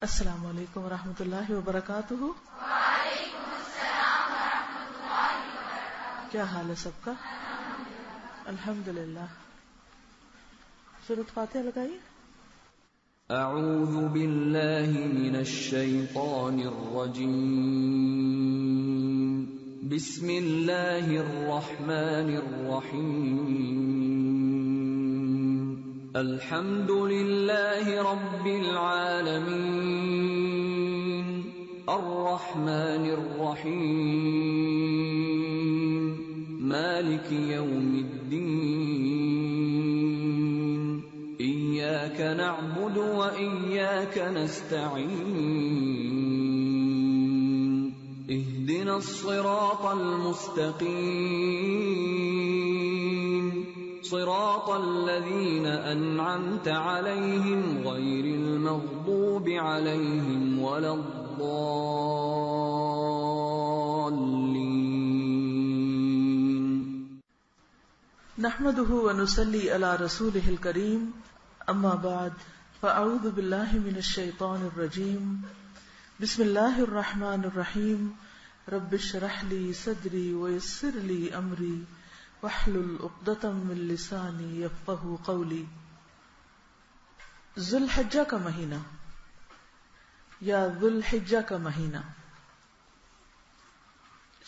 السلام علیکم ورحمۃ اللہ وبرکاتہ۔ وعلیکم السلام ورحمۃ اللہ وبرکاتہ۔ کیا حال ہے سب کا؟ الحمدللہ۔ سورۃ فاتحہ لگائیے۔ اعوذ باللہ من الشیطان الرجیم، بسم اللہ الرحمن الرحیم، الحمد للہ رب العالمین، الرحمن الرحیم، مالک یوم الدین، إياك نعبد وإياك نستعين، اهدنا الصراط المستقيم، صراط الذين أنعمت عليهم غير المغضوب عليهم ولا الضالين۔ نحمده ونصلي على رسوله الكريم، اما بعد فاعوذ باللہ من الشیطان الرجیم، بسم اللہ الرحمن الرحیم، رب اشرح لی صدری ویسر لی امری واحلل عقدۃ من لسانی یفقہوا قولی۔ ذو الحجہ کا مہینہ یا ذو الحجہ کا مہینہ،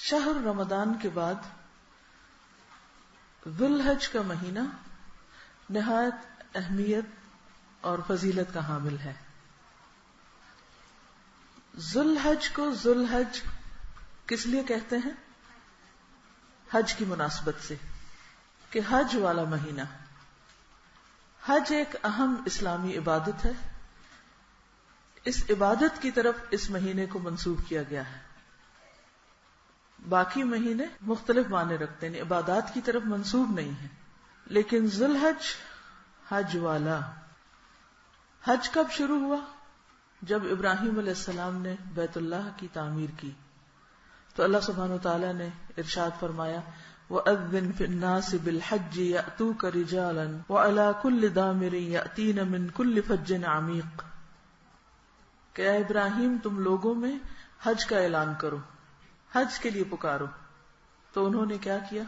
شہر رمضان کے بعد ذو الحج کا مہینہ نہایت اہمیت اور فضیلت کا حامل ہے۔ ذو الحج کو ذو الحج کس لیے کہتے ہیں؟ حج کی مناسبت سے، کہ حج والا مہینہ۔ حج ایک اہم اسلامی عبادت ہے، اس عبادت کی طرف اس مہینے کو منسوب کیا گیا ہے۔ باقی مہینے مختلف معنی رکھتے ہیں، عبادات کی طرف منسوب نہیں ہے، لیکن ذو الحج حج والا۔ حج کب شروع ہوا؟ جب ابراہیم علیہ السلام نے بیت اللہ کی تعمیر کی تو اللہ سبحانہ وتعالی نے ارشاد فرمایا، وَأَذِّن فِي النَّاسِ بِالْحَجِّ يَأْتُوكَ رِجَالًا وَعَلَى كُلِّ ضَامِرٍ يَأْتِينَ مِنْ كُلِّ فَجٍّ عَمِيقٍ، کہ اے ابراہیم تم لوگوں میں حج کا اعلان کرو، حج کے لیے پکارو۔ تو انہوں نے کیا کیا؟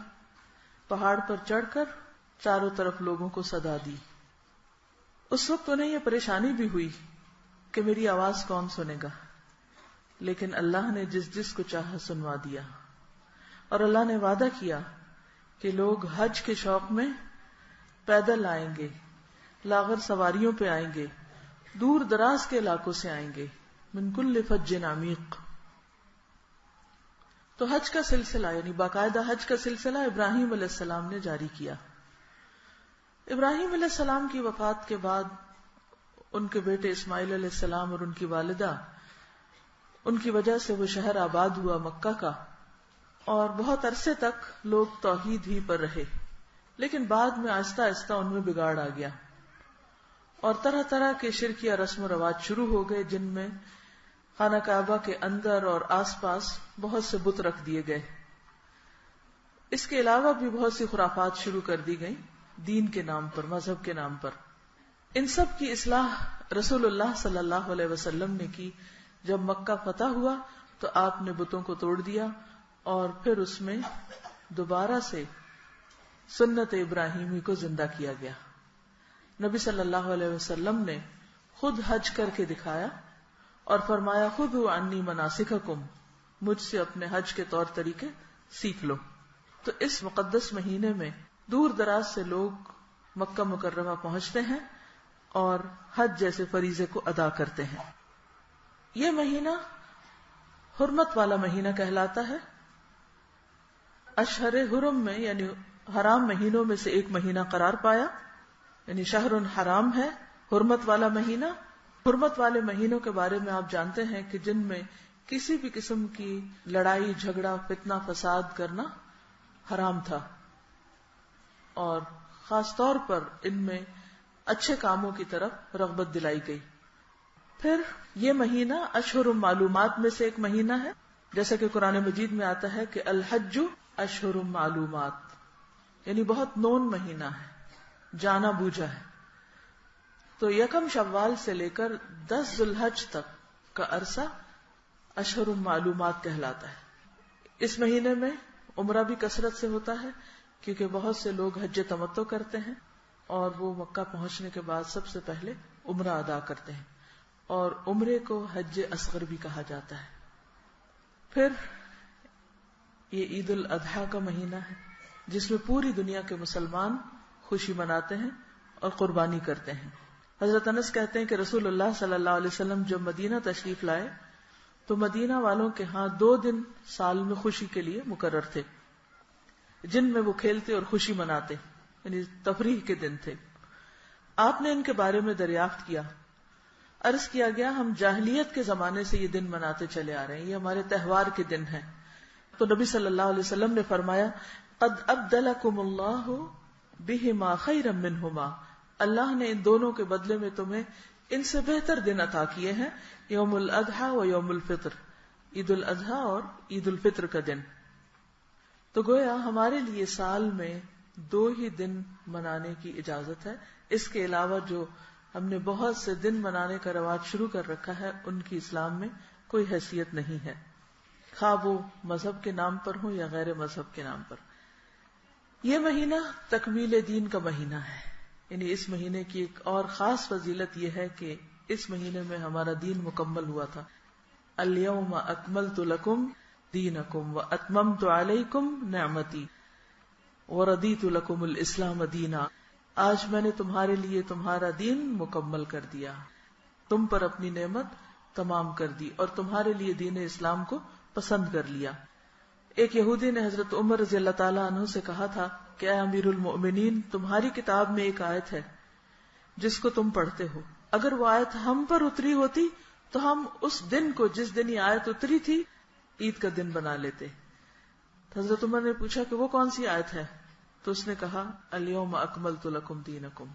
پہاڑ پر چڑھ کر چاروں طرف لوگوں کو صدا دی۔ اس وقت انہیں یہ پریشانی بھی ہوئی کہ میری آواز کون سنے گا، لیکن اللہ نے جس جس کو چاہا سنوا دیا، اور اللہ نے وعدہ کیا کہ لوگ حج کے شوق میں پیدل آئیں گے، لاغر سواریوں پہ آئیں گے، دور دراز کے علاقوں سے آئیں گے، من کل فج عمیق۔ تو حج کا سلسلہ یعنی باقاعدہ حج کا سلسلہ ابراہیم علیہ السلام نے جاری کیا۔ ابراہیم علیہ السلام کی وفات کے بعد ان کے بیٹے اسماعیل علیہ السلام اور ان کی والدہ، ان کی وجہ سے وہ شہر آباد ہوا مکہ کا، اور بہت عرصے تک لوگ توحید ہی پر رہے، لیکن بعد میں آہستہ آہستہ ان میں بگاڑ آ گیا اور طرح طرح کے شرکیہ رسم و رواج شروع ہو گئے، جن میں خانہ کعبہ کے اندر اور آس پاس بہت سے بت رکھ دیے گئے۔ اس کے علاوہ بھی بہت سی خرافات شروع کر دی گئیں دین کے نام پر، مذہب کے نام پر۔ ان سب کی اصلاح رسول اللہ صلی اللہ علیہ وسلم نے کی۔ جب مکہ فتح ہوا تو آپ نے بتوں کو توڑ دیا اور پھر اس میں دوبارہ سے سنت ابراہیمی کو زندہ کیا گیا۔ نبی صلی اللہ علیہ وسلم نے خود حج کر کے دکھایا اور فرمایا، خذوا عنی مناسککم، مجھ سے اپنے حج کے طور طریقے سیکھ لو۔ تو اس مقدس مہینے میں دور دراز سے لوگ مکہ مکرمہ پہنچتے ہیں اور حج جیسے فریضے کو ادا کرتے ہیں۔ یہ مہینہ حرمت والا مہینہ کہلاتا ہے۔ اشہر حرم میں یعنی حرام مہینوں میں سے ایک مہینہ قرار پایا، یعنی شہر حرام ہے، حرمت والا مہینہ۔ حرمت والے مہینوں کے بارے میں آپ جانتے ہیں کہ جن میں کسی بھی قسم کی لڑائی جھگڑا فتنہ فساد کرنا حرام تھا، اور خاص طور پر ان میں اچھے کاموں کی طرف رغبت دلائی گئی۔ پھر یہ مہینہ اشہر معلومات میں سے ایک مہینہ ہے، جیسا کہ قرآن مجید میں آتا ہے کہ الحج اشہر معلومات، یعنی بہت نون مہینہ ہے، جانا بوجھا ہے۔ تو یکم شوال سے لے کر 10 ذوالحج تک کا عرصہ اشہر معلومات کہلاتا ہے۔ اس مہینے میں عمرہ بھی کثرت سے ہوتا ہے کیونکہ بہت سے لوگ حج تمتع کرتے ہیں اور وہ مکہ پہنچنے کے بعد سب سے پہلے عمرہ ادا کرتے ہیں، اور عمرے کو حج اصغر بھی کہا جاتا ہے۔ پھر یہ عید الاضحیٰ کا مہینہ ہے جس میں پوری دنیا کے مسلمان خوشی مناتے ہیں اور قربانی کرتے ہیں۔ حضرت انس کہتے ہیں کہ رسول اللہ صلی اللہ علیہ وسلم جب مدینہ تشریف لائے تو مدینہ والوں کے ہاں 2 دن سال میں خوشی کے لیے مقرر تھے جن میں وہ کھیلتے اور خوشی مناتے، یعنی تفریح کے دن تھے۔ آپ نے ان کے بارے میں دریافت کیا، عرض کیا گیا ہم جاہلیت کے زمانے سے یہ دن مناتے چلے آ رہے ہیں، یہ ہمارے تہوار کے دن ہیں۔ تو نبی صلی اللہ علیہ وسلم نے فرمایا قد ابدلکم اللہ بہما خیرا منہما، اللہ نے ان دونوں کے بدلے میں تمہیں ان سے بہتر دن عطا کیے ہیں، یوم الاضحیٰ و یوم الفطر، عید الاضحیٰ اور عید الفطر کا دن۔ تو گویا ہمارے لیے سال میں 2 ہی دن منانے کی اجازت ہے، اس کے علاوہ جو ہم نے بہت سے دن منانے کا رواج شروع کر رکھا ہے ان کی اسلام میں کوئی حیثیت نہیں ہے، خواہ وہ مذہب کے نام پر ہوں یا غیر مذہب کے نام پر۔ یہ مہینہ تکمیل دین کا مہینہ ہے، یعنی اس مہینے کی ایک اور خاص فضیلت یہ ہے کہ اس مہینے میں ہمارا دین مکمل ہوا تھا۔ الیوم اکملت لکم دینکم واتممت علیکم نعمتی وردیت لکم الاسلام دینا، آج میں نے تمہارے لیے تمہارا دین مکمل کر دیا، تم پر اپنی نعمت تمام کر دی اور تمہارے لیے دین اسلام کو پسند کر لیا۔ ایک یہودی نے حضرت عمر رضی اللہ تعالیٰ عنہ سے کہا تھا کہ اے امیر المؤمنین، تمہاری کتاب میں ایک آیت ہے جس کو تم پڑھتے ہو، اگر وہ آیت ہم پر اتری ہوتی تو ہم اس دن کو جس دن یہ آیت اتری تھی عید کا دن بنا لیتے۔ حضرت عمر نے پوچھا کہ وہ کون سی آیت ہے؟ تو اس نے کہا الیوم اکملت لکم دینکم۔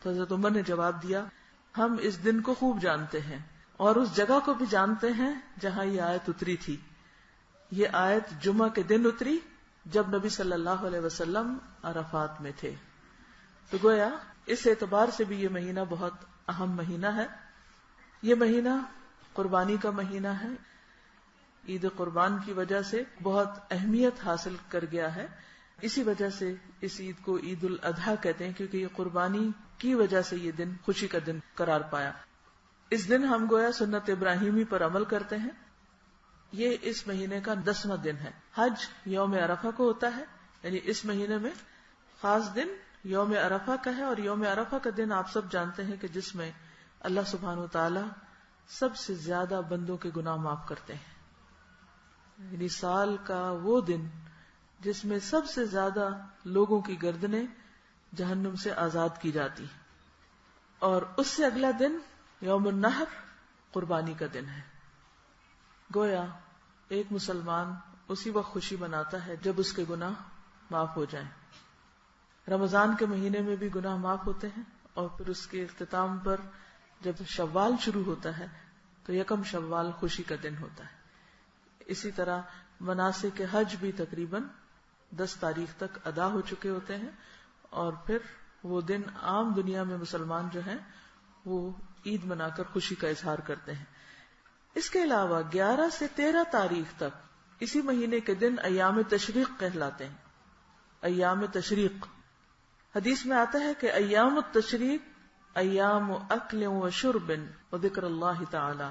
تو حضرت عمر نے جواب دیا ہم اس دن کو خوب جانتے ہیں اور اس جگہ کو بھی جانتے ہیں جہاں یہ آیت اتری تھی۔ یہ آیت جمعہ کے دن اتری جب نبی صلی اللہ علیہ وسلم عرفات میں تھے۔ تو گویا اس اعتبار سے بھی یہ مہینہ بہت اہم مہینہ ہے۔ یہ مہینہ قربانی کا مہینہ ہے، عید قربان کی وجہ سے بہت اہمیت حاصل کر گیا ہے، اسی وجہ سے اس عید کو عید الاضحیٰ کہتے ہیں کیونکہ یہ قربانی کی وجہ سے یہ دن خوشی کا دن قرار پایا۔ اس دن ہم گویا سنت ابراہیمی پر عمل کرتے ہیں۔ یہ اس مہینے کا 10واں دن ہے۔ حج یوم عرفہ کو ہوتا ہے، یعنی اس مہینے میں خاص دن یوم عرفہ کا ہے، اور یوم عرفہ کا دن آپ سب جانتے ہیں کہ جس میں اللہ سبحانہ وتعالی سب سے زیادہ بندوں کے گناہ معاف کرتے ہیں، یعنی سال کا وہ دن جس میں سب سے زیادہ لوگوں کی گردنیں جہنم سے آزاد کی جاتی، اور اس سے اگلا دن یوم النحر قربانی کا دن ہے۔ گویا ایک مسلمان اسی وقت خوشی مناتا ہے جب اس کے گناہ معاف ہو جائیں۔ رمضان کے مہینے میں بھی گناہ معاف ہوتے ہیں، اور پھر اس کے اختتام پر جب شوال شروع ہوتا ہے تو یکم شوال خوشی کا دن ہوتا ہے۔ اسی طرح مناسک حج بھی تقریباً 10 تاریخ تک ادا ہو چکے ہوتے ہیں، اور پھر وہ دن عام دنیا میں مسلمان جو ہیں وہ عید منا کر خوشی کا اظہار کرتے ہیں۔ اس کے علاوہ 11 سے 13 تاریخ تک اسی مہینے کے دن ایام تشریق کہلاتے ہیں۔ ایام تشریق، حدیث میں آتا ہے کہ ایام التشریق ایام اکل و شرب و ذکر اللہ تعالی،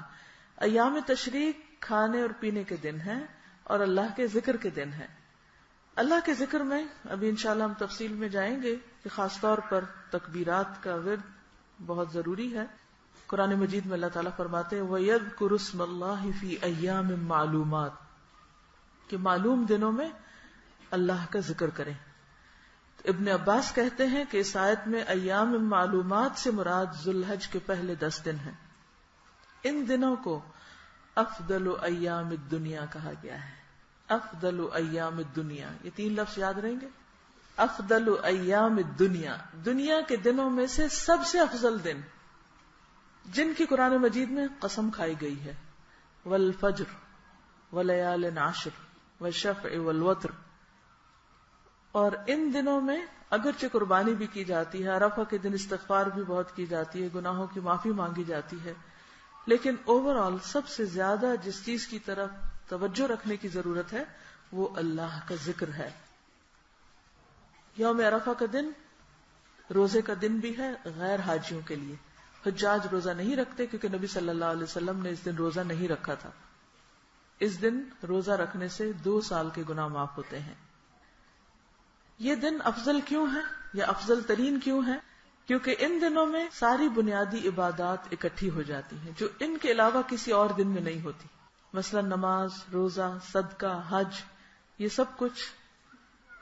ایام تشریق کھانے اور پینے کے دن ہیں اور اللہ کے ذکر کے دن ہیں۔ اللہ کے ذکر میں ابھی انشاءاللہ ہم تفصیل میں جائیں گے کہ خاص طور پر تکبیرات کا ورد بہت ضروری ہے۔ قرآن مجید میں اللہ تعالیٰ فرماتے ہیں وَيَذْكُرُ اسْمَ اللَّهِ فِي أَيَّامٍ مَعْلُومَاتٍ، کہ معلوم دنوں میں اللہ کا ذکر کریں۔ ابن عباس کہتے ہیں کہ اس آیت میں ایام معلومات سے مراد ذوالحج کے پہلے 10 دن ہیں۔ ان دنوں کو افضل ایام الدنیا کہا گیا ہے۔ افضل ایام الدنیا، یہ 3 لفظ یاد رہیں گے۔ افضل ایام الدنیا، دنیا کے دنوں میں سے سب سے افضل دن جن کی قرآن مجید میں قسم کھائی گئی ہے، والفجر ولیال عشر والشفع والوتر۔ اور ان دنوں میں اگرچہ قربانی بھی کی جاتی ہے، عرفہ کے دن استغفار بھی بہت کی جاتی ہے، گناہوں کی معافی مانگی جاتی ہے، لیکن اوور آل سب سے زیادہ جس چیز کی طرف توجہ رکھنے کی ضرورت ہے وہ اللہ کا ذکر ہے. یوم عرفہ کا دن روزے کا دن بھی ہے غیر حاجیوں کے لیے. حجاج روزہ نہیں رکھتے کیونکہ نبی صلی اللہ علیہ وسلم نے اس دن روزہ نہیں رکھا تھا. اس دن روزہ رکھنے سے 2 سال کے گناہ معاف ہوتے ہیں. یہ دن افضل کیوں ہے یا افضل ترین کیوں ہے؟ کیونکہ ان دنوں میں ساری بنیادی عبادات اکٹھی ہو جاتی ہیں جو ان کے علاوہ کسی اور دن میں نہیں ہوتی. مثلا نماز، روزہ، صدقہ، حج، یہ سب کچھ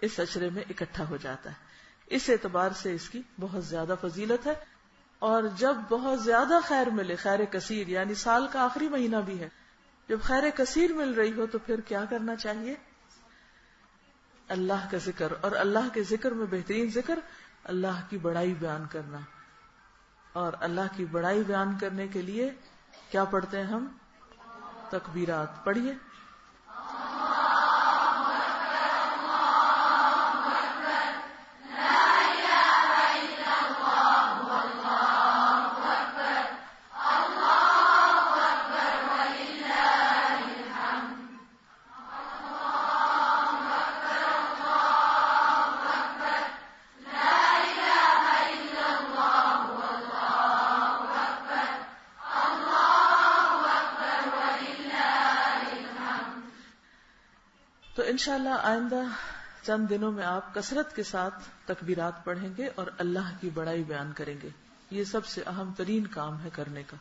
اس عشرے میں اکٹھا ہو جاتا ہے. اس اعتبار سے اس کی بہت زیادہ فضیلت ہے. اور جب بہت زیادہ خیر ملے، خیر کثیر، یعنی سال کا آخری مہینہ بھی ہے، جب خیر کثیر مل رہی ہو تو پھر کیا کرنا چاہیے؟ اللہ کا ذکر. اور اللہ کے ذکر میں بہترین ذکر اللہ کی بڑائی بیان کرنا. اور اللہ کی بڑائی بیان کرنے کے لیے کیا پڑھتے ہیں ہم؟ تکبیرات. پڑھیے. تو انشاءاللہ آئندہ چند دنوں میں آپ کثرت کے ساتھ تکبیرات پڑھیں گے اور اللہ کی بڑائی بیان کریں گے. یہ سب سے اہم ترین کام ہے کرنے کا.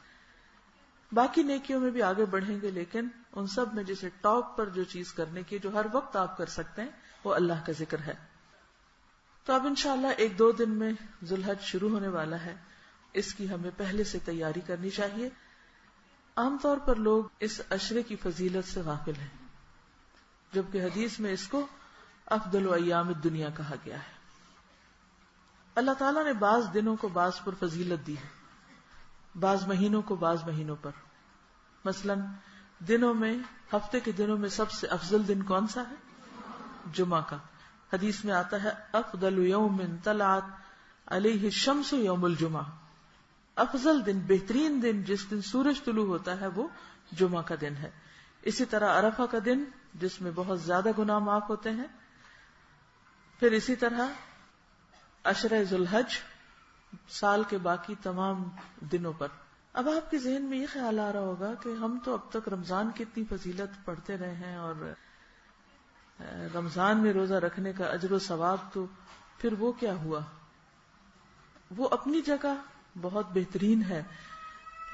باقی نیکیوں میں بھی آگے بڑھیں گے، لیکن ان سب میں جسے ٹاپ پر جو چیز کرنے کی جو ہر وقت آپ کر سکتے ہیں وہ اللہ کا ذکر ہے. تو اب انشاءاللہ 1-2 دن میں ذو الحج شروع ہونے والا ہے. اس کی ہمیں پہلے سے تیاری کرنی چاہیے. عام طور پر لوگ اس عشرے کی فضیلت سے غافل ہیں، جبکہ حدیث میں اس کو افضل ایام الدنیا کہا گیا ہے. اللہ تعالیٰ نے بعض دنوں کو بعض پر فضیلت دی ہے، بعض مہینوں کو بعض مہینوں پر. مثلا دنوں میں، ہفتے کے دنوں میں سب سے افضل دن کون سا ہے؟ جمعہ کا. حدیث میں آتا ہے افضل یوم طلعت علیہ الشمس یوم الجمعہ. افضل دن، بہترین دن جس دن سورج طلوع ہوتا ہے وہ جمعہ کا دن ہے. اسی طرح عرفہ کا دن جس میں بہت زیادہ گناہ معاف ہوتے ہیں. پھر اسی طرح عشرہ ذو الحج، سال کے باقی تمام دنوں پر. اب آپ کے ذہن میں یہ خیال آ رہا ہوگا کہ ہم تو اب تک رمضان کی اتنی فضیلت پڑھتے رہے ہیں اور رمضان میں روزہ رکھنے کا اجر و ثواب، تو پھر وہ کیا ہوا؟ وہ اپنی جگہ بہت بہترین ہے،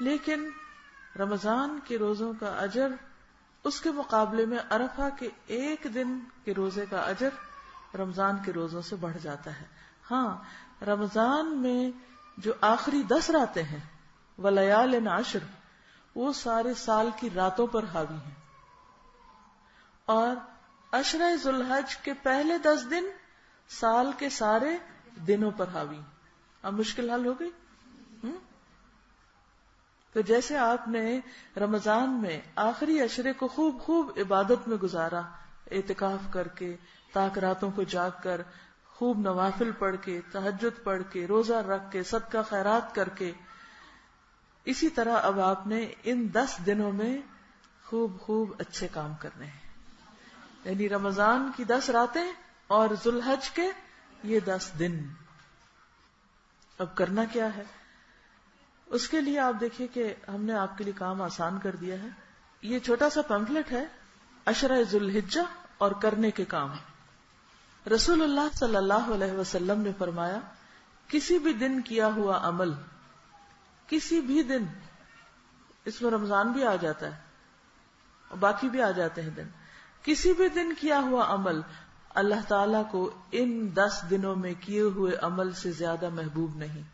لیکن رمضان کے روزوں کا اجر اس کے مقابلے میں عرفہ کے 1 دن کے روزے کا اجر رمضان کے روزوں سے بڑھ جاتا ہے. ہاں، رمضان میں جو آخری 10 راتیں ہیں وَلَيَالٍ عَشْرٍ، وہ سارے سال کی راتوں پر حاوی ہیں، اور عشرہ ذو الحج کے پہلے 10 دن سال کے سارے دنوں پر حاوی ہیں. اب مشکل حل ہو گئی. تو جیسے آپ نے رمضان میں آخری عشرے کو خوب عبادت میں گزارا، اعتکاف کر کے، تاک راتوں کو جاگ کر، خوب نوافل پڑھ کے، تہجد پڑھ کے، روزہ رکھ کے، صدقہ خیرات کر کے، اسی طرح اب آپ نے ان 10 دنوں میں خوب اچھے کام کرنے ہیں. یعنی رمضان کی 10 راتیں اور ذو الحج کے یہ 10 دن. اب کرنا کیا ہے؟ اس کے لیے آپ دیکھیے کہ ہم نے آپ کے لیے کام آسان کر دیا ہے. یہ چھوٹا سا پمفلٹ ہے، عشرہ ذو الحجہ اور کرنے کے کام. رسول اللہ صلی اللہ علیہ وسلم نے فرمایا، کسی بھی دن کیا ہوا عمل، کسی بھی دن، اس میں رمضان بھی آ جاتا ہے اور باقی بھی آ جاتے ہیں دن، کسی بھی دن کیا ہوا عمل اللہ تعالیٰ کو ان 10 دنوں میں کیے ہوئے عمل سے زیادہ محبوب نہیں.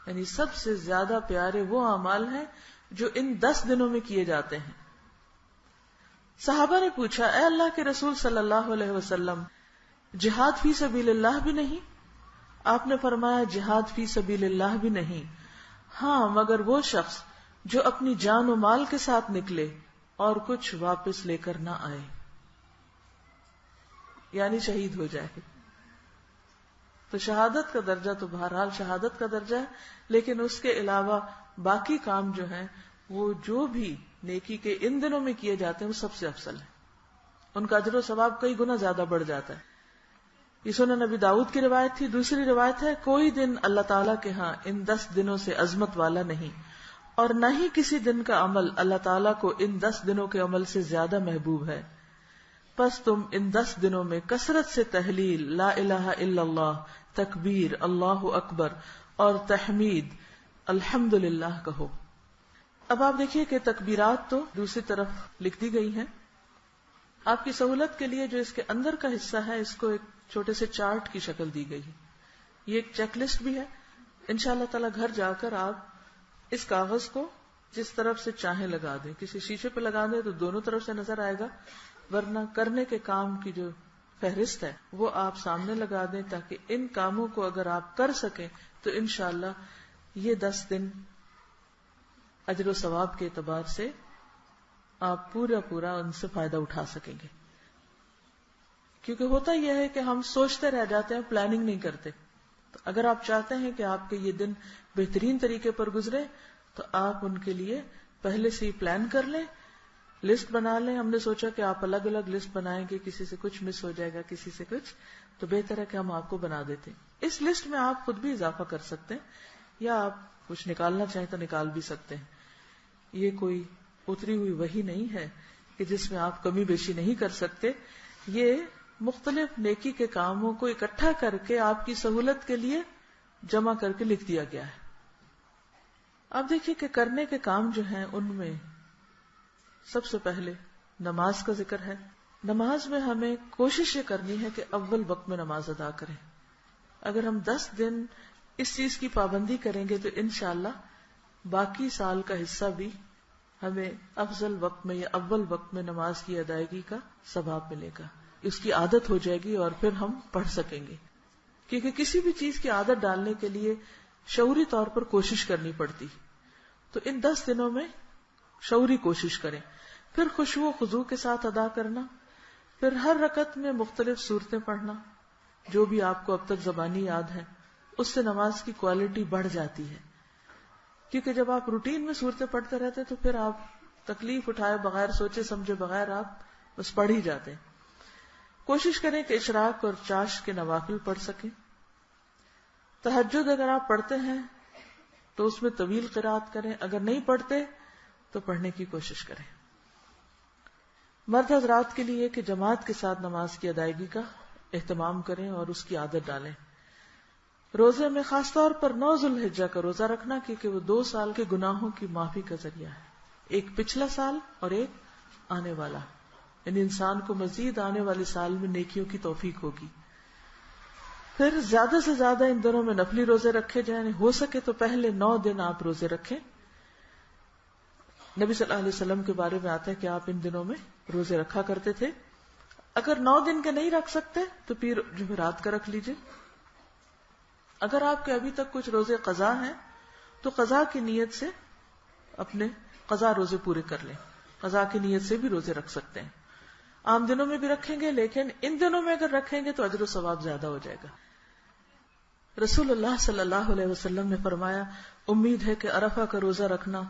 یعنی سب سے زیادہ پیارے وہ اعمال ہیں جو ان 10 دنوں میں کیے جاتے ہیں. صحابہ نے پوچھا، اے اللہ کے رسول صلی اللہ علیہ وسلم، جہاد فی سبیل اللہ بھی نہیں؟ آپ نے فرمایا، جہاد فی سبیل اللہ بھی نہیں، ہاں مگر وہ شخص جو اپنی جان و مال کے ساتھ نکلے اور کچھ واپس لے کر نہ آئے، یعنی شہید ہو جائے. تو شہادت کا درجہ تو بہرحال شہادت کا درجہ ہے، لیکن اس کے علاوہ باقی کام جو ہیں وہ جو بھی نیکی کے ان دنوں میں کیے جاتے ہیں وہ سب سے افضل ہے، ان کا اجر و ثواب کئی گنا زیادہ بڑھ جاتا ہے. یہ سنن نبی داؤد کی روایت تھی. دوسری روایت ہے کوئی دن اللہ تعالیٰ کے ہاں ان 10 دنوں سے عظمت والا نہیں، اور نہ ہی کسی دن کا عمل اللہ تعالیٰ کو ان 10 دنوں کے عمل سے زیادہ محبوب ہے. پس تم ان 10 دنوں میں کثرت سے تحلیل، لا الہ الا اللہ، تکبیر، اللہ اکبر اور تحمید، الحمدللہ کہو. اب آپ دیکھیے کہ تکبیرات تو دوسری طرف لکھ دی گئی ہیں. آپ کی سہولت کے لیے جو اس کے اندر کا حصہ ہے اس کو ایک چھوٹے سے چارٹ کی شکل دی گئی ہے. یہ ایک چیک لسٹ بھی ہے. انشاءاللہ تعالی گھر جا کر آپ اس کاغذ کو جس طرف سے چاہیں لگا دیں. کسی شیشے پہ لگا دیں تو دونوں طرف سے نظر آئے گا، ورنہ کرنے کے کام کی جو فہرست ہے وہ آپ سامنے لگا دیں، تاکہ ان کاموں کو اگر آپ کر سکیں تو انشاءاللہ یہ 10 دن اجر و ثواب کے اعتبار سے آپ پورا ان سے فائدہ اٹھا سکیں گے. کیونکہ ہوتا یہ ہے کہ ہم سوچتے رہ جاتے ہیں، پلاننگ نہیں کرتے. تو اگر آپ چاہتے ہیں کہ آپ کے یہ دن بہترین طریقے پر گزرے تو آپ ان کے لیے پہلے سے ہی پلان کر لیں، لسٹ بنا لیں. ہم نے سوچا کہ آپ الگ الگ لسٹ بنائیں گے، کسی سے کچھ مس ہو جائے گا، کسی سے کچھ، تو بہتر ہے کہ ہم آپ کو بنا دیتے. اس لسٹ میں آپ خود بھی اضافہ کر سکتے ہیں یا آپ کچھ نکالنا چاہیں تو نکال بھی سکتے ہیں. یہ کوئی اتری ہوئی وحی نہیں ہے کہ جس میں آپ کمی بیشی نہیں کر سکتے. یہ مختلف نیکی کے کاموں کو اکٹھا کر کے آپ کی سہولت کے لیے جمع کر کے لکھ دیا گیا ہے. آپ دیکھیے کہ کرنے کے کام جو ہیں ان میں سب سے پہلے نماز کا ذکر ہے. نماز میں ہمیں کوشش یہ کرنی ہے کہ اول وقت میں نماز ادا کریں. اگر ہم 10 دن اس چیز کی پابندی کریں گے تو انشاءاللہ باقی سال کا حصہ بھی ہمیں افضل وقت میں یا اول وقت میں نماز کی ادائیگی کا ثواب ملے گا. اس کی عادت ہو جائے گی اور پھر ہم پڑھ سکیں گے. کیونکہ کسی بھی چیز کی عادت ڈالنے کے لیے شعوری طور پر کوشش کرنی پڑتی. تو ان 10 دنوں میں شعوری کوشش کریں. پھر خشوع و خضوع کے ساتھ ادا کرنا. پھر ہر رکعت میں مختلف صورتیں پڑھنا جو بھی آپ کو اب تک زبانی یاد ہے. اس سے نماز کی کوالٹی بڑھ جاتی ہے. کیونکہ جب آپ روٹین میں صورتیں پڑھتے رہتے تو پھر آپ تکلیف اٹھائے بغیر، سوچے سمجھے بغیر آپ بس پڑھ ہی جاتے. کوشش کریں کہ اشراق اور چاشت کے نوافل پڑھ سکیں. تہجد اگر آپ پڑھتے ہیں تو اس میں طویل قرات کریں، اگر نہیں پڑھتے تو پڑھنے کی کوشش کریں. مرد حضرات کے لیے کہ جماعت کے ساتھ نماز کی ادائیگی کا اہتمام کریں اور اس کی عادت ڈالیں. روزے میں خاص طور پر 9 ذوالحجہ کا روزہ رکھنا، کیونکہ وہ 2 سال کے گناہوں کی معافی کا ذریعہ ہے. ایک پچھلا سال اور ایک آنے والا، یعنی انسان کو مزید آنے والے سال میں نیکیوں کی توفیق ہوگی. پھر زیادہ سے زیادہ ان دنوں میں نفلی روزے رکھے جائیں. ہو سکے تو پہلے 9 دن آپ روزے رکھیں. نبی صلی اللہ علیہ وسلم کے بارے میں آتا ہے کہ آپ ان دنوں میں روزے رکھا کرتے تھے. اگر 9 دن کے نہیں رکھ سکتے تو پھر جمعرات کا رکھ لیجئے. اگر آپ کے ابھی تک کچھ روزے قضا ہیں تو قضا کی نیت سے اپنے قضا روزے پورے کر لیں. قضا کی نیت سے بھی روزے رکھ سکتے ہیں. عام دنوں میں بھی رکھیں گے، لیکن ان دنوں میں اگر رکھیں گے تو اجر و ثواب زیادہ ہو جائے گا. رسول اللہ صلی اللہ علیہ وسلم نے فرمایا، امید ہے کہ عرفہ کا روزہ رکھنا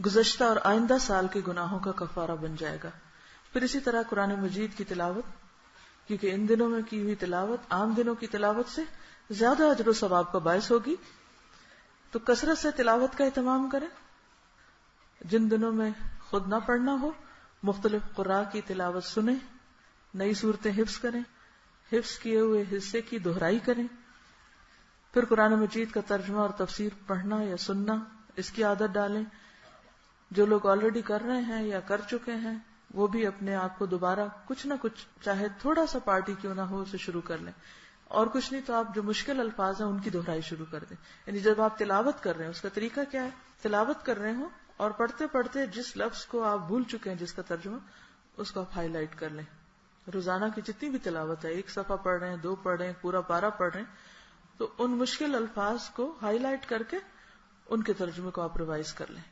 گزشتہ اور آئندہ سال کے گناہوں کا کفارہ بن جائے گا. پھر اسی طرح قرآن مجید کی تلاوت، کیونکہ ان دنوں میں کی ہوئی تلاوت عام دنوں کی تلاوت سے زیادہ اجر و ثواب کا باعث ہوگی. تو کثرت سے تلاوت کا اہتمام کریں. جن دنوں میں خود نہ پڑھنا ہو مختلف قراء کی تلاوت سنیں، نئی صورتیں حفظ کریں، حفظ کیے ہوئے حصے کی دہرائی کریں. پھر قرآن مجید کا ترجمہ اور تفسیر پڑھنا یا سننا، اس کی عادت ڈالیں. جو لوگ آلریڈی کر رہے ہیں یا کر چکے ہیں وہ بھی اپنے آپ کو دوبارہ کچھ نہ کچھ، چاہے تھوڑا سا پارٹی کیوں نہ ہو، اسے شروع کر لیں. اور کچھ نہیں تو آپ جو مشکل الفاظ ہیں ان کی دہرائی شروع کر دیں. یعنی جب آپ تلاوت کر رہے ہیں، اس کا طریقہ کیا ہے، تلاوت کر رہے ہوں اور پڑھتے پڑھتے جس لفظ کو آپ بھول چکے ہیں جس کا ترجمہ، اس کو آپ ہائی لائٹ کر لیں. روزانہ کی جتنی بھی تلاوت ہے، 1 صفحہ پڑھ رہے ہیں، 2 پڑھ رہے ہیں، پورا پارہ پڑھ رہے ہیں، تو ان مشکل الفاظ کو ہائی لائٹ کر کے ان کے ترجمے کو آپ ریوائز کر لیں.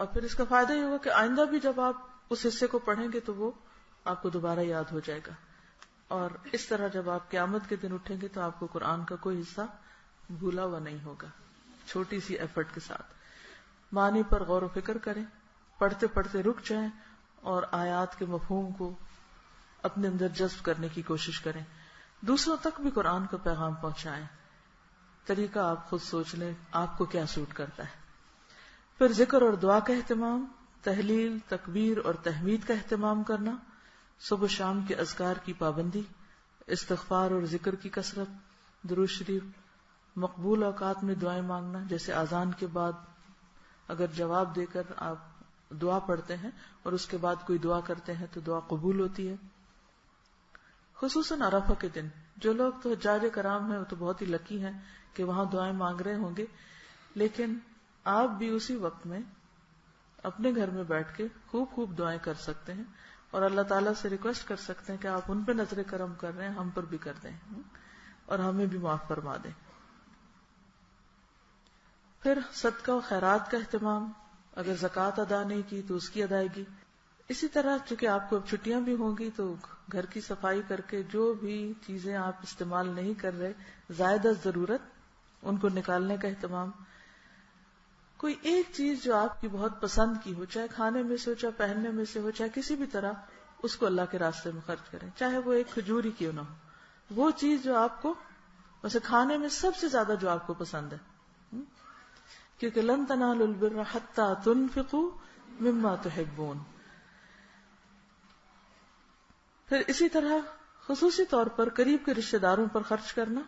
اور پھر اس کا فائدہ یہ ہوگا کہ آئندہ بھی جب آپ اس حصے کو پڑھیں گے تو وہ آپ کو دوبارہ یاد ہو جائے گا. اور اس طرح جب آپ قیامت کے دن اٹھیں گے تو آپ کو قرآن کا کوئی حصہ بھولا ہوا نہیں ہوگا. چھوٹی سی ایفرٹ کے ساتھ معنی پر غور و فکر کریں. پڑھتے پڑھتے رک جائیں اور آیات کے مفہوم کو اپنے اندر جذب کرنے کی کوشش کریں. دوسروں تک بھی قرآن کا پیغام پہنچائیں. طریقہ آپ خود سوچ لیں آپ کو کیا سوٹ کرتا ہے. پھر ذکر اور دعا کا اہتمام، تحلیل، تکبیر اور تحمید کا اہتمام کرنا، صبح شام کے اذکار کی پابندی، استغفار اور ذکر کی کثرت، درود شریف، مقبول اوقات میں دعائیں مانگنا، جیسے اذان کے بعد اگر جواب دے کر آپ دعا پڑھتے ہیں اور اس کے بعد کوئی دعا کرتے ہیں تو دعا قبول ہوتی ہے. خصوصاً عرفہ کے دن جو لوگ تو حجاج کرام ہیں وہ تو بہت ہی لکی ہیں کہ وہاں دعائیں مانگ رہے ہوں گے، لیکن آپ بھی اسی وقت میں اپنے گھر میں بیٹھ کے خوب دعائیں کر سکتے ہیں اور اللہ تعالیٰ سے ریکویسٹ کر سکتے ہیں کہ آپ ان پہ نظر کرم کر رہے ہیں، ہم پر بھی کر دیں اور ہمیں بھی معاف فرما دیں. پھر صدقہ و خیرات کا اہتمام، اگر زکوٰۃ ادا نہیں کی تو اس کی ادائیگی. اسی طرح چونکہ آپ کو اب چھٹیاں بھی ہوں گی تو گھر کی صفائی کر کے جو بھی چیزیں آپ استعمال نہیں کر رہے زائد از ضرورت ان کو نکالنے کا اہتمام. کوئی ایک چیز جو آپ کی بہت پسند کی ہو، چاہے کھانے میں سے ہو، چاہے پہننے میں سے ہو، چاہے کسی بھی طرح، اس کو اللہ کے راستے میں خرچ کریں، چاہے وہ ایک کھجور ہی کیوں نہ ہو. وہ چیز جو آپ کو ویسے کھانے میں سب سے زیادہ جو آپ کو پسند ہے، کیونکہ لن تنالوا البر حتی تنفقوا مما تحبون. پھر اسی طرح خصوصی طور پر قریب کے رشتہ داروں پر خرچ کرنا،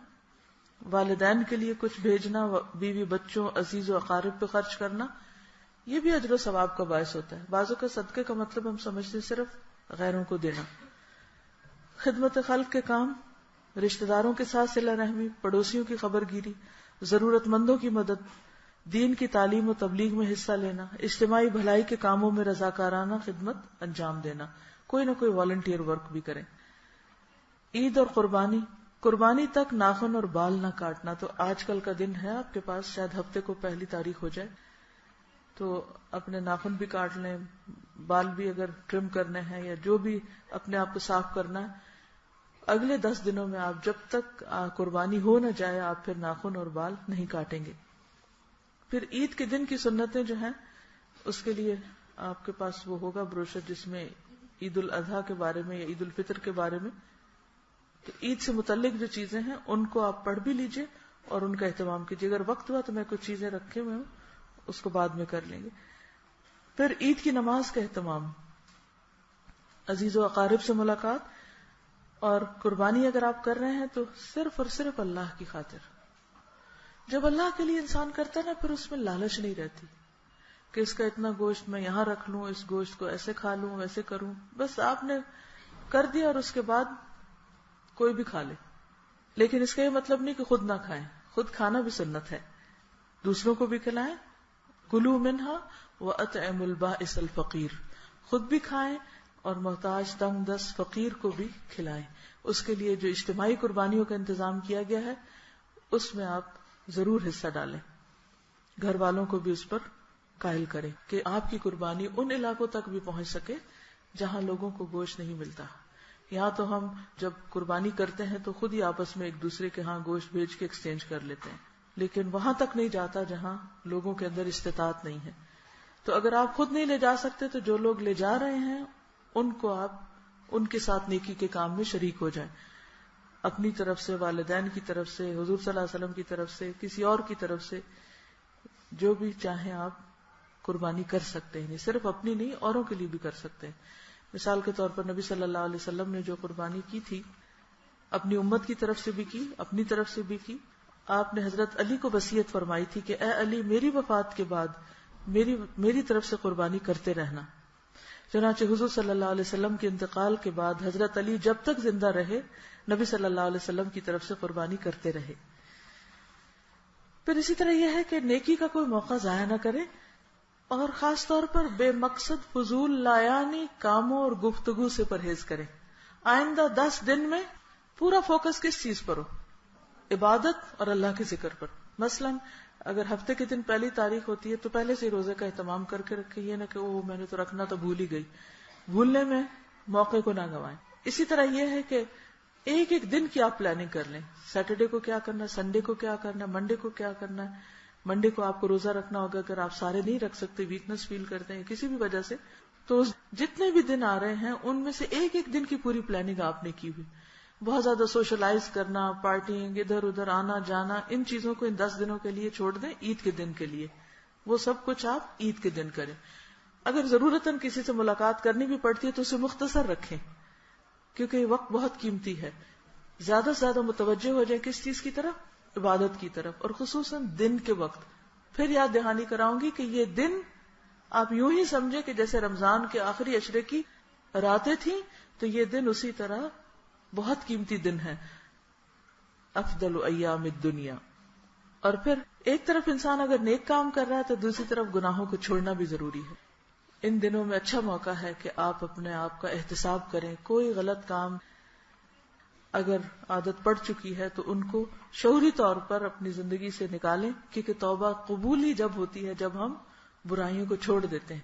والدین کے لیے کچھ بھیجنا، بیوی بچوں عزیز و اقارب پہ خرچ کرنا، یہ بھی اجر و ثواب کا باعث ہوتا ہے. بعضوں کا صدقے کا مطلب ہم سمجھتے صرف غیروں کو دینا. خدمت خلق کے کام، رشتہ داروں کے ساتھ صلہ رحمی، پڑوسیوں کی خبر گیری، ضرورت مندوں کی مدد، دین کی تعلیم و تبلیغ میں حصہ لینا، اجتماعی بھلائی کے کاموں میں رضاکارانہ خدمت انجام دینا، کوئی نہ کوئی والنٹیئر ورک بھی کریں. عید اور قربانی تک ناخن اور بال نہ کاٹنا. تو آج کل کا دن ہے آپ کے پاس، شاید ہفتے کو پہلی تاریخ ہو جائے تو اپنے ناخن بھی کاٹ لیں، بال بھی اگر ٹرم کرنے ہیں یا جو بھی اپنے آپ کو صاف کرنا ہے. اگلے 10 دنوں میں آپ جب تک قربانی ہو نہ جائے آپ پھر ناخن اور بال نہیں کاٹیں گے. پھر عید کے دن کی سنتیں جو ہیں اس کے لیے آپ کے پاس وہ ہوگا بروشر جس میں عید الاضحیٰ کے بارے میں یا عید الفطر کے بارے میں، تو عید سے متعلق جو چیزیں ہیں ان کو آپ پڑھ بھی لیجئے اور ان کا اہتمام کیجئے. اگر وقت ہوا تو میں کچھ چیزیں رکھے ہوئے ہوں اس کو بعد میں کر لیں گے. پھر عید کی نماز کا اہتمام، عزیز و اقارب سے ملاقات، اور قربانی اگر آپ کر رہے ہیں تو صرف اور صرف اللہ کی خاطر. جب اللہ کے لیے انسان کرتا ہے نا پھر اس میں لالچ نہیں رہتی کہ اس کا اتنا گوشت میں یہاں رکھ لوں، اس گوشت کو ایسے کھا لوں، ویسے کروں. بس آپ نے کر دیا اور اس کے بعد کوئی بھی کھا لے. لیکن اس کا یہ مطلب نہیں کہ خود نہ کھائیں، خود کھانا بھی سنت ہے، دوسروں کو بھی کھلائیں. کلوا منہا واطعموا البائس الفقیر، خود بھی کھائیں اور محتاج تنگ دست فقیر کو بھی کھلائیں. اس کے لیے جو اجتماعی قربانیوں کا انتظام کیا گیا ہے اس میں آپ ضرور حصہ ڈالیں، گھر والوں کو بھی اس پر قائل کریں کہ آپ کی قربانی ان علاقوں تک بھی پہنچ سکے جہاں لوگوں کو گوشت نہیں ملتا. یہاں تو ہم جب قربانی کرتے ہیں تو خود ہی آپس میں ایک دوسرے کے ہاں گوشت بھیج کے ایکسچینج کر لیتے ہیں، لیکن وہاں تک نہیں جاتا جہاں لوگوں کے اندر استطاعت نہیں ہے. تو اگر آپ خود نہیں لے جا سکتے تو جو لوگ لے جا رہے ہیں ان کو آپ ان کے ساتھ نیکی کے کام میں شریک ہو جائیں. اپنی طرف سے، والدین کی طرف سے، حضور صلی اللہ علیہ وسلم کی طرف سے، کسی اور کی طرف سے، جو بھی چاہیں آپ قربانی کر سکتے ہیں. صرف اپنی نہیں، اوروں کے لیے بھی کر سکتے ہیں. مثال کے طور پر نبی صلی اللہ علیہ وسلم نے جو قربانی کی تھی اپنی امت کی طرف سے بھی کی، اپنی طرف سے بھی کی. آپ نے حضرت علی کو وصیت فرمائی تھی کہ اے علی میری وفات کے بعد میری طرف سے قربانی کرتے رہنا. چنانچہ حضور صلی اللہ علیہ وسلم کے انتقال کے بعد حضرت علی جب تک زندہ رہے نبی صلی اللہ علیہ وسلم کی طرف سے قربانی کرتے رہے. پھر اسی طرح یہ ہے کہ نیکی کا کوئی موقع ضائع نہ کرے اور خاص طور پر بے مقصد فضول لایانی کاموں اور گفتگو سے پرہیز کریں. آئندہ 10 دن میں پورا فوکس کس چیز پر ہو؟ عبادت اور اللہ کے ذکر پر. مثلاً اگر ہفتے کے دن پہلی تاریخ ہوتی ہے تو پہلے سے روزے کا اہتمام کر کے رکھے، یہ نہ کہ میں نے تو رکھنا تو بھول ہی گئی. بھولنے میں موقع کو نہ گوائیں. اسی طرح یہ ہے کہ ایک ایک دن کی آپ پلاننگ کر لیں. سیٹرڈے کو کیا کرنا ہے، سنڈے کو کیا کرنا ہے، منڈے کو کیا کرنا ہے، منڈے کو آپ کو روزہ رکھنا ہوگا، اگر آپ سارے نہیں رکھ سکتے، ویکنس فیل کرتے ہیں کسی بھی وجہ سے، تو جتنے بھی دن آ رہے ہیں ان میں سے ایک ایک دن کی پوری پلاننگ آپ نے کی ہوئی. بہت زیادہ سوشلائز کرنا، پارٹیing، ادھر ادھر آنا جانا، ان چیزوں کو ان 10 دنوں کے لیے چھوڑ دیں، عید کے دن کے لیے وہ سب کچھ آپ عید کے دن کریں. اگر ضرورتاً کسی سے ملاقات کرنی بھی پڑتی ہے تو اسے مختصر رکھیں، کیونکہ یہ وقت بہت قیمتی ہے. زیادہ سے زیادہ متوجہ ہو جائیں کس چیز کی طرف؟ عبادت کی طرف، اور خصوصاً دن کے وقت. پھر یاد دہانی کراؤں گی کہ یہ دن آپ یوں ہی سمجھے کہ جیسے رمضان کے آخری عشرے کی راتیں تھیں، تو یہ دن اسی طرح بہت قیمتی دن ہے. افضل ایام الدنیا. اور پھر ایک طرف انسان اگر نیک کام کر رہا ہے تو دوسری طرف گناہوں کو چھوڑنا بھی ضروری ہے. ان دنوں میں اچھا موقع ہے کہ آپ اپنے آپ کا احتساب کریں. کوئی غلط کام اگر عادت پڑ چکی ہے تو ان کو شعوری طور پر اپنی زندگی سے نکالیں، کیونکہ توبہ قبول ہی جب ہوتی ہے جب ہم برائیوں کو چھوڑ دیتے ہیں.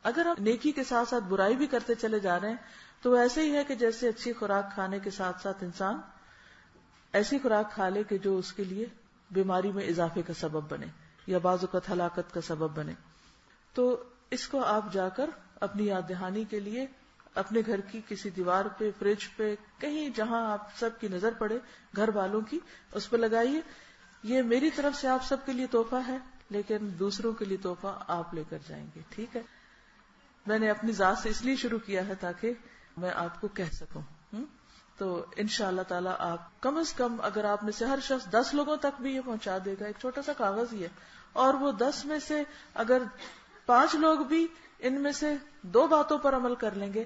اگر آپ نیکی کے ساتھ ساتھ برائی بھی کرتے چلے جا رہے ہیں تو وہ ایسے ہی ہے کہ جیسے اچھی خوراک کھانے کے ساتھ ساتھ انسان ایسی خوراک کھا لے کہ جو اس کے لیے بیماری میں اضافے کا سبب بنے یا بعض اوقات ہلاکت کا سبب بنے. تو اس کو آپ جا کر اپنی یاد دہانی کے لیے اپنے گھر کی کسی دیوار پہ، فریج پہ، کہیں جہاں آپ سب کی نظر پڑے، گھر والوں کی، اس پہ لگائیے. یہ میری طرف سے آپ سب کے لیے تحفہ ہے، لیکن دوسروں کے لیے تحفہ آپ لے کر جائیں گے. ٹھیک ہے؟ میں نے اپنی ذات سے اس لیے شروع کیا ہے تاکہ میں آپ کو کہہ سکوں. تو انشاءاللہ تعالی آپ کم از کم، اگر آپ میں سے ہر شخص 10 لوگوں تک بھی یہ پہنچا دے گا، ایک چھوٹا سا کاغذ ہی ہے، اور وہ 10 میں سے اگر 5 لوگ بھی ان میں سے 2 باتوں پر عمل کر لیں گے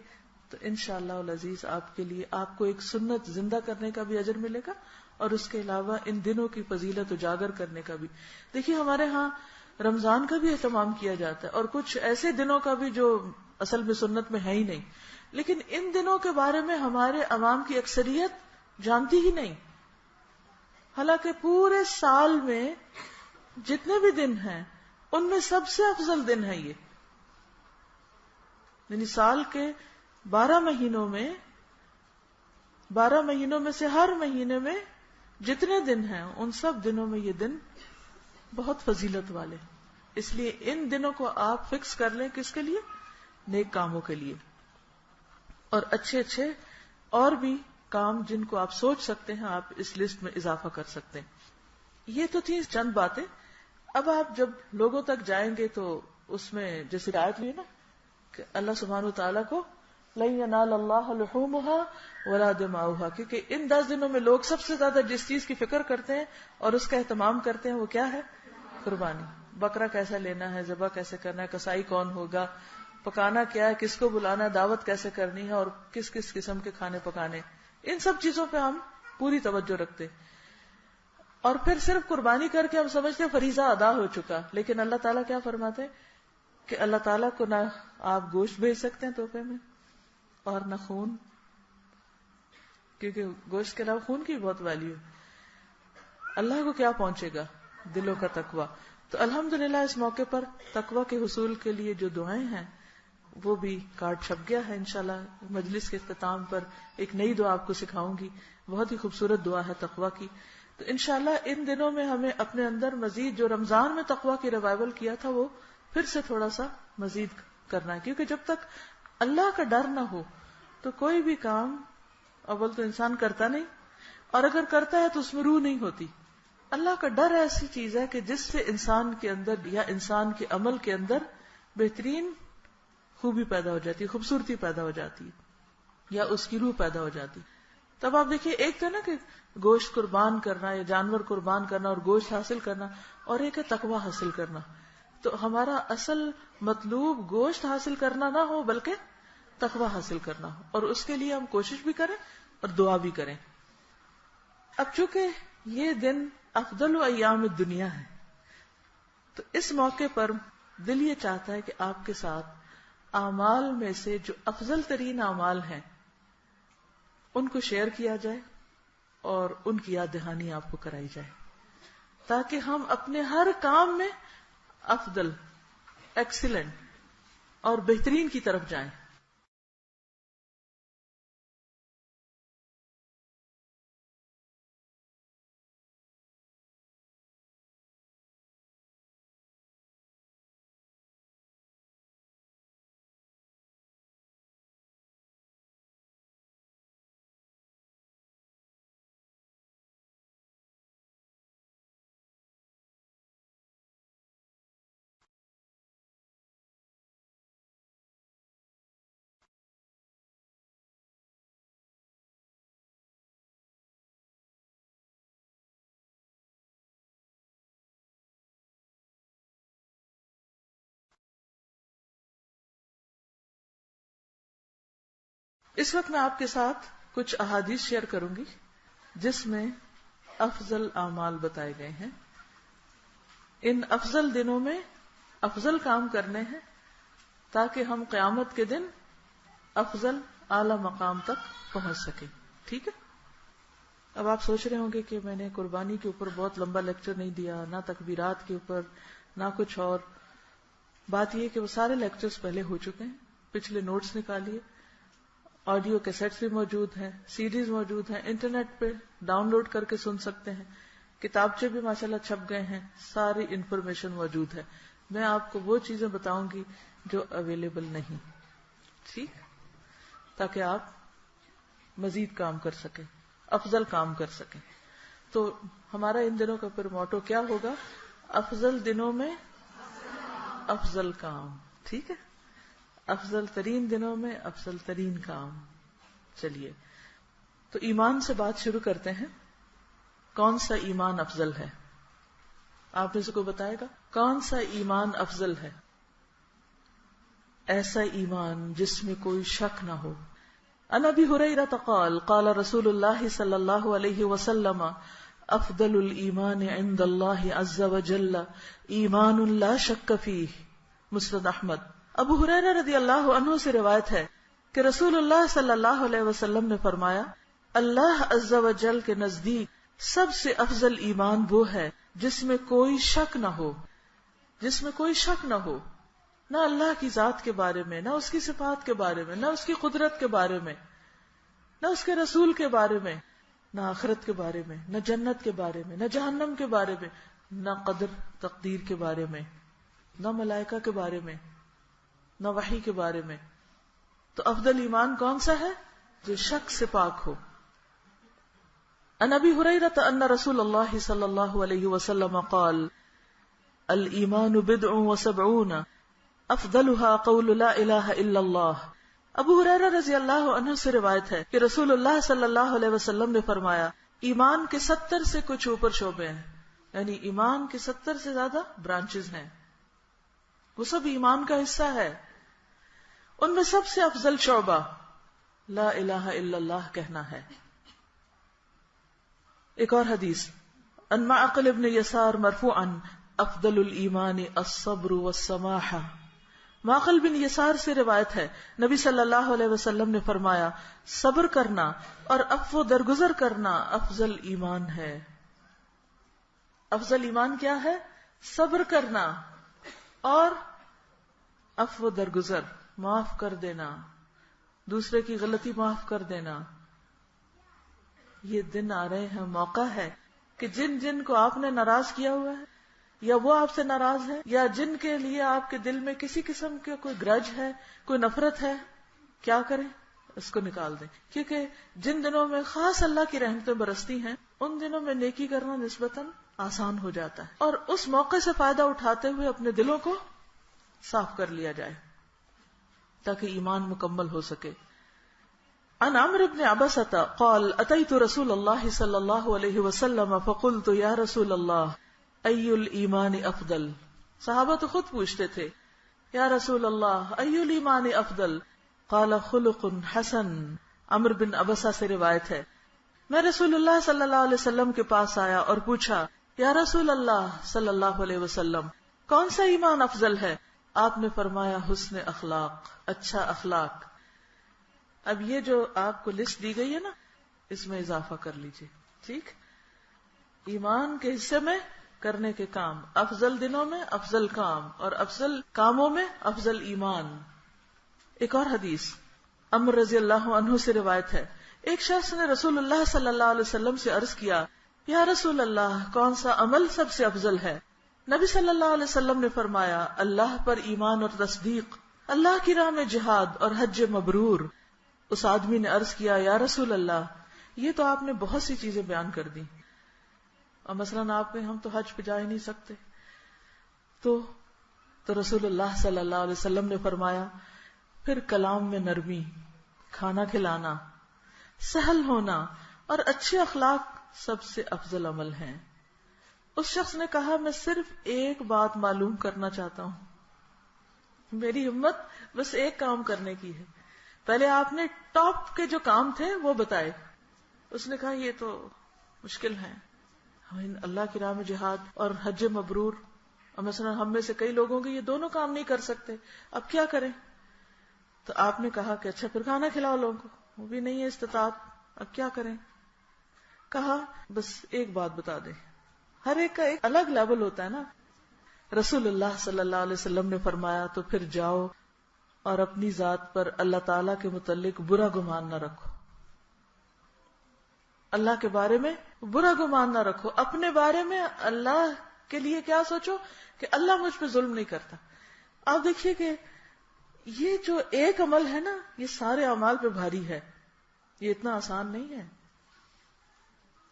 تو انشاءاللہ العزیز آپ کے لیے، آپ کو ایک سنت زندہ کرنے کا بھی اجر ملے گا، اور اس کے علاوہ ان دنوں کی فضیلت اجاگر کرنے کا بھی. دیکھیے ہمارے ہاں رمضان کا بھی اہتمام کیا جاتا ہے، اور کچھ ایسے دنوں کا بھی جو اصل میں سنت میں ہے ہی نہیں، لیکن ان دنوں کے بارے میں ہمارے عوام کی اکثریت جانتی ہی نہیں. حالانکہ پورے سال میں جتنے بھی دن ہیں ان میں سب سے افضل دن ہے یہ. یعنی سال کے 12 مہینوں میں سے ہر مہینے میں جتنے دن ہیں ان سب دنوں میں یہ دن بہت فضیلت والے. اس لیے ان دنوں کو آپ فکس کر لیں، کس کے لیے؟ نیک کاموں کے لیے، اور اچھے اچھے اور بھی کام جن کو آپ سوچ سکتے ہیں آپ اس لسٹ میں اضافہ کر سکتے ہیں. یہ تو تھی چند باتیں. اب آپ جب لوگوں تک جائیں گے تو اس میں جیسے آیت ہوئی نا کہ اللہ سبحانہ وتعالیٰ کو لَن يَنَالَ اللَّهَ لُحُومُهَا وَلَا دِمَاؤُهَا، کیونکہ ان 10 دنوں میں لوگ سب سے زیادہ جس چیز کی فکر کرتے ہیں اور اس کا اہتمام کرتے ہیں وہ کیا ہے؟ قربانی. بکرا کیسا لینا ہے، ذبح کیسے کرنا ہے، کسائی کون ہوگا، پکانا کیا ہے، کس کو بلانا ہے، دعوت کیسے کرنی ہے، اور کس کس قسم کے کھانے پکانے. ان سب چیزوں پہ ہم پوری توجہ رکھتے. اور پھر صرف قربانی کر کے ہم سمجھتے ہیں فریضہ ادا ہو چکا، لیکن اللہ تعالیٰ کیا فرماتے ہیں کہ اللہ تعالیٰ کو نہ آپ گوشت بھیج سکتے ہیں تحفے میں اور نہ خون، کیونکہ گوشت کے علاوہ خون کی بہت ویلیو ہے. اللہ کو کیا پہنچے گا؟ دلوں کا تقویٰ. تو الحمدللہ اس موقع پر تقویٰ کے حصول کے لیے جو دعائیں ہیں وہ بھی کارڈ چھپ گیا ہے. انشاءاللہ مجلس کے اختتام پر ایک نئی دعا آپ کو سکھاؤں گی، بہت ہی خوبصورت دعا ہے تقویٰ کی. تو انشاءاللہ ان دنوں میں ہمیں اپنے اندر مزید جو رمضان میں تقویٰ کی ریوائول کیا تھا وہ پھر سے تھوڑا سا مزید کرنا ہے، کیونکہ جب تک اللہ کا ڈر نہ ہو تو کوئی بھی کام اول تو انسان کرتا نہیں، اور اگر کرتا ہے تو اس میں روح نہیں ہوتی. اللہ کا ڈر ایسی چیز ہے کہ جس سے انسان کے اندر یا انسان کے عمل کے اندر بہترین خوبی پیدا ہو جاتی ہے، خوبصورتی پیدا ہو جاتی ہے، یا اس کی روح پیدا ہو جاتی. تب آپ دیکھیے ایک تو نا کہ گوشت قربان کرنا یا جانور قربان کرنا اور گوشت حاصل کرنا، اور ایک ہے تقویٰ حاصل کرنا. تو ہمارا اصل مطلوب گوشت حاصل کرنا نہ ہو بلکہ تقویٰ حاصل کرنا ہو، اور اس کے لیے ہم کوشش بھی کریں اور دعا بھی کریں. اب چونکہ یہ دن افضل ایام الدنیا ہے تو اس موقع پر دل یہ چاہتا ہے کہ آپ کے ساتھ اعمال میں سے جو افضل ترین اعمال ہیں ان کو شیئر کیا جائے اور ان کی یاد دہانی آپ کو کرائی جائے، تاکہ ہم اپنے ہر کام میں افضل، ایکسیلنٹ اور بہترین کی طرف جائیں. اس وقت میں آپ کے ساتھ کچھ احادیث شیئر کروں گی جس میں افضل اعمال بتائے گئے ہیں. ان افضل دنوں میں افضل کام کرنے ہیں تاکہ ہم قیامت کے دن افضل اعلی مقام تک پہنچ سکیں. ٹھیک ہے. اب آپ سوچ رہے ہوں گے کہ میں نے قربانی کے اوپر بہت لمبا لیکچر نہیں دیا، نہ تکبیرات کے اوپر، نہ کچھ اور. بات یہ کہ وہ سارے لیکچرز پہلے ہو چکے ہیں، پچھلے نوٹس نکالیے، آڈیو کیسٹس بھی موجود ہیں، سیڈیز موجود ہیں، انٹرنیٹ پہ ڈاؤن لوڈ کر کے سن سکتے ہیں، کتابچے بھی ماشاءاللہ چھپ گئے ہیں، ساری انفارمیشن موجود ہے. میں آپ کو وہ چیزیں بتاؤں گی جو اویلیبل نہیں، ٹھیک، تاکہ آپ مزید کام کر سکیں، افضل کام کر سکیں. تو ہمارا ان دنوں کا پھر موٹو کیا ہوگا؟ افضل دنوں میں افضل کام. ٹھیک ہے، افضل ترین دنوں میں افضل ترین کام. چلیے تو ایمان سے بات شروع کرتے ہیں. کون سا ایمان افضل ہے؟ آپ میں سے کوئی بتائے گا کون سا ایمان افضل ہے؟ ایسا ایمان جس میں کوئی شک نہ ہو. عن ابی ہریرہ قال قال رسول اللہ صلی اللہ علیہ وسلم افضل الایمان عند اللہ عز وجل ایمان لا شک فیہ. مسند احمد. ابو ہریرہ رضی اللہ عنہ سے روایت ہے کہ رسول اللہ صلی اللہ علیہ وسلم نے فرمایا اللہ عز وجل کے نزدیک سب سے افضل ایمان وہ ہے جس میں کوئی شک نہ ہو. جس میں کوئی شک نہ ہو، نہ اللہ کی ذات کے بارے میں، نہ اس کی صفات کے بارے میں، نہ اس کی قدرت کے بارے میں، نہ اس کے رسول کے بارے میں، نہ آخرت کے بارے میں، نہ جنت کے بارے میں، نہ جہنم کے بارے میں، نہ قدر تقدیر کے بارے میں، نہ ملائکہ کے بارے میں، نہ وحی کے بارے میں. تو افضل ایمان کون سا ہے؟ جو شک سے پاک ہو. عن ابی ہریرہ ان رسول اللہ صلی اللہ علیہ وسلم قال الایمان بضع وسبعون افضلها قول لا الہ الا اللہ. ابو ہریرہ رضی اللہ عنہ سے روایت ہے کہ رسول اللہ صلی اللہ علیہ وسلم نے فرمایا ایمان کے 70 سے کچھ اوپر شعبے ہیں، یعنی ایمان کے 70 سے زیادہ برانچز ہیں، وہ سب ایمان کا حصہ ہے. ان میں سب سے افضل شعبہ لا الہ الا اللہ کہنا ہے. ایک اور حدیث ان معقل ابن یسار مرفوعا افضل الایمان الصبر والسماحہ. معقل بن یسار سے روایت ہے نبی صلی اللہ علیہ وسلم نے فرمایا صبر کرنا اور عفو درگزر کرنا افضل ایمان ہے. افضل ایمان کیا ہے؟ صبر کرنا اور عفو درگزر، معاف کر دینا، دوسرے کی غلطی معاف کر دینا. یہ دن آ رہے ہیں، موقع ہے کہ جن جن کو آپ نے ناراض کیا ہوا ہے یا وہ آپ سے ناراض ہے یا جن کے لیے آپ کے دل میں کسی قسم کے کوئی گرج ہے، کوئی نفرت ہے، کیا کریں؟ اس کو نکال دیں. کیونکہ جن دنوں میں خاص اللہ کی رحمتیں برستی ہیں ان دنوں میں نیکی کرنا نسبتاً آسان ہو جاتا ہے، اور اس موقع سے فائدہ اٹھاتے ہوئے اپنے دلوں کو صاف کر لیا جائے تاکہ ایمان مکمل ہو سکے. عن عمرو بن عبسة قال اتيت رسول الله صلى الله عليه وسلم فقلت يا رسول الله اي الايمان افضل. صحابہ تو خود پوچھتے تھے یا رسول اللہ اي الايمان افضل؟ قال خلق حسن. عمرو بن عبسة سے روایت ہے میں رسول اللہ صلی اللہ علیہ وسلم کے پاس آیا اور پوچھا یا رسول اللہ صلی اللہ علیہ وسلم کون سا ایمان افضل ہے؟ آپ نے فرمایا حسن اخلاق، اچھا اخلاق. اب یہ جو آپ کو لسٹ دی گئی ہے نا، اس میں اضافہ کر لیجئے. ٹھیک، ایمان کے حصے میں کرنے کے کام، افضل دنوں میں افضل کام، اور افضل کاموں میں افضل ایمان. ایک اور حدیث عمر رضی اللہ عنہ سے روایت ہے ایک شخص نے رسول اللہ صلی اللہ علیہ وسلم سے عرض کیا یا رسول اللہ کون سا عمل سب سے افضل ہے؟ نبی صلی اللہ علیہ وسلم نے فرمایا اللہ پر ایمان اور تصدیق، اللہ کی راہ میں جہاد اور حج مبرور. اس آدمی نے عرض کیا یا رسول اللہ یہ تو آپ نے بہت سی چیزیں بیان کر دی، اور مثلاً آپ میں ہم تو حج پہ جا ہی نہیں سکتے. تو رسول اللہ صلی اللہ علیہ وسلم نے فرمایا پھر کلام میں نرمی، کھانا کھلانا، سہل ہونا اور اچھے اخلاق سب سے افضل عمل ہیں. اس شخص نے کہا میں صرف ایک بات معلوم کرنا چاہتا ہوں، میری ہمت بس ایک کام کرنے کی ہے. پہلے آپ نے ٹاپ کے جو کام تھے وہ بتائے. اس نے کہا یہ تو مشکل ہے, اللہ کی راہ میں جہاد اور حج مبرور, اور مثلا ہم میں سے کئی لوگوں کے یہ دونوں کام نہیں کر سکتے, اب کیا کریں؟ تو آپ نے کہا کہ اچھا پھر کھانا کھلاؤ لوگوں کو, وہ بھی نہیں ہے استطاعت, اب کیا کریں؟ کہا بس ایک بات بتا دیں. ہر ایک کا ایک الگ لیول ہوتا ہے نا. رسول اللہ صلی اللہ علیہ وسلم نے فرمایا تو پھر جاؤ اور اپنی ذات پر اللہ تعالی کے متعلق برا گمان نہ رکھو. اللہ کے بارے میں برا گمان نہ رکھو. اپنے بارے میں اللہ کے لیے کیا سوچو کہ اللہ مجھ پہ ظلم نہیں کرتا. آپ دیکھیے کہ یہ جو ایک عمل ہے نا, یہ سارے اعمال پہ بھاری ہے, یہ اتنا آسان نہیں ہے.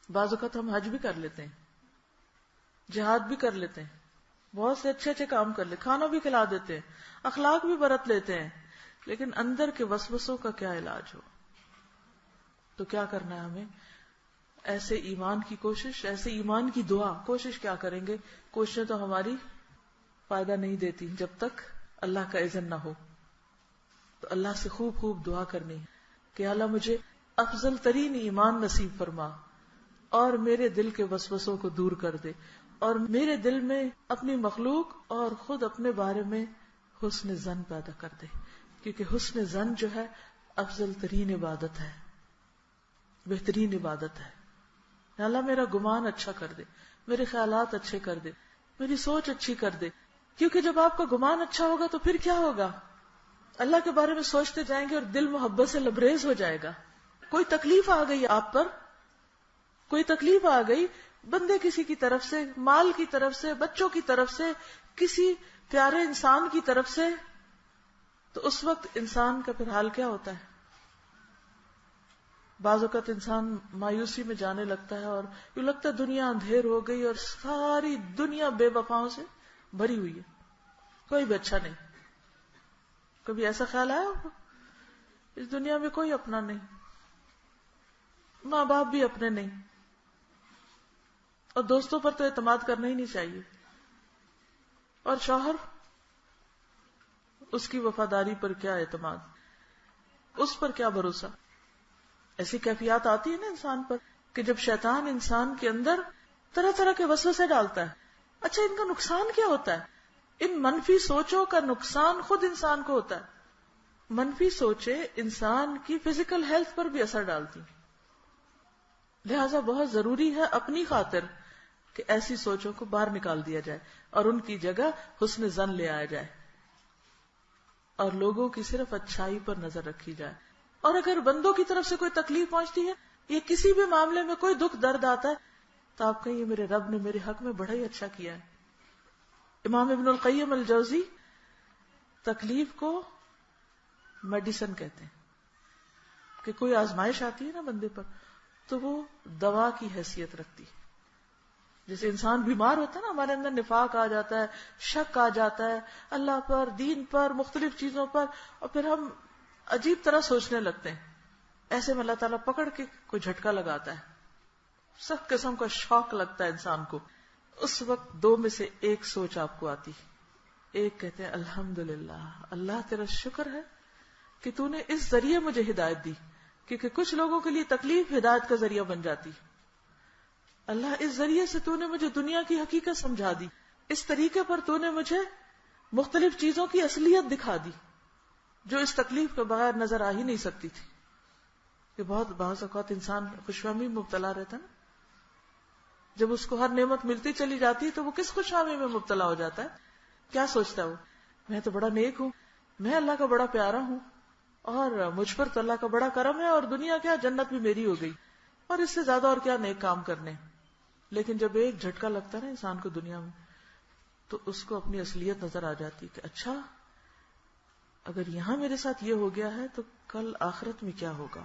بعض اوقات ہم حج بھی کر لیتے ہیں, جہاد بھی کر لیتے ہیں, بہت سے اچھے اچھے کام کر لیتے, کھانا بھی کھلا دیتے ہیں, اخلاق بھی برت لیتے ہیں, لیکن اندر کے وسوسوں کا کیا علاج ہو؟ تو کیا کرنا ہے ہمیں؟ ایسے ایمان کی کوشش, ایسے ایمان کی دعا. کوشش کیا کریں گے؟ کوششیں تو ہماری فائدہ نہیں دیتی جب تک اللہ کا اذن نہ ہو. تو اللہ سے خوب خوب دعا کرنی کہ اللہ مجھے افضل ترین ایمان نصیب فرما, اور میرے دل کے وسوسوں کو دور کر دے, اور میرے دل میں اپنی مخلوق اور خود اپنے بارے میں حسن ظن پیدا کر دے, کیونکہ حسن ظن جو ہے افضل ترین عبادت ہے, بہترین عبادت ہے. اللہ میرا گمان اچھا کر دے, میرے خیالات اچھے کر دے, میری سوچ اچھی کر دے. کیونکہ جب آپ کا گمان اچھا ہوگا تو پھر کیا ہوگا؟ اللہ کے بارے میں سوچتے جائیں گے اور دل محبت سے لبریز ہو جائے گا. کوئی تکلیف آ گئی آپ پر, کوئی تکلیف آ گئی بندے کسی کی طرف سے, مال کی طرف سے, بچوں کی طرف سے, کسی پیارے انسان کی طرف سے, تو اس وقت انسان کا پھر حال کیا ہوتا ہے؟ بعض اوقات انسان مایوسی میں جانے لگتا ہے اور یوں لگتا ہے دنیا اندھیر ہو گئی اور ساری دنیا بے وفاؤں سے بھری ہوئی ہے, کوئی بھی اچھا نہیں. کبھی ایسا خیال آیا آپ کو؟ اس دنیا میں کوئی اپنا نہیں, ماں باپ بھی اپنے نہیں, اور دوستوں پر تو اعتماد کرنا ہی نہیں چاہیے, اور شوہر, اس کی وفاداری پر کیا اعتماد, اس پر کیا بھروسہ. ایسی کیفیات آتی ہے نا انسان پر کہ جب شیطان انسان کے اندر طرح طرح کے وسوسے ڈالتا ہے. اچھا ان کا نقصان کیا ہوتا ہے؟ ان منفی سوچوں کا نقصان خود انسان کو ہوتا ہے. منفی سوچیں انسان کی فزیکل ہیلتھ پر بھی اثر ڈالتی, لہذا بہت ضروری ہے اپنی خاطر کہ ایسی سوچوں کو باہر نکال دیا جائے اور ان کی جگہ حسن ظن لے آیا جائے, اور لوگوں کی صرف اچھائی پر نظر رکھی جائے. اور اگر بندوں کی طرف سے کوئی تکلیف پہنچتی ہے یا کسی بھی معاملے میں کوئی دکھ درد آتا ہے تو آپ کہیں میرے رب نے میرے حق میں بڑا ہی اچھا کیا ہے. امام ابن القیم الجوزی تکلیف کو میڈیسن کہتے ہیں, کہ کوئی آزمائش آتی ہے نا بندے پر تو وہ دوا کی حیثیت رکھتی ہے. جیسے انسان بیمار ہوتا ہے نا, ہمارے اندر نفاق آ جاتا ہے, شک آ جاتا ہے اللہ پر, دین پر, مختلف چیزوں پر, اور پھر ہم عجیب طرح سوچنے لگتے ہیں. ایسے میں اللہ تعالیٰ پکڑ کے کوئی جھٹکا لگاتا ہے, سخت قسم کا شوق لگتا ہے انسان کو. اس وقت دو میں سے ایک سوچ آپ کو آتی, ایک کہتے ہیں الحمدللہ, اللہ تیرا شکر ہے کہ تو نے اس ذریعے مجھے ہدایت دی, کیونکہ کچھ لوگوں کے لیے تکلیف ہدایت کا ذریعہ بن جاتی. اللہ اس ذریعے سے تو نے مجھے دنیا کی حقیقت سمجھا دی, اس طریقے پر تو نے مجھے مختلف چیزوں کی اصلیت دکھا دی جو اس تکلیف کے بغیر نظر آ ہی نہیں سکتی تھی. کہ بہت بعض اوقات انسان خوشفہمی میں مبتلا رہتا نا, جب اس کو ہر نعمت ملتی چلی جاتی ہے تو وہ کس خوشفہمی میں مبتلا ہو جاتا ہے. کیا سوچتا ہے وہ, میں تو بڑا نیک ہوں, میں اللہ کا بڑا پیارا ہوں, اور مجھ پر تو اللہ کا بڑا کرم ہے, اور دنیا کیا جنت بھی میری ہو گئی, اور اس سے زیادہ اور کیا نیک کام کرنے. لیکن جب ایک جھٹکا لگتا ہے نا انسان کو دنیا میں, تو اس کو اپنی اصلیت نظر آ جاتی کہ اچھا اگر یہاں میرے ساتھ یہ ہو گیا ہے تو کل آخرت میں کیا ہوگا,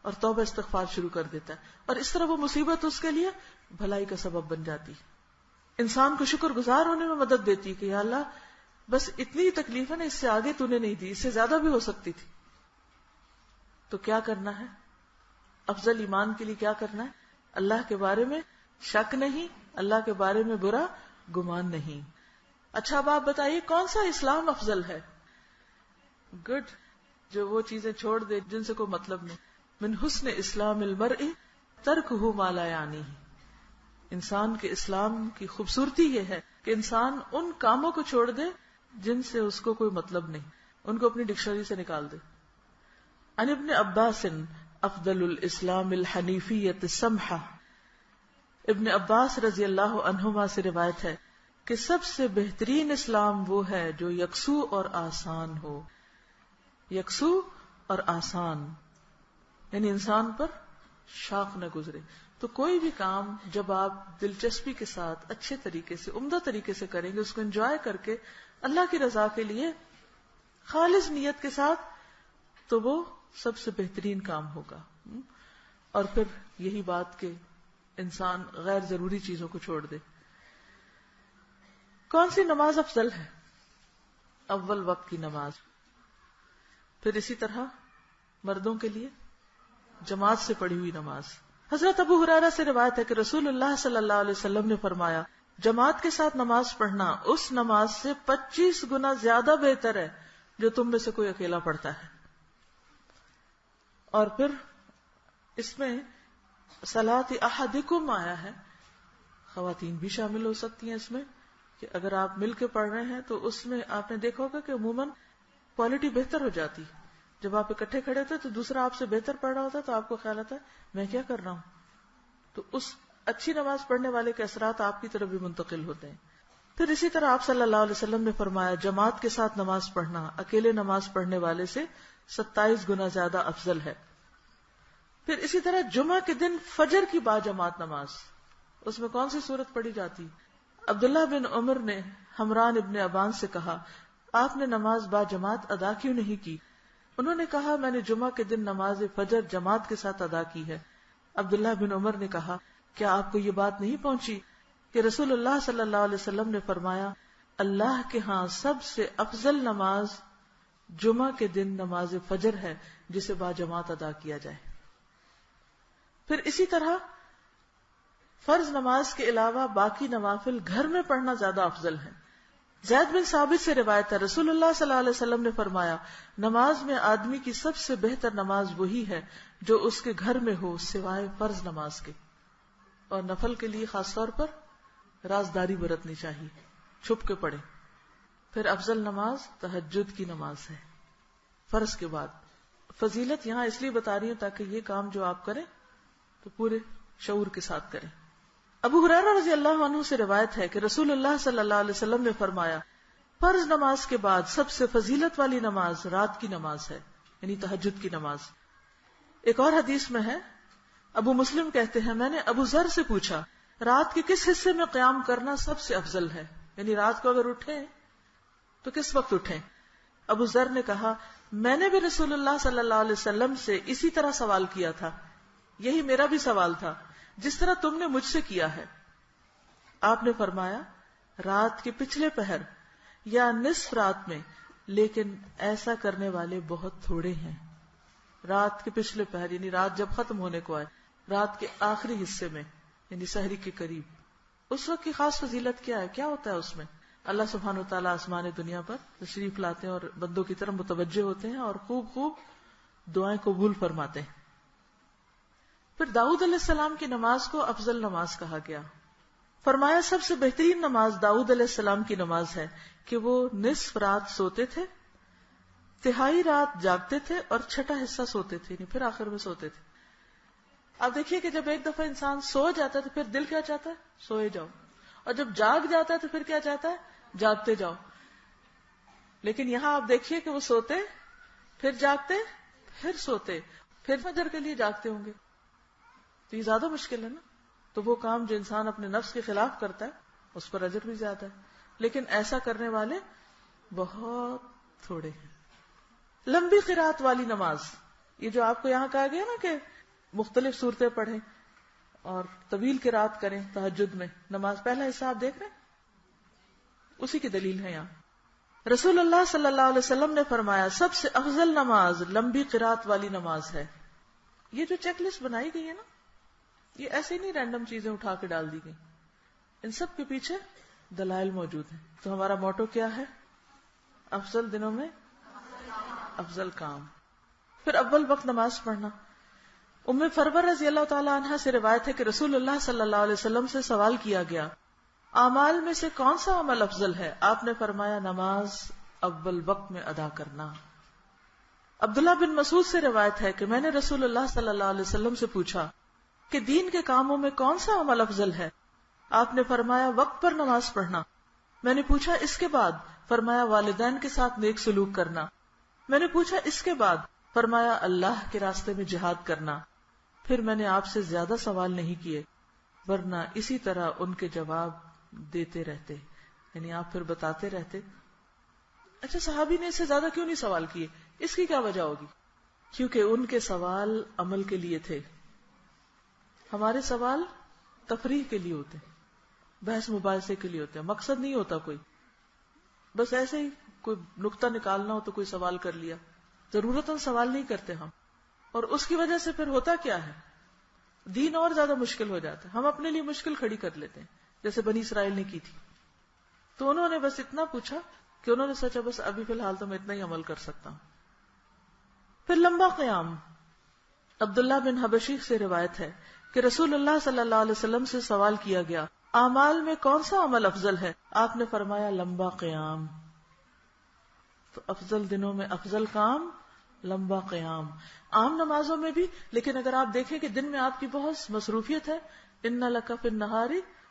اور توبہ استغفار شروع کر دیتا ہے. اور اس طرح وہ مصیبت اس کے لیے بھلائی کا سبب بن جاتی, انسان کو شکر گزار ہونے میں مدد دیتی کہ یا اللہ بس اتنی تکلیف ہے نا, اس سے آگے تو نے نہیں دی, اس سے زیادہ بھی ہو سکتی تھی. تو کیا کرنا ہے افضل ایمان کے لیے؟ کیا کرنا ہے؟ اللہ کے بارے میں شک نہیں, اللہ کے بارے میں برا گمان نہیں. اچھا اب آپ بتائیے کون سا اسلام افضل ہے؟ گڈ. جو وہ چیزیں چھوڑ دے جن سے کوئی مطلب نہیں. من حسن اسلام المرء ترکہ ما لا یعنی. انسان کے اسلام کی خوبصورتی یہ ہے کہ انسان ان کاموں کو چھوڑ دے جن سے اس کو کوئی مطلب نہیں، ان کو اپنی ڈکشنری سے نکال دے. عن ابن عباس افضل الاسلام الحنیفیۃ السمحہ. ابن عباس رضی اللہ عنہما سے روایت ہے کہ سب سے بہترین اسلام وہ ہے جو یکسو اور آسان ہو. یکسو اور آسان یعنی انسان پر شاق نہ گزرے. تو کوئی بھی کام جب آپ دلچسپی کے ساتھ اچھے طریقے سے عمدہ طریقے سے کریں گے، اس کو انجوائے کر کے اللہ کی رضا کے لیے خالص نیت کے ساتھ، تو وہ سب سے بہترین کام ہوگا. اور پھر یہی بات کہ انسان غیر ضروری چیزوں کو چھوڑ دے. کون سی نماز افضل ہے؟ اول وقت کی نماز. پھر اسی طرح مردوں کے لیے جماعت سے پڑھی ہوئی نماز. حضرت ابو ہریرہ سے روایت ہے کہ رسول اللہ صلی اللہ علیہ وسلم نے فرمایا، جماعت کے ساتھ نماز پڑھنا اس نماز سے 25 گنا زیادہ بہتر ہے جو تم میں سے کوئی اکیلا پڑھتا ہے. اور پھر اس میں صلاۃ احدکم آیا ہے، خواتین بھی شامل ہو سکتی ہیں اس میں، کہ اگر آپ مل کے پڑھ رہے ہیں تو اس میں آپ نے دیکھا ہوگا کہ عموماً کوالٹی بہتر ہو جاتی. جب آپ اکٹھے کھڑے ہوتے تو دوسرا آپ سے بہتر پڑھ رہا ہوتا ہے تو آپ کو خیال آتا ہے میں کیا کر رہا ہوں. تو اس اچھی نماز پڑھنے والے کے اثرات آپ کی طرف بھی منتقل ہوتے ہیں. پھر اسی طرح آپ صلی اللہ علیہ وسلم نے فرمایا، جماعت کے ساتھ نماز پڑھنا اکیلے نماز پڑھنے والے سے 27 گنا زیادہ افضل ہے. پھر اسی طرح جمعہ کے دن فجر کی باجماعت نماز، اس میں کون سی صورت پڑھی جاتی؟ عبداللہ بن عمر نے حمران ابن ابان سے کہا، آپ نے نماز باجماعت ادا کیوں نہیں کی؟ انہوں نے کہا، میں نے جمعہ کے دن نماز فجر جماعت کے ساتھ ادا کی ہے. عبداللہ بن عمر نے کہا، کیا آپ کو یہ بات نہیں پہنچی کہ رسول اللہ صلی اللہ علیہ وسلم نے فرمایا، اللہ کے ہاں سب سے افضل نماز جمعہ کے دن نماز فجر ہے جسے باجماعت ادا کیا جائے. پھر اسی طرح فرض نماز کے علاوہ باقی نوافل گھر میں پڑھنا زیادہ افضل ہے. زید بن ثابت سے روایت ہے، رسول اللہ صلی اللہ علیہ وسلم نے فرمایا، نماز میں آدمی کی سب سے بہتر نماز وہی ہے جو اس کے گھر میں ہو سوائے فرض نماز کے. اور نفل کے لیے خاص طور پر رازداری برتنی چاہیے، چھپ کے پڑھیں. پھر افضل نماز تہجد کی نماز ہے فرض کے بعد. فضیلت یہاں اس لیے بتا رہی ہوں تاکہ یہ کام جو آپ کریں تو پورے شعور کے ساتھ کریں. ابو ہریرہ رضی اللہ عنہ سے روایت ہے کہ رسول اللہ صلی اللہ علیہ وسلم نے فرمایا، فرض نماز کے بعد سب سے فضیلت والی نماز رات کی نماز ہے، یعنی تہجد کی نماز. ایک اور حدیث میں ہے، ابو مسلم کہتے ہیں، میں نے ابو ذر سے پوچھا، رات کے کس حصے میں قیام کرنا سب سے افضل ہے؟ یعنی رات کو اگر اٹھیں تو کس وقت اٹھیں؟ ابو ذر نے کہا، میں نے بھی رسول اللہ صلی اللہ علیہ وسلم سے اسی طرح سوال کیا تھا، یہی میرا بھی سوال تھا جس طرح تم نے مجھ سے کیا ہے. آپ نے فرمایا، رات کے پچھلے پہر یا نصف رات میں، لیکن ایسا کرنے والے بہت تھوڑے ہیں. رات کے پچھلے پہر یعنی رات جب ختم ہونے کو آئے، رات کے آخری حصے میں یعنی سحری کے قریب. اس وقت کی خاص فضیلت کیا ہے؟ کیا ہوتا ہے اس میں؟ اللہ سبحانہ وتعالیٰ آسمان دنیا پر تشریف لاتے ہیں اور بندوں کی طرف متوجہ ہوتے ہیں اور خوب خوب دعائیں قبول فرماتے ہیں. پھر داؤد علیہ السلام کی نماز کو افضل نماز کہا گیا. فرمایا، سب سے بہترین نماز داؤد علیہ السلام کی نماز ہے کہ وہ نصف رات سوتے تھے، تہائی رات جاگتے تھے اور چھٹا حصہ سوتے تھے، یعنی پھر آخر میں سوتے تھے. آپ دیکھیے کہ جب ایک دفعہ انسان سو جاتا ہے تو پھر دل کیا چاہتا ہے؟ سوئے جاؤ. اور جب جاگ جاتا ہے تو پھر کیا چاہتا ہے؟ جاگتے جاؤ. لیکن یہاں آپ دیکھیے کہ وہ سوتے، پھر جاگتے، پھر سوتے، پھر فجر کے لیے جاگتے ہوں گے. تو یہ زیادہ مشکل ہے نا. تو وہ کام جو انسان اپنے نفس کے خلاف کرتا ہے اس پر اجر بھی زیادہ ہے، لیکن ایسا کرنے والے بہت تھوڑے ہیں. لمبی قرات والی نماز، یہ جو آپ کو یہاں کہا گیا نا کہ مختلف صورتیں پڑھیں اور طویل قرات کریں تہجد میں نماز، پہلا حصہ آپ دیکھ رہے ہیں، اسی کی دلیل ہے یہاں. رسول اللہ صلی اللہ علیہ وسلم نے فرمایا، سب سے افضل نماز لمبی قرات والی نماز ہے. یہ جو چیک لسٹ بنائی گئی ہے نا، یہ ایسے نہیں رینڈم چیزیں اٹھا کے ڈال دی گئی، ان سب کے پیچھے دلائل موجود ہیں. تو ہمارا موٹو کیا ہے؟ افضل دنوں میں افضل کام. پھر اول وقت نماز پڑھنا. ام فرور رضی اللہ تعالی عنہا سے روایت ہے کہ رسول اللہ صلی اللہ علیہ وسلم سے سوال کیا گیا اعمال میں سے کون سا عمل افضل ہے؟ آپ نے فرمایا نماز اول وقت میں ادا کرنا. عبداللہ بن مسعود سے روایت ہے کہ میں نے رسول اللہ صلی اللہ علیہ وسلم سے پوچھا کہ دین کے کاموں میں کون سا عمل افضل ہے؟ آپ نے فرمایا وقت پر نماز پڑھنا. میں نے پوچھا اس کے بعد؟ فرمایا والدین کے ساتھ نیک سلوک کرنا. میں نے پوچھا اس کے بعد؟ فرمایا اللہ کے راستے میں جہاد کرنا. پھر میں نے آپ سے زیادہ سوال نہیں کیے، ورنہ اسی طرح ان کے جواب دیتے رہتے، یعنی آپ پھر بتاتے رہتے. اچھا صحابی نے اس سے زیادہ کیوں نہیں سوال کیے؟ اس کی کیا وجہ ہوگی؟ کیونکہ ان کے سوال عمل کے لیے تھے، ہمارے سوال تفریح کے لیے ہوتے ہیں، بحث مباحثے کے لیے ہوتے ہیں، مقصد نہیں ہوتا کوئی، بس ایسے ہی کوئی نقطہ نکالنا ہو تو کوئی سوال کر لیا، ضرورتاً سوال نہیں کرتے ہم. اور اس کی وجہ سے پھر ہوتا کیا ہے، دین اور زیادہ مشکل ہو جاتا ہے، ہم اپنے لیے مشکل کھڑی کر لیتے ہیں، جیسے بنی اسرائیل نے کی تھی. تو انہوں نے بس اتنا پوچھا کہ انہوں نے سوچا بس ابھی فی الحال تو میں اتنا ہی عمل کر سکتا ہوں. پھر لمبا قیام. عبداللہ بن حبشی سے روایت ہے کہ رسول اللہ صلی اللہ علیہ وسلم سے سوال کیا گیا اعمال میں کون سا عمل افضل ہے؟ آپ نے فرمایا لمبا قیام. تو افضل دنوں میں افضل کام لمبا قیام، عام نمازوں میں بھی. لیکن اگر آپ دیکھیں کہ دن میں آپ کی بہت مصروفیت ہے، ان لک فی النہار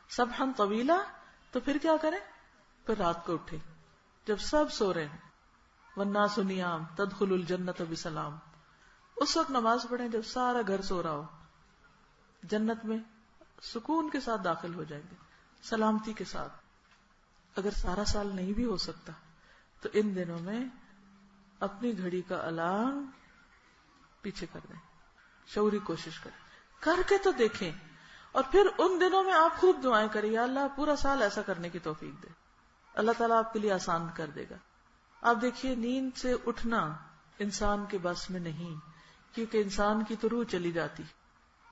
سبحا طویلا، تو پھر کیا کریں؟ پھر رات کو اٹھے جب سب سو رہے ہیں، والناس نیام تدخل الجنت بسلام، اس وقت نماز پڑھیں جب سارا گھر سو رہا ہو. جنت میں سکون کے ساتھ داخل ہو جائیں گے، سلامتی کے ساتھ. اگر سارا سال نہیں بھی ہو سکتا تو ان دنوں میں اپنی گھڑی کا الارم پیچھے کر دیں، شعوری کوشش کریں، کر کے تو دیکھیں. اور پھر ان دنوں میں آپ خوب دعائیں کریں، یا اللہ پورا سال ایسا کرنے کی توفیق دے. اللہ تعالیٰ آپ کے لیے آسان کر دے گا. آپ دیکھیے نیند سے اٹھنا انسان کے بس میں نہیں، کیونکہ انسان کی تو روح چلی جاتی.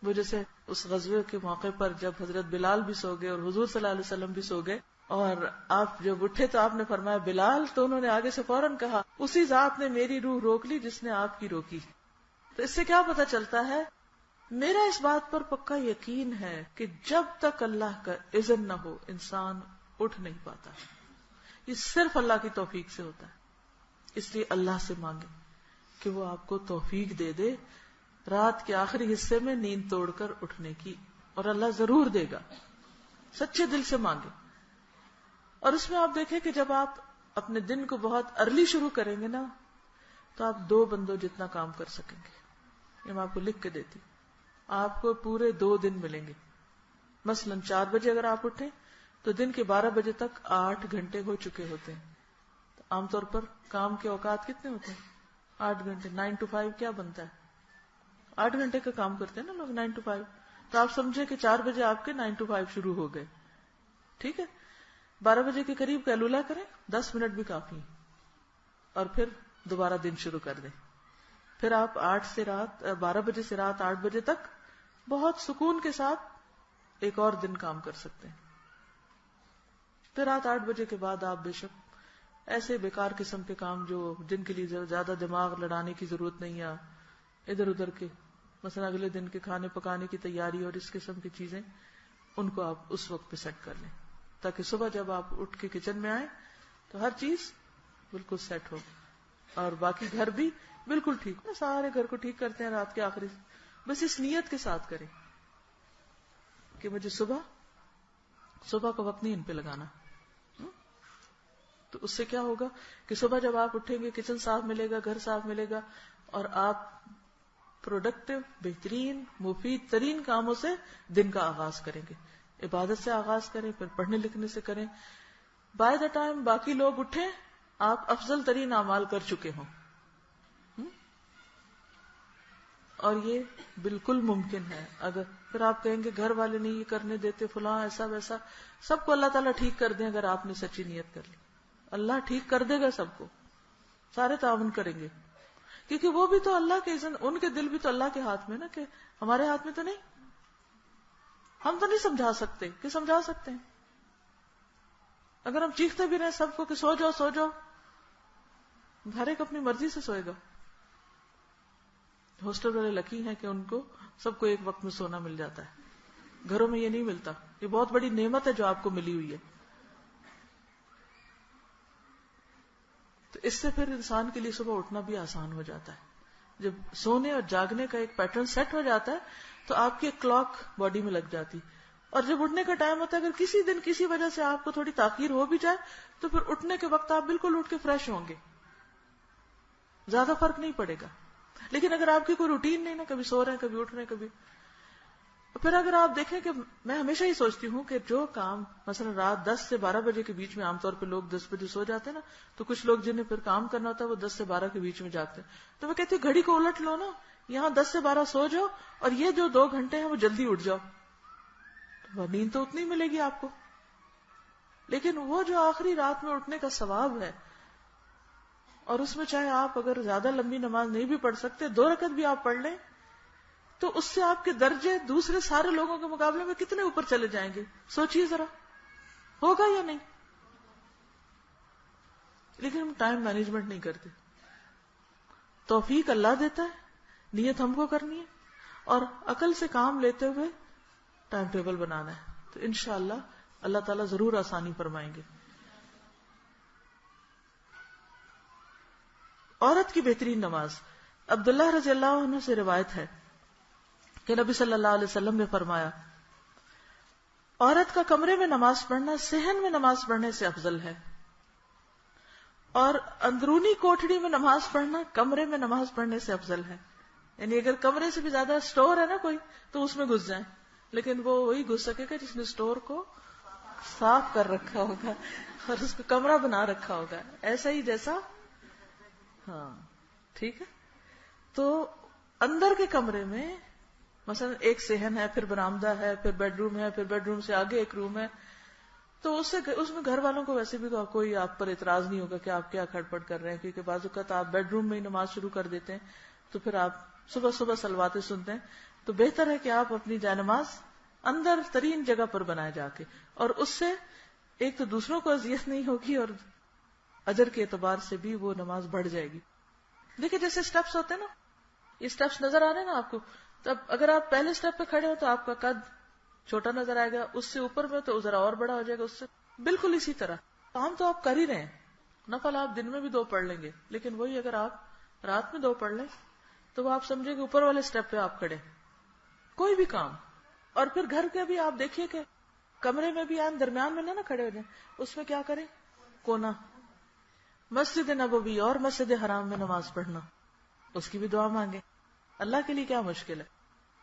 وہ جیسے اس غزوے کے موقع پر جب حضرت بلال بھی سو گئے اور حضور صلی اللہ علیہ وسلم بھی سو گئے، اور آپ جب اٹھے تو آپ نے فرمایا بلال، تو انہوں نے آگے سے فوراً کہا اسی ذات نے میری روح روک لی جس نے آپ کی روکی. تو اس سے کیا پتہ چلتا ہے؟ میرا اس بات پر پکا یقین ہے کہ جب تک اللہ کا اذن نہ ہو انسان اٹھ نہیں پاتا. یہ صرف اللہ کی توفیق سے ہوتا ہے. اس لیے اللہ سے مانگے کہ وہ آپ کو توفیق دے دے رات کے آخری حصے میں نیند توڑ کر اٹھنے کی، اور اللہ ضرور دے گا. سچے دل سے مانگے. اور اس میں آپ دیکھیں کہ جب آپ اپنے دن کو بہت ارلی شروع کریں گے نا، تو آپ 2 بندوں جتنا کام کر سکیں گے. یہ میں آپ کو لکھ کے دیتی، آپ کو پورے 2 دن ملیں گے. مثلا 4 بجے اگر آپ اٹھیں تو دن کے 12 بجے تک 8 گھنٹے ہو چکے ہوتے ہیں. عام طور پر کام کے اوقات کتنے ہوتے ہیں؟ 8 گھنٹے. 9 to 5 کیا بنتا ہے؟ 8 گھنٹے کا کام کرتے ہیں نا لوگ، 9 to 5. تو آپ سمجھے کہ 4 بجے آپ کے 9 to 5 شروع ہو گئے. ٹھیک ہے، 12 بجے کے قریب قیلولہ کریں، 10 منٹ بھی کافی، اور پھر دوبارہ دن شروع کر دیں. پھر آپ 12 بجے سے رات 8 بجے تک بہت سکون کے ساتھ ایک اور دن کام کر سکتے ہیں. پھر رات 8 بجے کے بعد آپ بے شک ایسے بیکار قسم کے کام جو جن کے لیے زیادہ دماغ لڑانے کی ضرورت نہیں ہے، ادھر ادھر کے، مثلا اگلے دن کے کھانے پکانے کی تیاری اور اس قسم کی چیزیں، ان کو آپ اس وقت پہ سیٹ کر لیں، تاکہ صبح جب آپ اٹھ کے کچن میں آئیں تو ہر چیز بالکل سیٹ ہو، اور باقی گھر بھی بالکل ٹھیک. سارے گھر کو ٹھیک کرتے ہیں رات کے آخری، بس اس نیت کے ساتھ کریں کہ مجھے صبح کا وقت نہیں ان پہ لگانا. تو اس سے کیا ہوگا کہ صبح جب آپ اٹھیں گے کچن صاف ملے گا، گھر صاف ملے گا، اور آپ پروڈکٹیو، بہترین، مفید ترین کاموں سے دن کا آغاز کریں گے. عبادت سے آغاز کریں، پھر پڑھنے لکھنے سے کریں. بائی دا ٹائم باقی لوگ اٹھیں آپ افضل ترین اعمال کر چکے ہوں. اور یہ بالکل ممکن ہے. اگر پھر آپ کہیں گے گھر والے نہیں یہ کرنے دیتے، فلاں ایسا ویسا، سب کو اللہ تعالیٰ ٹھیک کر دیں. اگر آپ نے سچی نیت کر لی اللہ ٹھیک کر دے گا سب کو، سارے تعاون کریں گے. کیونکہ وہ بھی تو اللہ کے اذن، ان کے دل بھی تو اللہ کے ہاتھ میں نا، کہ ہمارے ہاتھ میں تو نہیں. ہم تو نہیں سمجھا سکتے کہ سمجھا سکتے ہیں. اگر ہم چیختے بھی رہے سب کو کہ سو جاؤ سو جاؤ، ہر ایک اپنی مرضی سے سوئے گا. ہاسٹل والے لکی ہیں کہ ان کو سب کو ایک وقت میں سونا مل جاتا ہے، گھروں میں یہ نہیں ملتا. یہ بہت بڑی نعمت ہے جو آپ کو ملی ہوئی ہے. تو اس سے پھر انسان کے لیے صبح اٹھنا بھی آسان ہو جاتا ہے. جب سونے اور جاگنے کا ایک پیٹرن سیٹ ہو جاتا ہے تو آپ کی ایک کلاک باڈی میں لگ جاتی. اور جب اٹھنے کا ٹائم ہوتا ہے، اگر کسی دن کسی وجہ سے آپ کو تھوڑی تاخیر ہو بھی جائے تو پھر اٹھنے کے وقت آپ بالکل اٹھ کے فریش ہوں گے، زیادہ فرق نہیں پڑے گا. لیکن اگر آپ کی کوئی روٹین نہیں نا، کبھی سو رہے ہیں کبھی اٹھ رہے ہیں کبھی، پھر اگر آپ دیکھیں کہ میں ہمیشہ ہی سوچتی ہوں کہ جو کام مثلا رات 10 سے 12 بجے کے بیچ میں عام طور پہ لوگ 10 بجے سو جاتے ہیں نا، تو کچھ لوگ جنہیں پھر کام کرنا ہوتا ہے وہ 10 سے 12 کے بیچ میں جاگتے ہیں. تو میں کہتی ہوں گھڑی کو الٹ لو نا، یہاں 10 سے 12 سو جاؤ اور یہ جو 2 گھنٹے ہیں وہ جلدی اٹھ جاؤ. نیند تو اتنی ملے گی آپ کو، لیکن وہ جو آخری رات میں اٹھنے کا ثواب ہے، اور اس میں چاہے آپ اگر زیادہ لمبی نماز نہیں بھی پڑھ سکتے، 2 رکعت بھی آپ پڑھ لیں تو اس سے آپ کے درجے دوسرے سارے لوگوں کے مقابلے میں کتنے اوپر چلے جائیں گے. سوچئے ذرا، ہوگا یا نہیں؟ لیکن ہم ٹائم مینجمنٹ نہیں کرتے. توفیق اللہ دیتا ہے، نیت ہم کو کرنی ہے اور عقل سے کام لیتے ہوئے ٹائم ٹیبل بنانا ہے. تو انشاءاللہ اللہ تعالیٰ ضرور آسانی فرمائیں گے. عورت کی بہترین نماز. عبداللہ رضی اللہ عنہ سے روایت ہے کہ نبی صلی اللہ علیہ وسلم نے فرمایا، عورت کا کمرے میں نماز پڑھنا صحن میں نماز پڑھنے سے افضل ہے، اور اندرونی کوٹھڑی میں نماز پڑھنا کمرے میں نماز پڑھنے سے افضل ہے. یعنی اگر کمرے سے بھی زیادہ سٹور ہے نا کوئی تو اس میں گھس جائیں، لیکن وہ وہی گھس سکے گا جس نے سٹور کو صاف کر رکھا ہوگا اور اس کو کمرہ بنا رکھا ہوگا، ایسا ہی جیسا. ہاں ٹھیک ہے. تو اندر کے کمرے میں مثلا ایک صحن ہے، پھر برآمدہ ہے، پھر بیڈ روم ہے، پھر بیڈ روم سے آگے ایک روم ہے، تو اس میں گھر والوں کو ویسے بھی کوئی آپ پر اعتراض نہیں ہوگا کہ آپ کیا کھڑپڑ کر رہے ہیں، کیونکہ بعض اوقات آپ بیڈ روم میں ہی نماز شروع کر دیتے ہیں تو پھر آپ صبح صبح صلواتیں سنتے ہیں. تو بہتر ہے کہ آپ اپنی جائے-نماز اندر ترین جگہ پر بنائے جا کے، اور اس سے ایک تو دوسروں کو اذیت نہیں ہوگی اور اجر کے اعتبار سے بھی وہ نماز بڑھ جائے گی. دیکھیں جیسے سٹیپس ہوتے ہیں نا، یہ سٹیپس نظر آ رہے ہیں نا آپ کو، تب اگر آپ پہلے سٹیپ پہ کھڑے ہو تو آپ کا قد چھوٹا نظر آئے گا، اس سے اوپر میں تو ذرا اور بڑا ہو جائے گا اس سے. بالکل اسی طرح کام تو آپ کر ہی رہے ہیں. نفل آپ دن میں بھی 2 پڑھ لیں گے، لیکن وہی اگر آپ رات میں 2 پڑھ لیں تو وہ آپ سمجھے کہ اوپر والے سٹیپ پہ آپ کھڑے. کوئی بھی کام. اور پھر گھر کے بھی آپ دیکھیے کہ کمرے میں بھی درمیان میں نہ کھڑے ہو جائیں، اس میں کیا کریں، کونا. مسجد نبوی اور مسجد حرام میں نماز پڑھنا، اس کی بھی دعا مانگے. اللہ کے لیے کیا مشکل ہے؟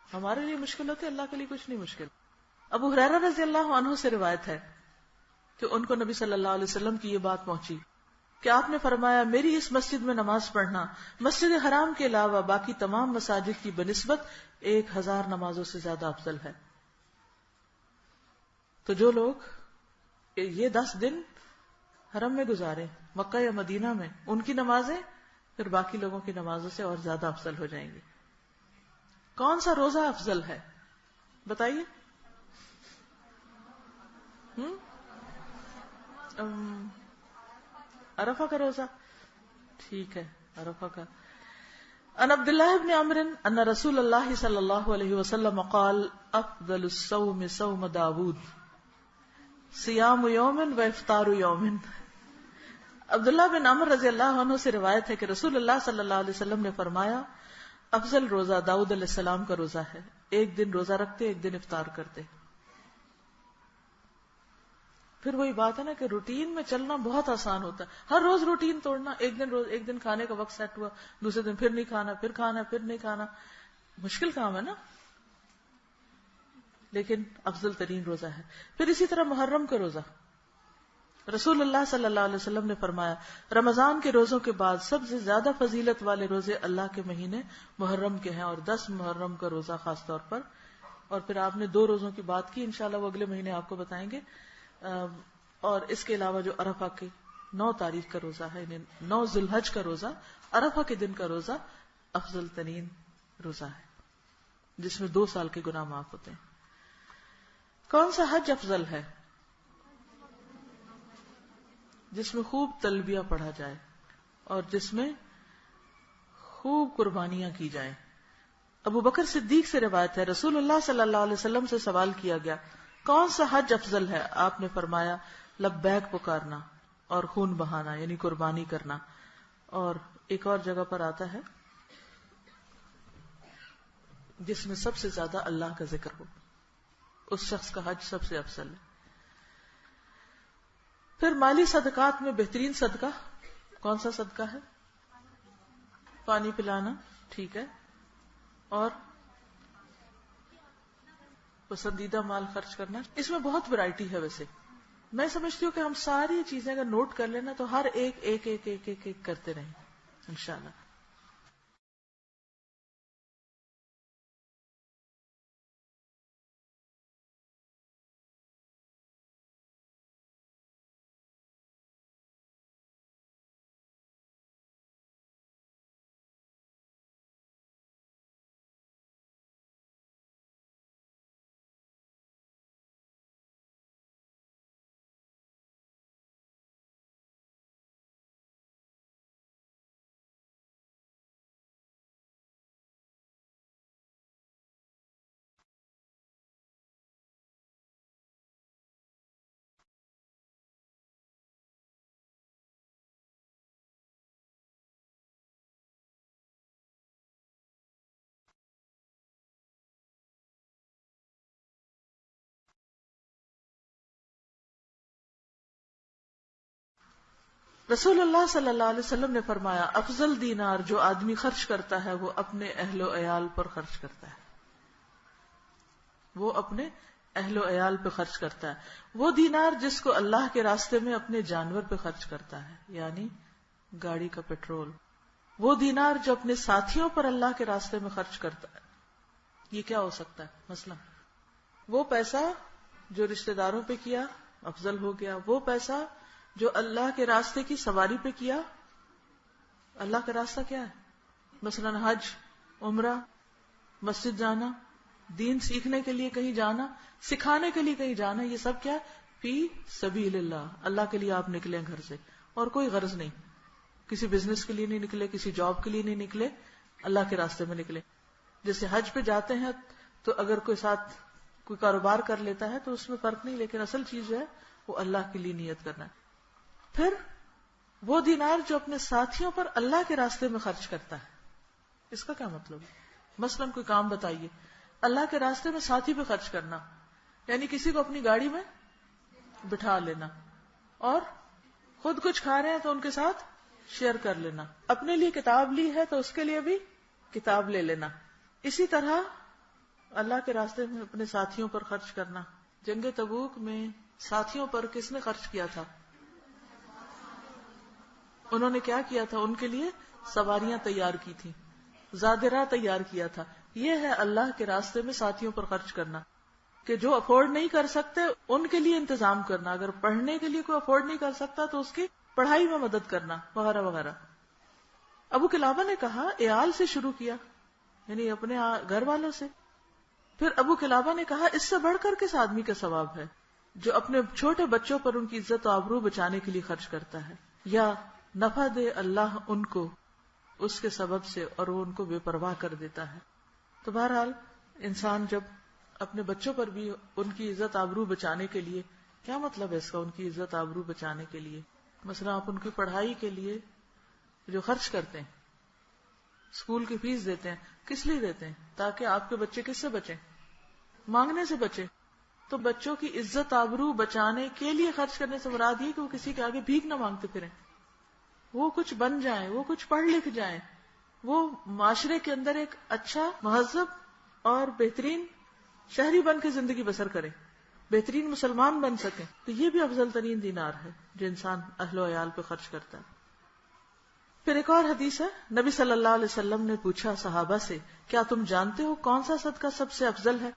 ہمارے لیے مشکل ہوتی ہے، اللہ کے لیے کچھ نہیں مشکل. ابو ہریرہ رضی اللہ عنہ سے روایت ہے کہ ان کو نبی صلی اللہ علیہ وسلم کی یہ بات پہنچی کہ آپ نے فرمایا، میری اس مسجد میں نماز پڑھنا مسجد حرام کے علاوہ باقی تمام مساجد کی بنسبت 1000 نمازوں سے زیادہ افضل ہے. تو جو لوگ یہ 10 دن حرم میں گزارے، مکہ یا مدینہ میں، ان کی نمازیں پھر باقی لوگوں کی نمازوں سے اور زیادہ افضل ہو جائیں گی. کون سا روزہ افضل ہے بتائیے؟ عرفہ کا روزہ. ٹھیک ہے، عرفہ کا. ان عبداللہ ابن عمرو ان رسول اللہ صلی اللہ علیہ وسلم قال افضل الصوم صوم داود صیام یوم و افطار یوم. عبداللہ بن عمرو رضی اللہ عنہ سے روایت ہے کہ رسول اللہ صلی اللہ علیہ وسلم نے فرمایا، افضل روزہ داؤد علیہ السلام کا روزہ ہے، ایک دن روزہ رکھتے ایک دن افطار کرتے. پھر وہی بات ہے نا کہ روٹین میں چلنا بہت آسان ہوتا ہے. ہر روز روٹین توڑنا، ایک دن کھانے کا وقت سیٹ ہوا، دوسرے دن پھر نہیں کھانا، پھر کھانا، پھر نہیں کھانا، مشکل کام ہے نا. لیکن افضل ترین روزہ ہے. پھر اسی طرح محرم کا روزہ، رسول اللہ صلی اللہ علیہ وسلم نے فرمایا، رمضان کے روزوں کے بعد سب سے زیادہ فضیلت والے روزے اللہ کے مہینے محرم کے ہیں، اور 10 محرم کا روزہ خاص طور پر. اور پھر آپ نے 2 روزوں کی بات کی، انشاءاللہ وہ اگلے مہینے آپ کو بتائیں گے. اور اس کے علاوہ جو عرفہ کے 9 تاریخ کا روزہ ہے، یعنی 9 ذی الحج کا روزہ، عرفہ کے دن کا روزہ افضل ترین روزہ ہے، جس میں 2 سال کے گناہ معاف ہوتے ہیں. کون سا حج افضل ہے؟ جس میں خوب تلبیہ پڑھا جائے اور جس میں خوب قربانیاں کی جائیں. ابو بکر صدیق سے روایت ہے، رسول اللہ صلی اللہ علیہ وسلم سے سوال کیا گیا کون سا حج افضل ہے؟ آپ نے فرمایا لبیک پکارنا اور خون بہانا یعنی قربانی کرنا. اور ایک اور جگہ پر آتا ہے جس میں سب سے زیادہ اللہ کا ذکر ہو، اس شخص کا حج سب سے افضل ہے. پھر مالی صدقات میں بہترین صدقہ کون سا صدقہ ہے؟ پانی پلانا، ٹھیک ہے. اور پسندیدہ مال خرچ کرنا. اس میں بہت ورائٹی ہے. ویسے میں سمجھتی ہوں کہ ہم ساری چیزیں اگر نوٹ کر لینا تو ہر ایک ایک ایک ایک ایک, ایک کرتے رہیں انشاءاللہ. رسول اللہ صلی اللہ علیہ وسلم نے فرمایا افضل دینار جو آدمی خرچ کرتا ہے وہ اپنے اہل و عیال پر خرچ کرتا ہے. وہ اپنے اہل و عیال پہ خرچ کرتا ہے. وہ دینار جس کو اللہ کے راستے میں اپنے جانور پہ خرچ کرتا ہے یعنی گاڑی کا پیٹرول. وہ دینار جو اپنے ساتھیوں پر اللہ کے راستے میں خرچ کرتا ہے. یہ کیا ہو سکتا ہے؟ مثلا وہ پیسہ جو رشتہ داروں پہ کیا افضل ہو گیا. وہ پیسہ جو اللہ کے راستے کی سواری پہ کیا. اللہ کا راستہ کیا ہے؟ مثلا حج، عمرہ، مسجد جانا، دین سیکھنے کے لیے کہیں جانا، سکھانے کے لیے کہیں جانا. یہ سب کیا فی سبیل اللہ. اللہ کے لیے آپ نکلے گھر سے اور کوئی غرض نہیں. کسی بزنس کے لیے نہیں نکلے، کسی جاب کے لیے نہیں نکلے، اللہ کے راستے میں نکلے. جیسے حج پہ جاتے ہیں تو اگر کوئی ساتھ کوئی کاروبار کر لیتا ہے تو اس میں فرق نہیں، لیکن اصل چیز جو ہے وہ اللہ کے لیے نیت کرنا ہے. پھر وہ دینار جو اپنے ساتھیوں پر اللہ کے راستے میں خرچ کرتا ہے. اس کا کیا مطلب ہے؟ مثلا کوئی کام بتائیے، اللہ کے راستے میں ساتھی پہ خرچ کرنا یعنی کسی کو اپنی گاڑی میں بٹھا لینا اور خود کچھ کھا رہے ہیں تو ان کے ساتھ شیئر کر لینا. اپنے لیے کتاب لی ہے تو اس کے لیے بھی کتاب لے لینا. اسی طرح اللہ کے راستے میں اپنے ساتھیوں پر خرچ کرنا. جنگ تبوک میں ساتھیوں پر کس نے خرچ کیا تھا؟ انہوں نے کیا کیا تھا؟ ان کے لیے سواریاں تیار کی تھی، زادرہ تیار کیا تھا. یہ ہے اللہ کے راستے میں ساتھیوں پر خرچ کرنا کہ جو افورڈ نہیں کر سکتے ان کے لیے انتظام کرنا. اگر پڑھنے کے لیے کوئی افورڈ نہیں کر سکتا تو اس کی پڑھائی میں مدد کرنا وغیرہ وغیرہ. ابو قلابہ نے کہا عیال سے شروع کیا یعنی اپنے گھر والوں سے. پھر ابو قلابہ نے کہا اس سے بڑھ کر کس آدمی کا ثواب ہے جو اپنے چھوٹے بچوں پر ان کی عزت و آبرو بچانے کے لیے خرچ کرتا ہے یا نفع دے اللہ ان کو اس کے سبب سے اور وہ ان کو بے پرواہ کر دیتا ہے. تو بہرحال انسان جب اپنے بچوں پر بھی ان کی عزت آبرو بچانے کے لیے، کیا مطلب ہے اس کا ان کی عزت آبرو بچانے کے لیے؟ مثلا آپ ان کی پڑھائی کے لیے جو خرچ کرتے ہیں، اسکول کی فیس دیتے ہیں، کس لیے دیتے ہیں؟ تاکہ آپ کے بچے کس سے بچیں؟ مانگنے سے بچیں. تو بچوں کی عزت آبرو بچانے کے لیے خرچ کرنے سے مراد یہ کہ وہ کسی کے آگے بھیک نہ مانگتے پھریں، وہ کچھ بن جائیں، وہ کچھ پڑھ لکھ جائیں، وہ معاشرے کے اندر ایک اچھا مہذب اور بہترین شہری بن کے زندگی بسر کریں، بہترین مسلمان بن سکیں. تو یہ بھی افضل ترین دینار ہے جو انسان اہل و عیال پہ خرچ کرتا ہے. پھر ایک اور حدیث ہے، نبی صلی اللہ علیہ وسلم نے پوچھا صحابہ سے کیا تم جانتے ہو کون سا صدقہ سب سے افضل ہے؟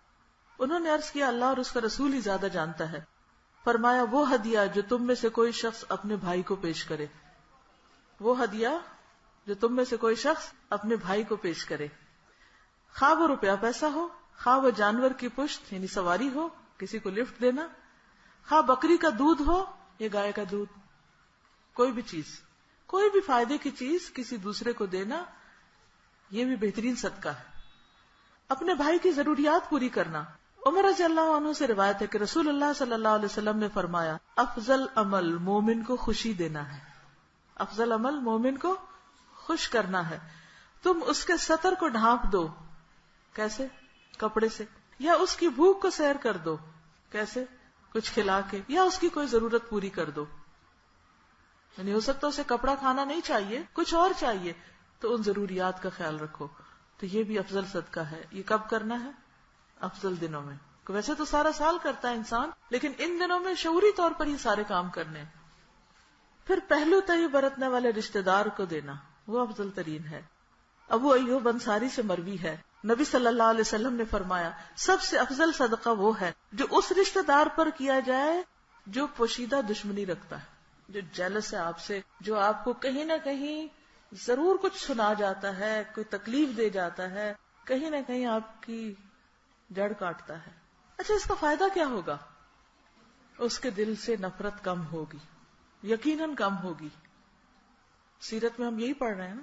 انہوں نے عرض کیا اللہ اور اس کا رسول ہی زیادہ جانتا ہے. فرمایا وہ ہدیہ جو تم میں سے کوئی شخص اپنے بھائی کو پیش کرے. وہ ہدیہ جو تم میں سے کوئی شخص اپنے بھائی کو پیش کرے، خواہ وہ روپیہ پیسہ ہو، خواہ وہ جانور کی پشت یعنی سواری ہو، کسی کو لفٹ دینا، خواہ بکری کا دودھ ہو یا گائے کا دودھ، کوئی بھی چیز، کوئی بھی فائدے کی چیز کسی دوسرے کو دینا، یہ بھی بہترین صدقہ ہے. اپنے بھائی کی ضروریات پوری کرنا. عمر رضی اللہ عنہ سے روایت ہے کہ رسول اللہ صلی اللہ علیہ وسلم نے فرمایا افضل عمل مومن کو خوشی دینا ہے. افضل عمل مومن کو خوش کرنا ہے. تم اس کے سطر کو ڈھانپ دو. کیسے؟ کپڑے سے. یا اس کی بھوک کو سیر کر دو. کیسے؟ کچھ کھلا کے. یا اس کی کوئی ضرورت پوری کر دو. یعنی ہو سکتا اسے کپڑا کھانا نہیں چاہیے، کچھ اور چاہیے، تو ان ضروریات کا خیال رکھو. تو یہ بھی افضل صدقہ ہے. یہ کب کرنا ہے؟ افضل دنوں میں. ویسے تو سارا سال کرتا ہے انسان، لیکن ان دنوں میں شعوری طور پر یہ سارے کام کرنے. پھر پہلو تہی برتنے والے رشتہ دار کو دینا، وہ افضل ترین ہے. ابو ایوب انصاری سے مروی ہے، نبی صلی اللہ علیہ وسلم نے فرمایا سب سے افضل صدقہ وہ ہے جو اس رشتہ دار پر کیا جائے جو پوشیدہ دشمنی رکھتا ہے، جو جیلس ہے آپ سے، جو آپ کو کہیں نہ کہیں ضرور کچھ سنا جاتا ہے، کوئی تکلیف دے جاتا ہے، کہیں نہ کہیں آپ کی جڑ کاٹتا ہے. اچھا، اس کا فائدہ کیا ہوگا؟ اس کے دل سے نفرت کم ہوگی، یقیناً کم ہوگی. سیرت میں ہم یہی پڑھ رہے ہیں نا.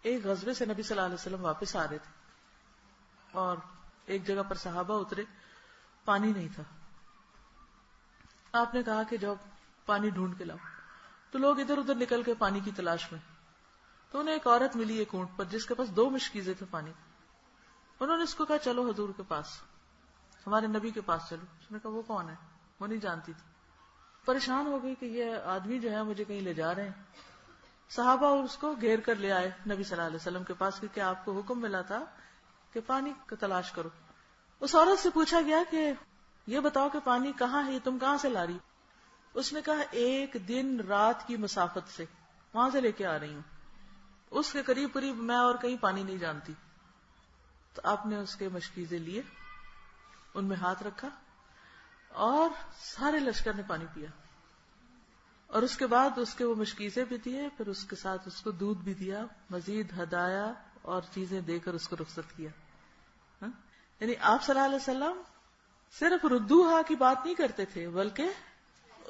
ایک غزوے سے نبی صلی اللہ علیہ وسلم واپس آ رہے تھے اور ایک جگہ پر صحابہ اترے، پانی نہیں تھا. آپ نے کہا کہ جاؤ پانی ڈھونڈ کے لاؤ. تو لوگ ادھر ادھر نکل کے پانی کی تلاش میں. تو انہیں ایک عورت ملی ایک اونٹ پر جس کے پاس 2 مشکیزیں تھے پانی. انہوں نے اس کو کہا چلو حضور کے پاس، ہمارے نبی کے پاس چلو. اس نے کہا وہ کون ہے؟ وہ نہیں جانتی تھی. پریشان ہو گئی کہ یہ آدمی جو ہے مجھے کہیں لے جا رہے ہیں. صحابہ اس کو گھیر کر لے آئے نبی صلی اللہ علیہ وسلم کے پاس، کیونکہ آپ کو حکم ملا تھا کہ پانی کو تلاش کرو. اس عورت سے پوچھا گیا کہ یہ بتاؤ کہ پانی کہاں ہے، تم کہاں سے لا رہی؟ اس نے کہا 1 دن رات کی مسافت سے وہاں سے لے کے آ رہی ہوں. اس کے قریب قریب میں اور کہیں پانی نہیں جانتی. تو آپ نے اس کے مشکیزیں لیے، ان میں ہاتھ رکھا اور سارے لشکر نے پانی پیا. اور اس کے بعد اس کے وہ مشکیزیں بھی دیے، پھر اس کے ساتھ اس کو دودھ بھی دیا، مزید ہدایا اور چیزیں دے کر اس کو رخصت کیا. یعنی آپ صلی اللہ علیہ وسلم صرف ردوہا کی بات نہیں کرتے تھے، بلکہ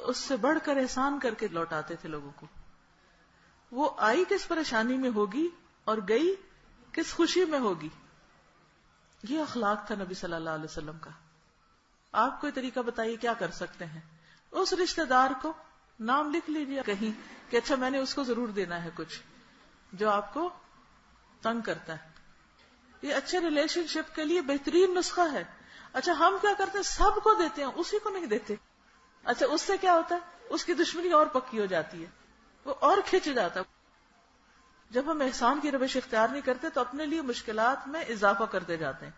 اس سے بڑھ کر احسان کر کے لوٹاتے تھے لوگوں کو. وہ آئی کس پریشانی میں ہوگی اور گئی کس خوشی میں ہوگی. یہ اخلاق تھا نبی صلی اللہ علیہ وسلم کا. آپ کوئی طریقہ بتائیے کیا کر سکتے ہیں. اس رشتہ دار کو نام لکھ لیجیے کہیں کہ اچھا میں نے اس کو ضرور دینا ہے کچھ جو آپ کو تنگ کرتا ہے. یہ اچھے ریلیشن شپ کے لیے بہترین نسخہ ہے. اچھا ہم کیا کرتے ہیں؟ سب کو دیتے ہیں، اسی کو نہیں دیتے. اچھا اس سے کیا ہوتا ہے؟ اس کی دشمنی اور پکی ہو جاتی ہے، وہ اور کھنچ جاتا ہے. جب ہم احسان کی روش اختیار نہیں کرتے تو اپنے لیے مشکلات میں اضافہ کرتے جاتے ہیں.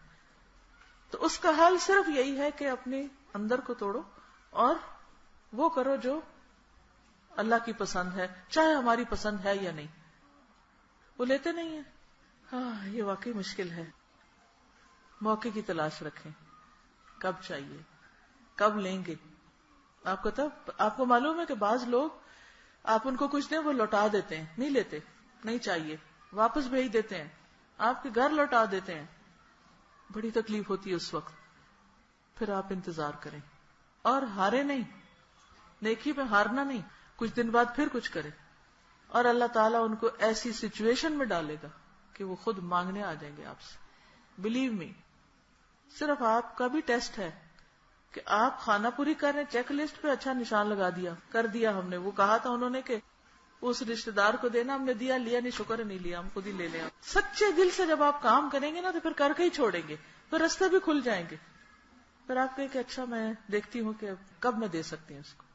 تو اس کا حل صرف یہی ہے کہ اپنے اندر کو توڑو اور وہ کرو جو اللہ کی پسند ہے، چاہے ہماری پسند ہے یا نہیں. وہ لیتے نہیں ہیں. ہاں یہ واقعی مشکل ہے. موقع کی تلاش رکھیں، کب چاہیے، کب لیں گے. آپ کو معلوم ہے کہ بعض لوگ آپ ان کو کچھ دیں وہ لوٹا دیتے ہیں، نہیں لیتے، نہیں چاہیے، واپس بھیج دیتے ہیں، آپ کے گھر لوٹا دیتے ہیں. بڑی تکلیف ہوتی ہے اس وقت. پھر آپ انتظار کریں اور ہارے نہیں. نیکی میں ہارنا نہیں. کچھ دن بعد پھر کچھ کرے اور اللہ تعالیٰ ان کو ایسی سچویشن میں ڈالے گا کہ وہ خود مانگنے آ جائیں گے آپ سے. Believe me. صرف آپ کا بھی ٹیسٹ ہے کہ آپ خانہ پوری کر رہے ہیں، چیک لسٹ پہ اچھا نشان لگا دیا، کر دیا ہم نے. وہ کہا تھا انہوں نے کہ اس رشتہ دار کو دینا، ہم نے دیا، لیا نہیں، شکر نہیں لیا، ہم خود ہی لے لیں. سچے دل سے جب آپ کام کریں گے نا تو پھر کر کے ہی چھوڑیں گے، پھر راستے بھی کھل جائیں گے. پھر آپ کہیں کہ اچھا میں دیکھتی ہوں کہ کب میں دے سکتی ہوں اس کو.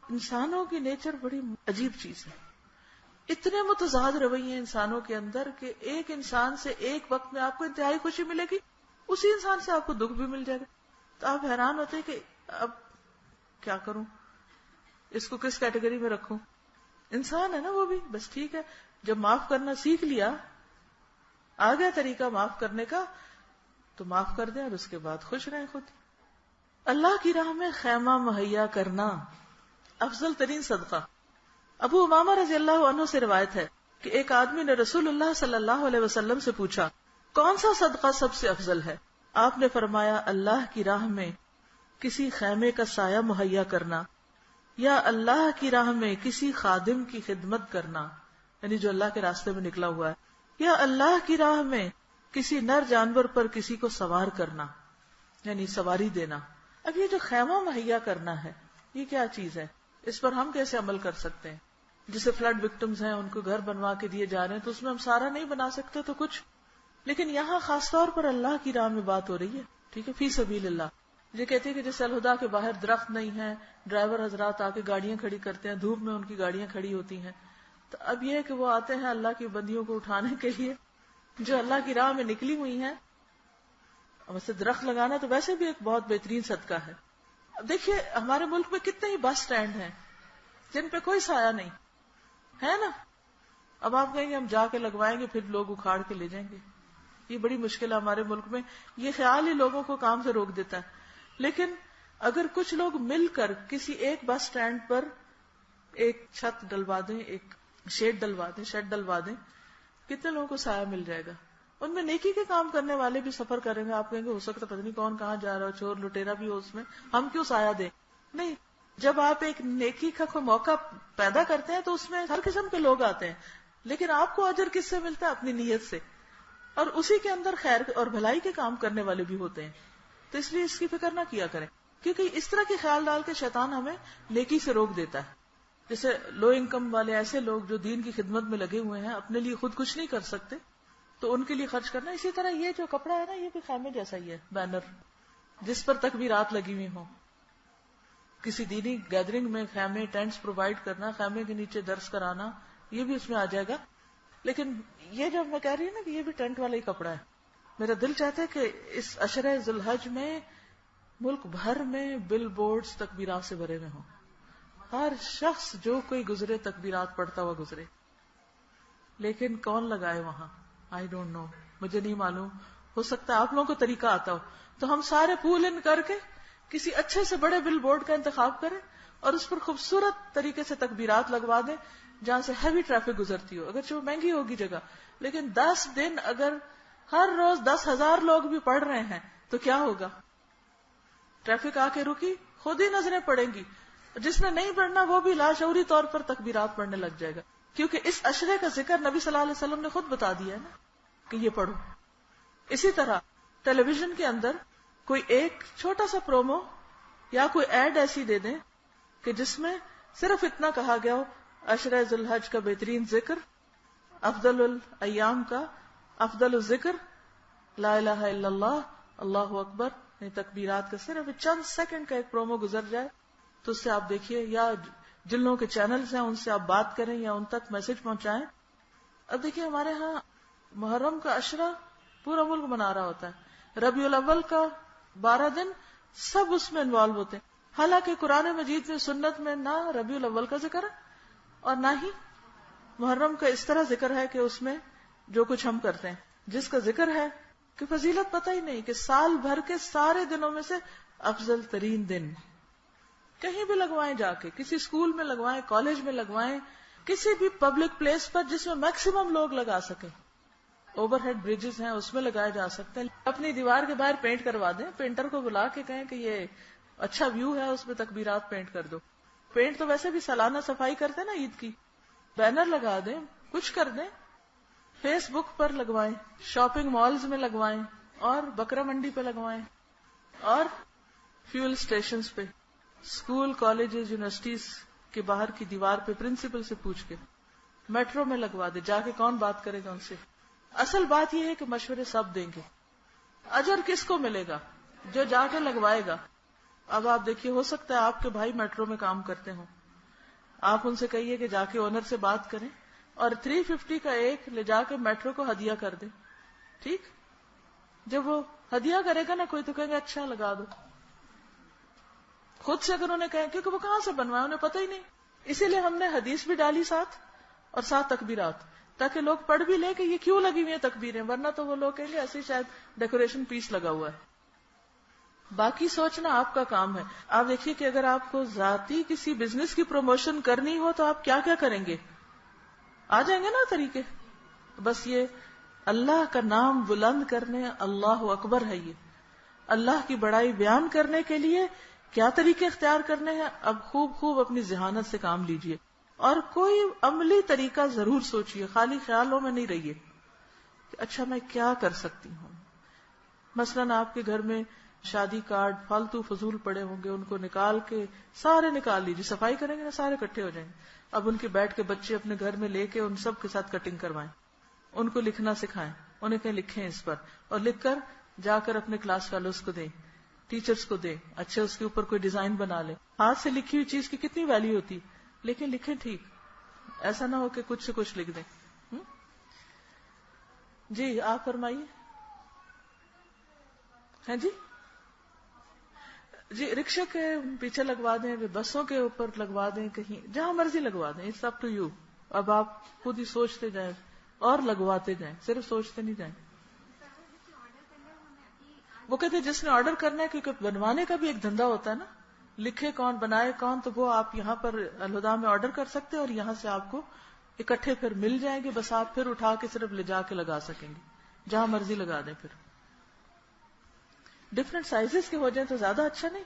انسانوں کی نیچر بڑی عجیب چیز ہے. اتنے متضاد رویے انسانوں کے اندر کہ ایک انسان سے ایک وقت میں آپ کو انتہائی خوشی ملے گی، اسی انسان سے آپ کو دکھ بھی مل جائے گا. تو آپ حیران ہوتے ہیں کہ اب کیا کروں، اس کو کس کیٹیگری میں رکھوں. انسان ہے نا وہ بھی، بس ٹھیک ہے. جب معاف کرنا سیکھ لیا، آ گیا طریقہ معاف کرنے کا، تو معاف کر دیں اور اس کے بعد خوش رہیں خود. اللہ کی راہ میں خیمہ مہیا کرنا افضل ترین صدقہ. ابو امامہ رضی اللہ عنہ سے روایت ہے کہ ایک آدمی نے رسول اللہ صلی اللہ علیہ وسلم سے پوچھا کون سا صدقہ سب سے افضل ہے؟ آپ نے فرمایا اللہ کی راہ میں کسی خیمے کا سایہ مہیا کرنا، یا اللہ کی راہ میں کسی خادم کی خدمت کرنا، یعنی جو اللہ کے راستے میں نکلا ہوا ہے، یا اللہ کی راہ میں کسی نر جانور پر کسی کو سوار کرنا یعنی سواری دینا. اب یہ جو خیمہ مہیا کرنا ہے یہ کیا چیز ہے؟ اس پر ہم کیسے عمل کر سکتے ہیں؟ جسے فلڈ وکٹمز ہیں ان کو گھر بنوا کے دیے جا رہے ہیں تو اس میں ہم سارا نہیں بنا سکتے تو کچھ، لیکن یہاں خاص طور پر اللہ کی راہ میں بات ہو رہی ہے. ٹھیک ہے، فی سبیل اللہ. یہ کہتے ہیں کہ جیسے الہدا کے باہر درخت نہیں ہے، ڈرائیور حضرات آ کے گاڑیاں کھڑی کرتے ہیں، دھوپ میں ان کی گاڑیاں کھڑی ہوتی ہیں، تو اب یہ ہے کہ وہ آتے ہیں اللہ کی بندیوں کو اٹھانے کے لیے جو اللہ کی راہ میں نکلی ہوئی ہیں. ویسے درخت لگانا تو ویسے بھی ایک بہت بہترین صدقہ ہے. اب دیکھیے ہمارے ملک میں کتنے ہی بس سٹینڈ ہیں جن پہ کوئی سایہ نہیں ہے نا. اب آپ کہیں گے ہم جا کے لگوائیں گے پھر لوگ اکھاڑ کے لے جائیں گے. یہ بڑی مشکل ہے ہمارے ملک میں. یہ خیال ہی لوگوں کو کام سے روک دیتا ہے. لیکن اگر کچھ لوگ مل کر کسی ایک بس سٹینڈ پر ایک چھت ڈلوا دیں، ایک شیڈ ڈلوا دیں، کتنے لوگوں کو سایہ مل جائے گا. ان میں نیکی کے کام کرنے والے بھی سفر کریں گے. آپ کہیں گے ہو سکتا پتہ نہیں کون کہاں جا رہا ہو، چور لٹیرا بھی ہو اس میں، ہم کیوں سایہ دیں؟ نہیں، جب آپ ایک نیکی کا کوئی موقع پیدا کرتے ہیں تو اس میں ہر قسم کے لوگ آتے ہیں، لیکن آپ کو اجر کس سے ملتا ہے؟ اپنی نیت سے، اور اسی کے اندر خیر اور بھلائی کے کام کرنے والے بھی ہوتے ہیں. تو اس لیے اس کی فکر نہ کیا کریں، کیونکہ اس طرح کے خیال ڈال کے شیطان ہمیں نیکی سے روک دیتا ہے. جیسے لو انکم والے ایسے لوگ جو دین کی خدمت میں لگے ہوئے ہیں، اپنے لیے خود کچھ نہیں کر سکتے تو ان کے لیے خرچ کرنا. اسی طرح یہ جو کپڑا ہے نا، یہ بھی خیمے جیسا ہی ہے، بینر جس پر تکبیرات لگی ہوئی ہوں. کسی دینی گیدرنگ میں خیمے ٹینٹس پرووائڈ کرنا، خیمے کے نیچے درس کرانا، یہ بھی اس میں آ جائے گا. لیکن یہ جو میں کہہ رہی ہوں نا کہ یہ بھی ٹینٹ والا ہی کپڑا ہے. میرا دل چاہتا ہے کہ اس عشرہ ذی الحج میں ملک بھر میں بل بورڈز تکبیرات سے بھرے ہوئے ہوں. ہر شخص جو کوئی گزرے تکبیرات پڑھتا ہوا گزرے. لیکن کون لگائے وہاں؟ آئی ڈونٹ نو، مجھے نہیں معلوم. ہو سکتا ہے آپ لوگوں کو طریقہ آتا ہو تو ہم سارے پول ان کر کے کسی اچھے سے بڑے بل بورڈ کا انتخاب کریں اور اس پر خوبصورت طریقے سے تکبیرات لگوا دیں جہاں سے ہیوی ٹریفک گزرتی ہو. اگرچہ وہ مہنگی ہوگی جگہ، لیکن 10 دن اگر ہر روز 10,000 لوگ بھی پڑھ رہے ہیں تو کیا ہوگا؟ ٹریفک آ کے رکی، خود ہی نظریں پڑیں گی. جس نے نہیں پڑھنا وہ بھی لاشعوری طور پر تکبیرات پڑھنے لگ جائے گا، کیونکہ اس عشرے کا ذکر نبی صلی اللہ علیہ وسلم نے خود بتا دیا ہے نا کہ یہ پڑھو. اسی طرح ٹیلی ویژن کے اندر کوئی ایک چھوٹا سا پرومو یا کوئی ایڈ ایسی دے دیں کہ جس میں صرف اتنا کہا گیا ہو عشرہ ذی الحج کا بہترین ذکر، افضل الایام کا افضل الذکر لا الہ الا اللہ، اللہ اکبر، تکبیرات کا صرف چند سیکنڈ کا ایک پرومو گزر جائے تو اس سے آپ دیکھیے، یا جن لوگوں کے چینلز ہیں ان سے آپ بات کریں یا ان تک میسج پہنچائیں. اب دیکھیے ہمارے ہاں محرم کا عشرہ پورا ملک منا رہا ہوتا ہے، ربیع الاول کا 12 دن سب اس میں انوالو ہوتے ہیں. حالانکہ قرآن مجید میں سنت میں نہ ربیع الاول کا ذکر ہے اور نہ ہی محرم کا اس طرح ذکر ہے کہ اس میں جو کچھ ہم کرتے ہیں. جس کا ذکر ہے کہ فضیلت پتہ ہی نہیں کہ سال بھر کے سارے دنوں میں سے افضل ترین دن. کہیں بھی لگوائیں، جا کے کسی اسکول میں لگوائیں، کالج میں لگوائیں، کسی بھی پبلک پلیس پر جس میں میکسیمم لوگ لگا سکیں. اوور ہیڈ بریجز ہیں اس میں لگائے جا سکتے ہیں. اپنی دیوار کے باہر پینٹ کروا دیں، پینٹر کو بلا کے کہیں کہ یہ اچھا ویو ہے، اس میں تکبیرات پینٹ کر دو. پینٹ تو ویسے بھی سالانہ صفائی کرتے نا عید کی. بینر لگا دیں، کچھ کر دیں، فیس بک پر لگوائیں، شاپنگ مالز میں لگوائیں، اور بکرا منڈی پہ لگوائیں، اور فیول اسٹیشنز پہ، اسکول کالجز یونیورسٹیز کے باہر کی دیوار پہ پرنسپل سے پوچھ کے، میٹرو میں لگوا دے. جا کے کون بات کرے گا ان سے؟ اصل بات یہ ہے کہ مشورے سب دیں گے. اجر کس کو ملے گا؟ جو جا کے لگوائے گا. اب آپ دیکھیے، ہو سکتا ہے آپ کے بھائی میٹرو میں کام کرتے ہوں، آپ ان سے کہیے کہ جا کے اونر سے بات کریں اور 350 کا ایک لے جا کے میٹرو کو ہدیہ کر دیں. ٹھیک، جب وہ ہدیہ کرے گا نا کوئی تو کہیں گے اچھا لگا دو. خود سے اگر انہیں کہیں، کیونکہ وہ کہاں سے بنوائے انہیں پتہ ہی نہیں. اسی لیے ہم نے حدیث بھی ڈالی ساتھ اور ساتھ تکبیرات، تاکہ لوگ پڑھ بھی لیں کہ یہ کیوں لگی ہوئی ہیں تکبیریں، ورنہ تو وہ لوگ کہیں گے ایسے شاید ڈیکوریشن پیس لگا ہوا ہے. باقی سوچنا آپ کا کام ہے. آپ دیکھیے کہ اگر آپ کو ذاتی کسی بزنس کی پروموشن کرنی ہو تو آپ کیا کیا کریں گے؟ آ جائیں گے نا طریقے. بس یہ اللہ کا نام بلند کرنے، اللہ اکبر ہے. یہ اللہ کی بڑائی بیان کرنے کے لیے کیا طریقے اختیار کرنے ہیں؟ اب خوب اپنی ذہانت سے کام لیجئے اور کوئی عملی طریقہ ضرور سوچئے، خالی خیالوں میں نہیں رہیے. کہ اچھا میں کیا کر سکتی ہوں. مثلاً آپ کے گھر میں شادی کارڈ فالتو فضول پڑے ہوں گے، ان کو نکال کے سارے نکال لیجیے، صفائی کریں گے نا سارے اکٹھے ہو جائیں گے. اب ان کے بیٹھ کے بچے اپنے گھر میں لے کے ان سب کے ساتھ کٹنگ کروائیں، ان کو لکھنا سکھائیں، انہیں کہیں لکھیں اس پر، اور لکھ کر جا کر اپنے کلاس فیلوز کو دیں، ٹیچرز کو دیں، اچھے اس کے اوپر کوئی ڈیزائن بنا لیں. ہاتھ سے لکھی ہوئی چیز کی کتنی ویلیو ہوتی، لیکن لکھیں ٹھیک، ایسا نہ ہو کہ کچھ سے کچھ لکھ دیں. جی آپ فرمائیے. ہے جی رکشے کے پیچھے لگوا دیں، بسوں کے اوپر لگوا دیں، کہیں جہاں مرضی لگوا دیں، اٹس اپ ٹو یو. اب آپ خود ہی سوچتے جائیں اور لگواتے جائیں، صرف سوچتے نہیں جائیں. وہ کہتے ہیں جس نے آرڈر کرنا ہے، کیونکہ بنوانے کا بھی ایک دھندا ہوتا ہے نا، لکھے کون بنائے کون، تو وہ آپ یہاں پر الہدا میں آرڈر کر سکتے ہیں اور یہاں سے آپ کو اکٹھے پھر مل جائیں گے، بس آپ پھر اٹھا کے صرف لے جا کے لگا سکیں گے، جہاں مرضی لگا دیں. پھر ڈفرینٹ سائزز کے ہو جائیں تو زیادہ اچھا نہیں،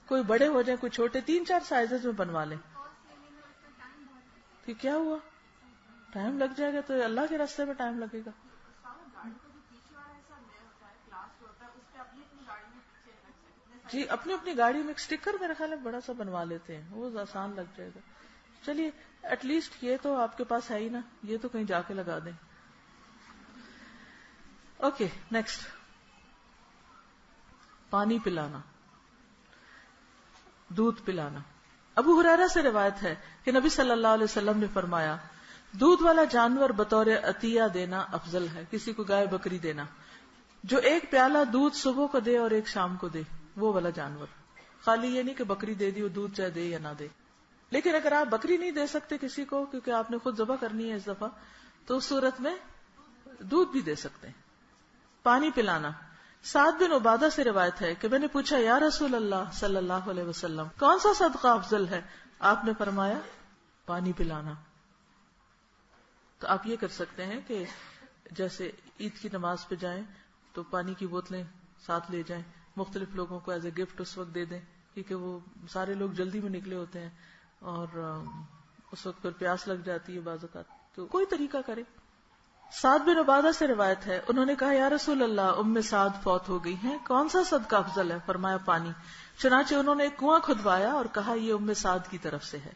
کوئی بڑے ہو جائیں کوئی چھوٹے، 3-4 سائزز میں بنوا لیں. کہ کیا ہوا، ٹائم لگ جائے گا تو اللہ کے راستے میں ٹائم لگے گا. جی اپنی اپنی گاڑی میں ایک اسٹیکر میرا خیال ہے بڑا سا بنوا لیتے ہیں، وہ آسان لگ جائے گا. چلیے ایٹ لیسٹ یہ تو آپ کے پاس ہے ہی نا، یہ تو کہیں جا کے لگا دیں. اوکے نیکسٹ، پانی پلانا، دودھ پلانا. ابو ہریرہ سے روایت ہے کہ نبی صلی اللہ علیہ وسلم نے فرمایا دودھ والا جانور بطور عطیہ دینا افضل ہے. کسی کو گائے بکری دینا، جو ایک پیالہ دودھ صبح کو دے اور ایک شام کو دے، وہ والا جانور. خالی یہ نہیں کہ بکری دے دی، وہ دودھ چاہے دے یا نہ دے. لیکن اگر آپ بکری نہیں دے سکتے کسی کو کیونکہ آپ نے خود ذبح کرنی ہے اس دفعہ، تو اس صورت میں دودھ بھی دے سکتے ہیں. پانی پلانا. سعد بن عبادہ سے روایت ہے کہ میں نے پوچھا یا رسول اللہ صلی اللہ علیہ وسلم کون سا صدقہ افضل ہے؟ آپ نے فرمایا پانی پلانا. تو آپ یہ کر سکتے ہیں کہ جیسے عید کی نماز پہ جائیں تو پانی کی بوتلیں ساتھ لے جائیں، مختلف لوگوں کو ایز اے گفٹ اس وقت دے دیں، کیونکہ وہ سارے لوگ جلدی میں نکلے ہوتے ہیں اور اس وقت پھر پیاس لگ جاتی ہے بعض اوقات، تو کوئی طریقہ کرے. سعد بن عبادہ سے روایت ہے انہوں نے کہا یا رسول اللہ ام سعد فوت ہو گئی ہیں، کون سا صدقہ افضل ہے؟ فرمایا پانی. چنانچہ انہوں نے ایک کنواں کھدوایا اور کہا یہ ام سعد کی طرف سے ہے.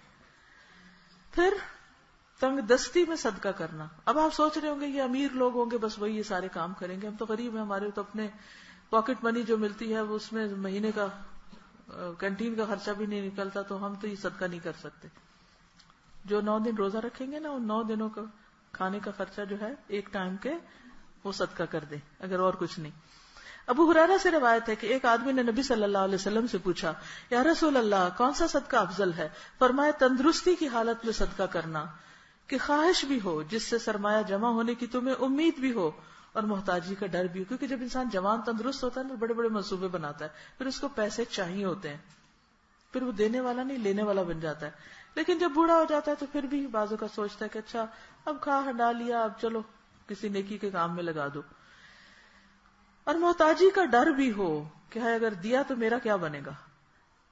پھر تنگ دستی میں صدقہ کرنا. اب آپ سوچ رہے ہوں گے یہ امیر لوگ ہوں گے بس وہی یہ سارے کام کریں گے، ہم تو غریب ہیں، ہمارے تو اپنے پاکٹ منی جو ملتی ہے وہ اس میں مہینے کا کینٹین کا خرچہ بھی نہیں نکلتا، تو ہم تو یہ صدقہ نہیں کر سکتے. جو 9 دن روزہ رکھیں گے نا، ان 9 دنوں کا کھانے کا خرچہ جو ہے ایک ٹائم کے وہ صدقہ کر دیں اگر اور کچھ نہیں. ابو ہریرہ سے روایت ہے کہ ایک آدمی نے نبی صلی اللہ علیہ وسلم سے پوچھا یا رسول اللہ کون سا صدقہ افضل ہے؟ فرمایا تندرستی کی حالت میں صدقہ کرنا کہ خواہش بھی ہو، جس سے سرمایہ جمع ہونے کی تمہیں امید بھی ہو اور محتاجی کا ڈر بھی ہو. کیونکہ جب انسان جوان تندرست ہوتا ہے نا، بڑے بڑے منصوبے بناتا ہے، پھر اس کو پیسے چاہیے ہوتے ہیں، پھر وہ دینے والا نہیں لینے والا بن جاتا ہے. لیکن جب بوڑھا ہو جاتا ہے تو پھر بھی بازو کا سوچتا ہے کہ اچھا اب کھا ہنڈا لیا، اب چلو کسی نیکی کے کام میں لگا دو. اور محتاجی کا ڈر بھی ہو کہ اگر دیا تو میرا کیا بنے گا،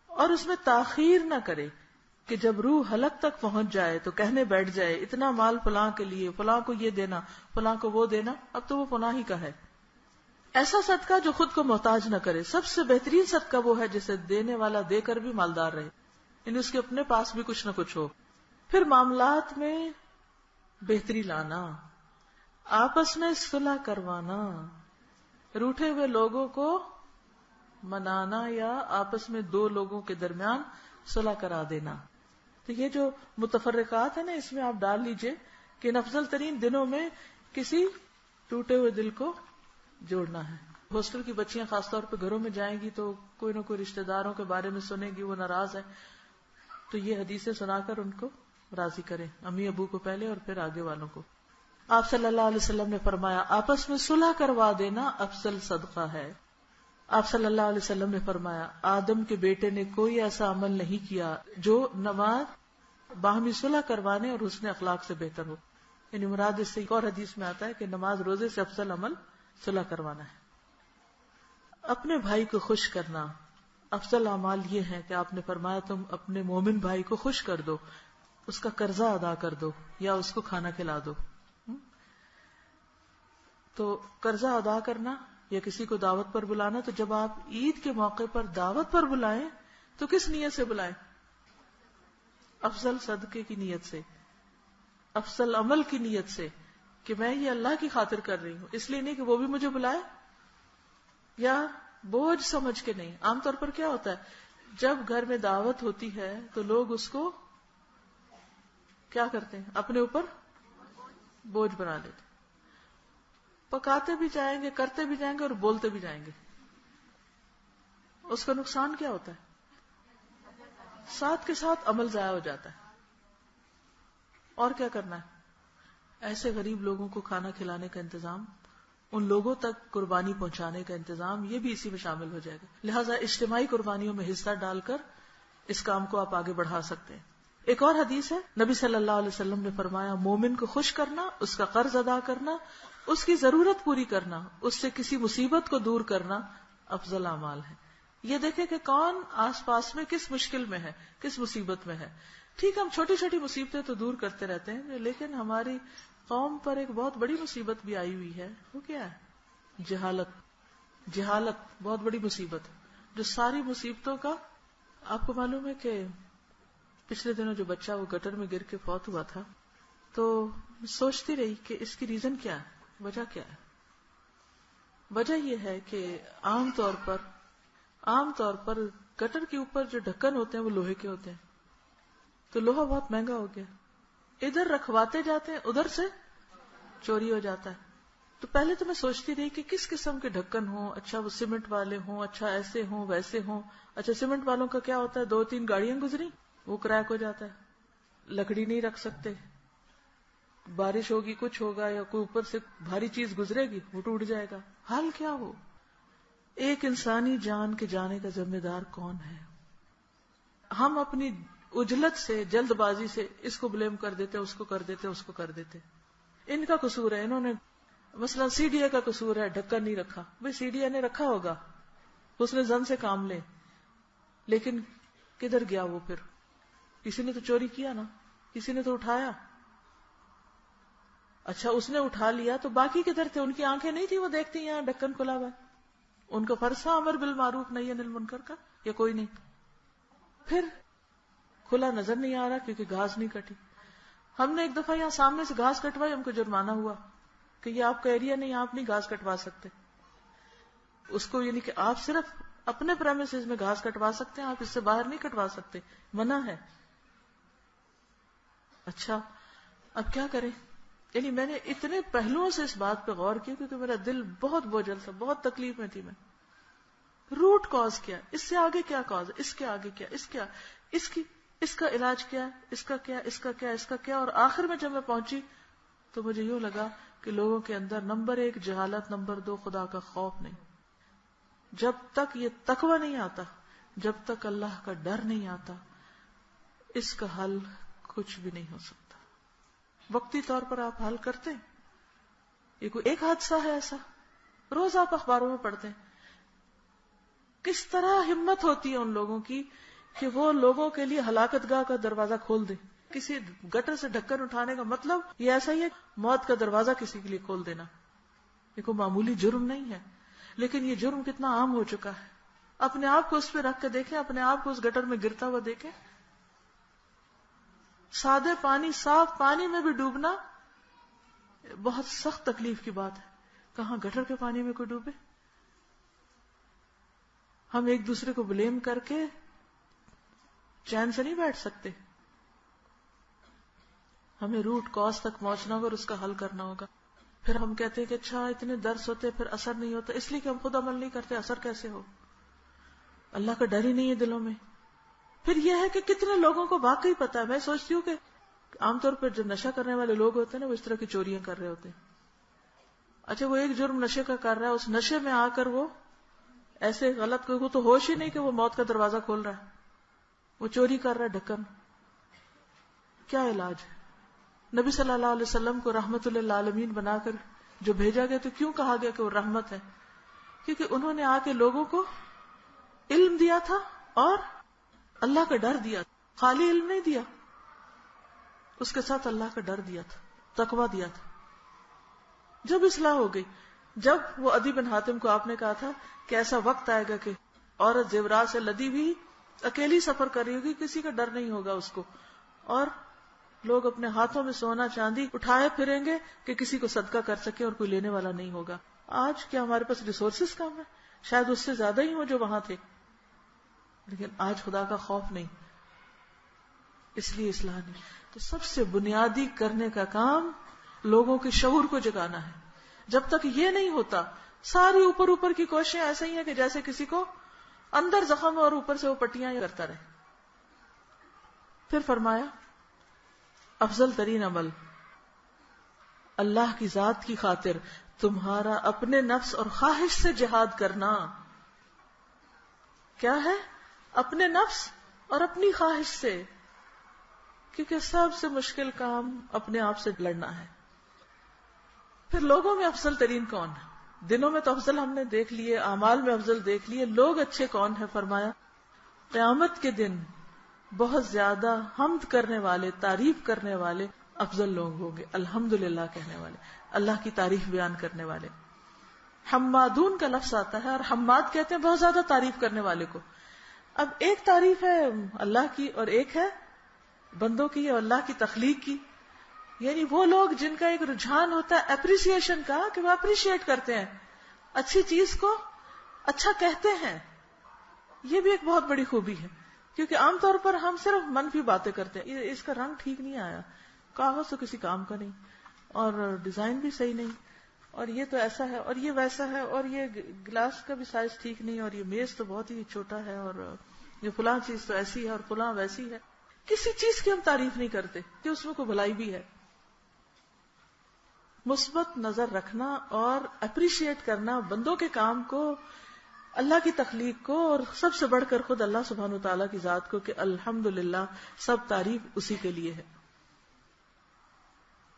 اور اس میں تاخیر نہ کرے کہ جب روح حلق تک پہنچ جائے تو کہنے بیٹھ جائے اتنا مال فلاں کے لیے، فلاں کو یہ دینا، فلاں کو وہ دینا، اب تو وہ فلاں ہی کا ہے. ایسا صدقہ جو خود کو محتاج نہ کرے. سب سے بہترین صدقہ وہ ہے جسے دینے والا دے کر بھی مالدار رہے، یعنی اس کے اپنے پاس بھی کچھ نہ کچھ ہو. پھر معاملات میں بہتری لانا، آپس میں صلح کروانا، روٹھے ہوئے لوگوں کو منانا یا آپس میں 2 لوگوں کے درمیان صلح کرا دینا. تو یہ جو متفرقات ہیں نا، اس میں آپ ڈال لیجئے کہ ان افضل ترین دنوں میں کسی ٹوٹے ہوئے دل کو جوڑنا ہے. ہاسٹل کی بچیاں خاص طور پہ گھروں میں جائیں گی تو کوئی نہ کوئی رشتہ داروں کے بارے میں سنیں گی، وہ ناراض ہے، تو یہ حدیثیں سنا کر ان کو راضی کریں، امی ابو کو پہلے اور پھر آگے والوں کو. آپ صلی اللہ علیہ وسلم نے فرمایا آپس میں صلح کروا دینا افضل صدقہ ہے. آپ صلی اللہ علیہ وسلم نے فرمایا آدم کے بیٹے نے کوئی ایسا عمل نہیں کیا جو نماز باہمی صلح کروانے اور حسن اخلاق سے بہتر ہو. یعنی مراد اس سے ایک اور حدیث میں آتا ہے کہ نماز روزے سے افضل عمل صلح کروانا ہے. اپنے بھائی کو خوش کرنا. افضل اعمال یہ ہیں کہ آپ نے فرمایا تم اپنے مومن بھائی کو خوش کر دو، اس کا قرضہ ادا کر دو یا اس کو کھانا کھلا دو. تو قرضہ ادا کرنا یا کسی کو دعوت پر بلانا، تو جب آپ عید کے موقع پر دعوت پر بلائیں تو کس نیت سے بلائیں؟ افضل صدقے کی نیت سے، افضل عمل کی نیت سے، کہ میں یہ اللہ کی خاطر کر رہی ہوں، اس لیے نہیں کہ وہ بھی مجھے بلائے، یا بوجھ سمجھ کے نہیں. عام طور پر کیا ہوتا ہے، جب گھر میں دعوت ہوتی ہے تو لوگ اس کو کیا کرتے ہیں، اپنے اوپر بوجھ بنا لیتے، پکاتے بھی جائیں گے، کرتے بھی جائیں گے اور بولتے بھی جائیں گے. اس کا نقصان کیا ہوتا ہے؟ ساتھ کے ساتھ عمل ضائع ہو جاتا ہے. اور کیا کرنا ہے؟ ایسے غریب لوگوں کو کھانا کھلانے کا انتظام، ان لوگوں تک قربانی پہنچانے کا انتظام، یہ بھی اسی میں شامل ہو جائے گا. لہٰذا اجتماعی قربانیوں میں حصہ ڈال کر اس کام کو آپ آگے بڑھا سکتے ہیں. ایک اور حدیث ہے، نبی صلی اللہ علیہ وسلم نے فرمایا، مومن کو خوش کرنا، اس کا قرض ادا کرنا، اس کی ضرورت پوری کرنا، اس سے کسی مصیبت کو دور کرنا افضل اعمال ہے. یہ دیکھیں کہ کون آس پاس میں کس مشکل میں ہے، کس مصیبت میں ہے. ٹھیک، ہم چھوٹی چھوٹی مصیبتیں تو دور کرتے رہتے ہیں، لیکن ہماری قوم پر ایک بہت بڑی مصیبت بھی آئی ہوئی ہے. وہ کیا ہے؟ جہالت. جہالت بہت بڑی مصیبت ہے، جو ساری مصیبتوں کا. آپ کو معلوم ہے کہ پچھلے دنوں جو بچہ وہ گٹر میں گر کے فوت ہوا تھا، تو سوچتی رہی کہ اس کی ریزن کیا ہے، وجہ کیا ہے. وجہ یہ ہے کہ عام طور پر گٹر کے اوپر جو ڈھکن ہوتے ہیں وہ لوہے کے ہوتے ہیں، تو لوہا بہت مہنگا ہو گیا، ادھر رکھواتے جاتے ہیں، ادھر سے چوری ہو جاتا ہے. تو پہلے تو میں سوچتی رہی کہ کس قسم کے ڈھکن ہوں، اچھا وہ سیمنٹ والے ہوں، اچھا ایسے ہوں ویسے ہوں. اچھا سیمنٹ والوں کا کیا ہوتا ہے، 2-3 گاڑیاں گزری وہ کریک ہو جاتا ہے، لکڑی نہیں رکھ سکتے، بارش ہوگی کچھ ہوگا یا کوئی اوپر سے بھاری چیز گزرے گی وہ ٹوٹ جائے گا. حل کیا ہو؟ ایک انسانی جان کے جانے کا ذمہ دار کون ہے؟ ہم اپنی عجلت سے، جلد بازی سے اس کو بلیم کر دیتے، اس کو کر دیتے، اس کو کر دیتے. ان کا قصور ہے، انہوں نے مثلا سی ڈی اے کا قصور ہے، ڈھکن نہیں رکھا. بھئی سی ڈی اے نے رکھا ہوگا، اس نے زن سے کام لے، لیکن کدھر گیا وہ؟ پھر کسی نے تو چوری کیا نا، کسی نے تو اٹھایا. اچھا اس نے اٹھا لیا تو باقی کدھر تھے؟ ان کی آنکھیں نہیں تھی وہ دیکھتی یہاں ڈھکن کھلا ہوا ہے؟ ان کا فرض تھا امر بالمعروف نہی عن المنکر کا، یا کوئی نہیں؟ پھر کھلا نظر نہیں آ رہا کیونکہ گھاس نہیں کٹی. ہم نے ایک دفعہ یہاں سامنے سے گھاس کٹوائی، ہم کو جرمانہ ہوا کہ یہ آپ کا ایریا نہیں، آپ نہیں گھاس کٹوا سکتے. اس کو یعنی کہ آپ صرف اپنے پریمیسز میں گھاس کٹوا سکتے ہیں، آپ اس سے باہر نہیں کٹوا سکتے، منع ہے. اچھا اب کیا کریں؟ یعنی میں نے اتنے پہلوؤں سے اس بات پہ غور کیا کیونکہ میرا دل بہت بوجھل تھا، بہت تکلیف میں تھی. میں روٹ کاز کیا، اس سے آگے کیا کاز ہے، اس کے آگے کیا، اس کا علاج کیا، اس کا کیا، اس کا کیا، اس کا کیا. اور آخر میں جب میں پہنچی تو مجھے یوں لگا کہ لوگوں کے اندر نمبر 1 جہالت، نمبر 2 خدا کا خوف نہیں. جب تک یہ تقوی نہیں آتا، جب تک اللہ کا ڈر نہیں آتا، اس کا حل کچھ بھی نہیں ہو سکتا. وقتی طور پر آپ حل کرتے ہیں، یہ کوئی ایک حادثہ ہے ایسا، روز آپ اخباروں میں پڑھتے ہیں کس طرح ہمت ہوتی ہے ان لوگوں کی کہ وہ لوگوں کے لیے ہلاکت گاہ کا دروازہ کھول دیں. کسی گٹر سے ڈھکن اٹھانے کا مطلب یہ ایسا ہی ہے موت کا دروازہ کسی کے لیے کھول دینا. یہ کوئی معمولی جرم نہیں ہے، لیکن یہ جرم کتنا عام ہو چکا ہے. اپنے آپ کو اس پہ رکھ کے دیکھیں، اپنے آپ کو اس گٹر میں گرتا ہوا دیکھیں. سادے پانی، صاف پانی میں بھی ڈوبنا بہت سخت تکلیف کی بات ہے، کہاں گٹر کے پانی میں کوئی ڈوبے. ہم ایک دوسرے کو بلیم کر کے چین سے نہیں بیٹھ سکتے. ہمیں روٹ کاز تک پہنچنا ہوگا اور اس کا حل کرنا ہوگا. پھر ہم کہتے ہیں کہ اچھا اتنے درس ہوتے پھر اثر نہیں ہوتا، اس لیے کہ ہم خود عمل نہیں کرتے. اثر کیسے ہو؟ اللہ کا ڈر ہی نہیں ہے دلوں میں. پھر یہ ہے کہ کتنے لوگوں کو واقعی پتا ہے. میں سوچتی ہوں کہ عام طور پر جو نشہ کرنے والے لوگ ہوتے ہیں نا، وہ اس طرح کی چوریاں کر رہے ہوتے ہیں. اچھا وہ ایک جرم نشے کا کر رہا ہے، اس نشے میں آ کر وہ ایسے غلط، کو تو ہوش ہی نہیں کہ وہ موت کا دروازہ کھول رہا ہے، وہ چوری کر رہا ہے ڈھکن. کیا علاج ہے؟ نبی صلی اللہ علیہ وسلم کو رحمت للعالمین بنا کر جو بھیجا گیا، تو کیوں کہا گیا کہ وہ رحمت ہے؟ کیونکہ انہوں نے آ کے لوگوں کو علم دیا تھا اور اللہ کا ڈر دیا. خالی علم نہیں دیا، اس کے ساتھ اللہ کا ڈر دیا تھا، تقویٰ دیا تھا. جب اصلاح ہو گئی، جب وہ عدی بن حاتم کو آپ نے کہا تھا کہ ایسا وقت آئے گا کہ عورت زیورات سے لدی بھی اکیلی سفر کر رہی ہوگی، کسی کا ڈر نہیں ہوگا اس کو، اور لوگ اپنے ہاتھوں میں سونا چاندی اٹھائے پھریں گے کہ کسی کو صدقہ کر سکے اور کوئی لینے والا نہیں ہوگا. آج کیا ہمارے پاس ریسورسز کم ہے؟ شاید اس سے زیادہ ہی ہوں جو وہاں تھے، لیکن آج خدا کا خوف نہیں، اس لیے اصلاح نہیں. تو سب سے بنیادی کرنے کا کام لوگوں کے شعور کو جگانا ہے. جب تک یہ نہیں ہوتا ساری اوپر کی کوششیں ایسے ہی ہیں کہ جیسے کسی کو اندر زخم اور اوپر سے وہ پٹیاں کرتا رہے. پھر فرمایا افضل ترین عمل اللہ کی ذات کی خاطر تمہارا اپنے نفس اور خواہش سے جہاد کرنا. کیا ہے؟ اپنے نفس اور اپنی خواہش سے، کیونکہ سب سے مشکل کام اپنے آپ سے لڑنا ہے. پھر لوگوں میں افضل ترین کون ہے؟ دنوں میں تو افضل ہم نے دیکھ لیے، اعمال میں افضل دیکھ لیے، لوگ اچھے کون ہیں؟ فرمایا قیامت کے دن بہت زیادہ حمد کرنے والے، تعریف کرنے والے افضل لوگ ہوں گے، الحمدللہ کہنے والے، اللہ کی تعریف بیان کرنے والے. حمادون کا لفظ آتا ہے اور حماد کہتے ہیں بہت زیادہ تعریف کرنے والے کو. اب ایک تعریف ہے اللہ کی اور ایک ہے بندوں کی اور اللہ کی تخلیق کی. یعنی وہ لوگ جن کا ایک رجحان ہوتا ہے اپریسیشن کا، کہ وہ اپریشیٹ کرتے ہیں، اچھی چیز کو اچھا کہتے ہیں. یہ بھی ایک بہت بڑی خوبی ہے، کیونکہ عام طور پر ہم صرف منفی باتیں کرتے ہیں. اس کا رنگ ٹھیک نہیں آیا، کاغذ تو کسی کام کا نہیں، اور ڈیزائن بھی صحیح نہیں، اور یہ تو ایسا ہے اور یہ ویسا ہے، اور یہ گلاس کا بھی سائز ٹھیک نہیں، اور یہ میز تو بہت ہی چھوٹا ہے، اور یہ فلاں چیز تو ایسی ہے اور فلاں ویسی ہے. کسی چیز کی ہم تعریف نہیں کرتے کہ اس میں کوئی بھلائی بھی ہے. مثبت نظر رکھنا اور اپریشیٹ کرنا بندوں کے کام کو، اللہ کی تخلیق کو، اور سب سے بڑھ کر خود اللہ سبحانہ وتعالیٰ کی ذات کو، کہ الحمدللہ سب تعریف اسی کے لیے ہے.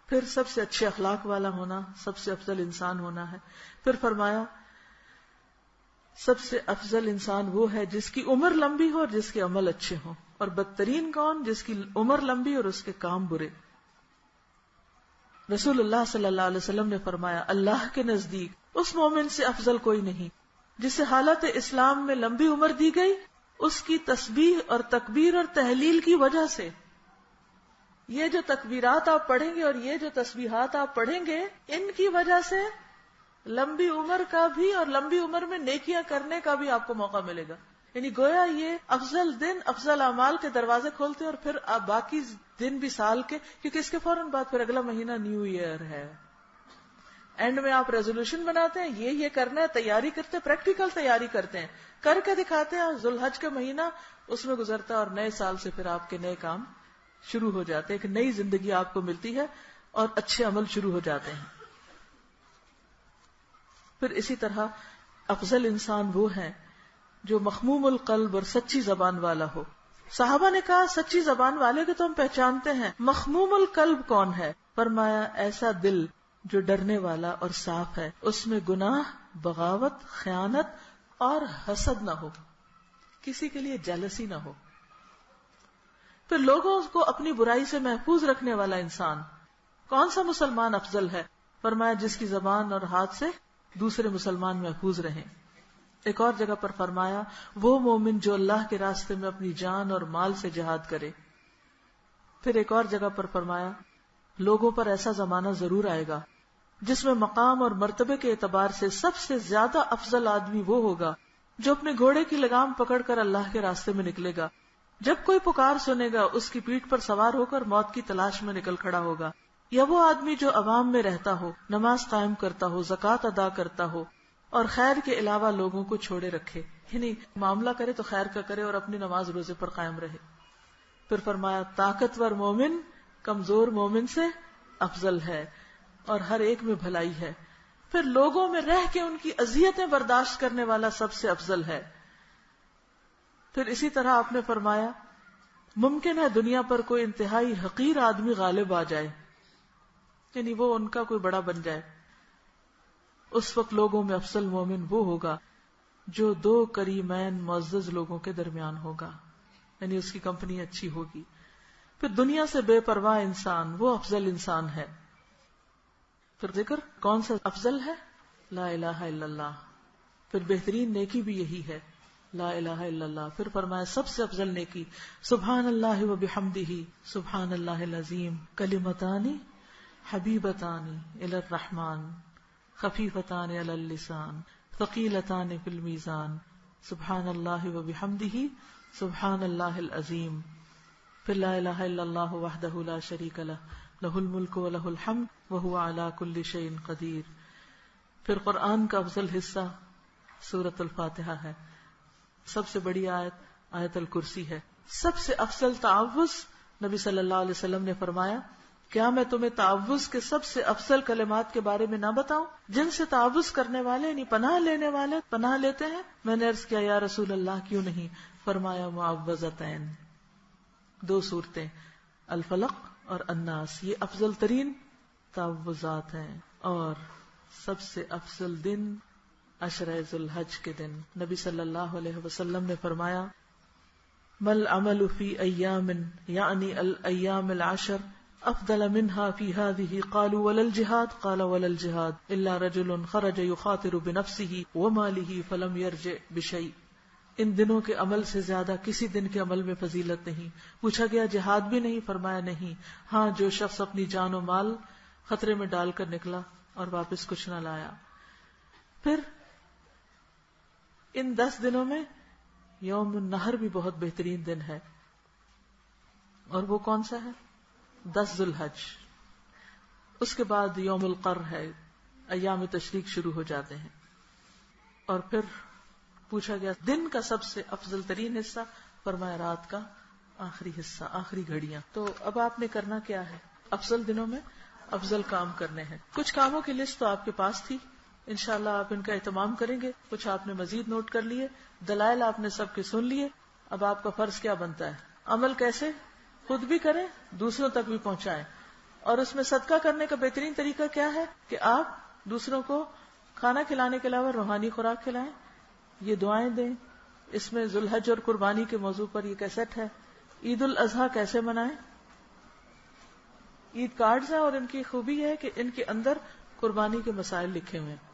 پھر سب سے اچھے اخلاق والا ہونا، سب سے افضل انسان ہونا ہے. پھر فرمایا سب سے افضل انسان وہ ہے جس کی عمر لمبی ہو اور جس کے عمل اچھے ہوں. اور بدترین کون؟ جس کی عمر لمبی اور اس کے کام برے. رسول اللہ صلی اللہ علیہ وسلم نے فرمایا اللہ کے نزدیک اس مومن سے افضل کوئی نہیں جسے حالت اسلام میں لمبی عمر دی گئی اس کی تسبیح اور تکبیر اور تحلیل کی وجہ سے. یہ جو تکبیرات آپ پڑھیں گے اور یہ جو تسبیحات آپ پڑھیں گے، ان کی وجہ سے لمبی عمر کا بھی اور لمبی عمر میں نیکیاں کرنے کا بھی آپ کو موقع ملے گا. یعنی گویا یہ افضل دن افضل اعمال کے دروازے کھولتے ہیں. اور پھر آپ باقی دن بھی سال کے، کیونکہ اس کے فوراً بعد پھر اگلا مہینہ نیو ایئر ہے. اینڈ میں آپ ریزولوشن بناتے ہیں، یہ کرنا ہے، تیاری کرتے ہیں، پریکٹیکل تیاری کرتے ہیں، کر کے دکھاتے ہیں. ذو الحج کا مہینہ اس میں گزرتا ہے اور نئے سال سے پھر آپ کے نئے کام شروع ہو جاتے ہیں. ایک نئی زندگی آپ کو ملتی ہے اور اچھے عمل شروع ہو جاتے ہیں. پھر اسی طرح افضل انسان وہ ہے جو مخموم القلب اور سچی زبان والا ہو. صحابہ نے کہا سچی زبان والے کو تو ہم پہچانتے ہیں، مخموم القلب کون ہے؟ فرمایا ایسا دل جو ڈرنے والا اور صاف ہے، اس میں گناہ، بغاوت، خیانت اور حسد نہ ہو، کسی کے لیے جیلسی نہ ہو. پھر لوگوں کو اپنی برائی سے محفوظ رکھنے والا انسان. کون سا مسلمان افضل ہے؟ فرمایا جس کی زبان اور ہاتھ سے دوسرے مسلمان محفوظ رہیں. ایک اور جگہ پر فرمایا وہ مومن جو اللہ کے راستے میں اپنی جان اور مال سے جہاد کرے. پھر ایک اور جگہ پر فرمایا لوگوں پر ایسا زمانہ ضرور آئے گا جس میں مقام اور مرتبے کے اعتبار سے سب سے زیادہ افضل آدمی وہ ہوگا جو اپنے گھوڑے کی لگام پکڑ کر اللہ کے راستے میں نکلے گا. جب کوئی پکار سنے گا اس کی پیٹھ پر سوار ہو کر موت کی تلاش میں نکل کھڑا ہوگا. یا وہ آدمی جو عوام میں رہتا ہو، نماز قائم کرتا ہو، زکوٰۃ ادا کرتا ہو اور خیر کے علاوہ لوگوں کو چھوڑے رکھے، یعنی معاملہ کرے تو خیر کا کرے اور اپنی نماز روزے پر قائم رہے. پھر فرمایا طاقتور مومن کمزور مومن سے افضل ہے اور ہر ایک میں بھلائی ہے. پھر لوگوں میں رہ کے ان کی اذیتیں برداشت کرنے والا سب سے افضل ہے. پھر اسی طرح آپ نے فرمایا ممکن ہے دنیا پر کوئی انتہائی حقیر آدمی غالب آ جائے، یعنی وہ ان کا کوئی بڑا بن جائے. اس وقت لوگوں میں افضل مومن وہ ہوگا جو دو کریمین معزز لوگوں کے درمیان ہوگا، یعنی اس کی کمپنی اچھی ہوگی. پھر دنیا سے بے پرواہ انسان وہ افضل انسان ہے. پھر ذکر کون سا افضل ہے؟ لا الہ الا اللہ. پھر بہترین نیکی بھی یہی ہے لا الہ الا اللہ. پھر فرمایا سب سے افضل نیکی سبحان اللہ و بحمدہ سبحان اللہ العظیم کلمتان حبیبتان الی الرحمن خفیفتان علی اللسان ثقیلتان فی المیزان سبحان اللہ و بحمدہ سبحان اللہ العظیم. پھر لا الہ الا اللہ وحدہ لا شریک لہ لہ الملک و لہ الحمد وہو علی کل شیء قدیر. پھر قرآن کا افضل حصہ سورۃ الفاتحہ ہے. سب سے بڑی آیت آیت الکرسی ہے. سب سے افضل تعوذ نبی صلی اللہ علیہ وسلم نے فرمایا کیا میں تمہیں تعوذ کے سب سے افضل کلمات کے بارے میں نہ بتاؤں جن سے تعوذ کرنے والے یعنی پناہ لینے والے پناہ لیتے ہیں؟ میں نے عرض کیا یا رسول اللہ کیوں نہیں؟ فرمایا معوذتین، 2 سورتیں الفلق اور الناس، یہ افضل ترین تعوذات ہیں. اور سب سے افضل دن عشرہ ذی الحج کے دن. نبی صلی اللہ علیہ وسلم نے فرمایا مل عمل فی ایام یعنی الایام العشر افضل منها في هذه قالوا ولا الجهاد قال ولا الجهاد الا رجل خرج يخاطر بنفسه وماله فلم يرجع بشيء. ان دنوں کے عمل سے زیادہ کسی دن کے عمل میں فضیلت نہیں. پوچھا گیا جہاد بھی نہیں؟ فرمایا نہیں، ہاں جو شخص اپنی جان و مال خطرے میں ڈال کر نکلا اور واپس کچھ نہ لایا. پھر ان 10 دنوں میں یوم النحر بھی بہت بہترین دن ہے. اور وہ کون سا ہے؟ 10 ذی الحج. اس کے بعد یوم القر ہے، ایام تشریق شروع ہو جاتے ہیں. اور پھر پوچھا گیا دن کا سب سے افضل ترین حصہ؟ فرمایا رات کا آخری حصہ، آخری گھڑیاں. تو اب آپ نے کرنا کیا ہے؟ افضل دنوں میں افضل کام کرنے ہیں. کچھ کاموں کی لسٹ تو آپ کے پاس تھی، انشاءاللہ آپ ان کا اہتمام کریں گے. کچھ آپ نے مزید نوٹ کر لیے، دلائل آپ نے سب کے سن لیے. اب آپ کا فرض کیا بنتا ہے؟ عمل کیسے خود بھی کریں، دوسروں تک بھی پہنچائیں. اور اس میں صدقہ کرنے کا بہترین طریقہ کیا ہے کہ آپ دوسروں کو کھانا کھلانے کے علاوہ روحانی خوراک کھلائیں، یہ دعائیں دیں. اس میں ذی الحج اور قربانی کے موضوع پر یہ کیسٹ ہے. عید الاضحیٰ کیسے منائیں، عید کارڈز ہیں اور ان کی خوبی ہے کہ ان کے اندر قربانی کے مسائل لکھے ہوئے ہیں.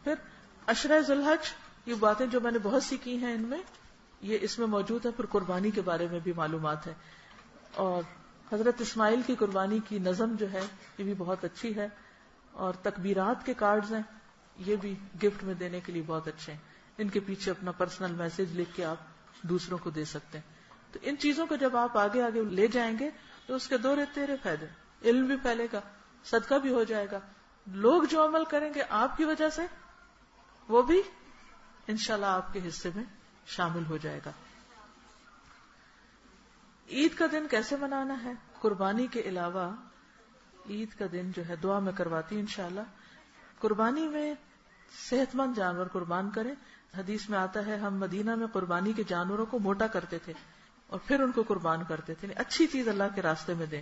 پھر عشرہ ذی الحج، یہ باتیں جو میں نے بہت سی کی ہیں ان میں یہ اس میں موجود ہے. پھر قربانی کے بارے میں بھی معلومات ہے. اور حضرت اسماعیل کی قربانی کی نظم جو ہے یہ بھی بہت اچھی ہے. اور تکبیرات کے کارڈز ہیں، یہ بھی گفٹ میں دینے کے لیے بہت اچھے ہیں. ان کے پیچھے اپنا پرسنل میسج لکھ کے آپ دوسروں کو دے سکتے ہیں. تو ان چیزوں کو جب آپ آگے آگے لے جائیں گے تو اس کے 2 تیرے فائدے، علم بھی پھیلے گا، صدقہ بھی ہو جائے گا. لوگ جو عمل کریں گے آپ کی وجہ سے وہ بھی انشاءاللہ آپ کے حصے میں شامل ہو جائے گا. عید کا دن کیسے منانا ہے؟ قربانی کے علاوہ عید کا دن جو ہے دعا میں کرواتی انشاءاللہ. قربانی میں صحت مند جانور قربان کریں. حدیث میں آتا ہے ہم مدینہ میں قربانی کے جانوروں کو موٹا کرتے تھے اور پھر ان کو قربان کرتے تھے. اچھی چیز اللہ کے راستے میں دیں.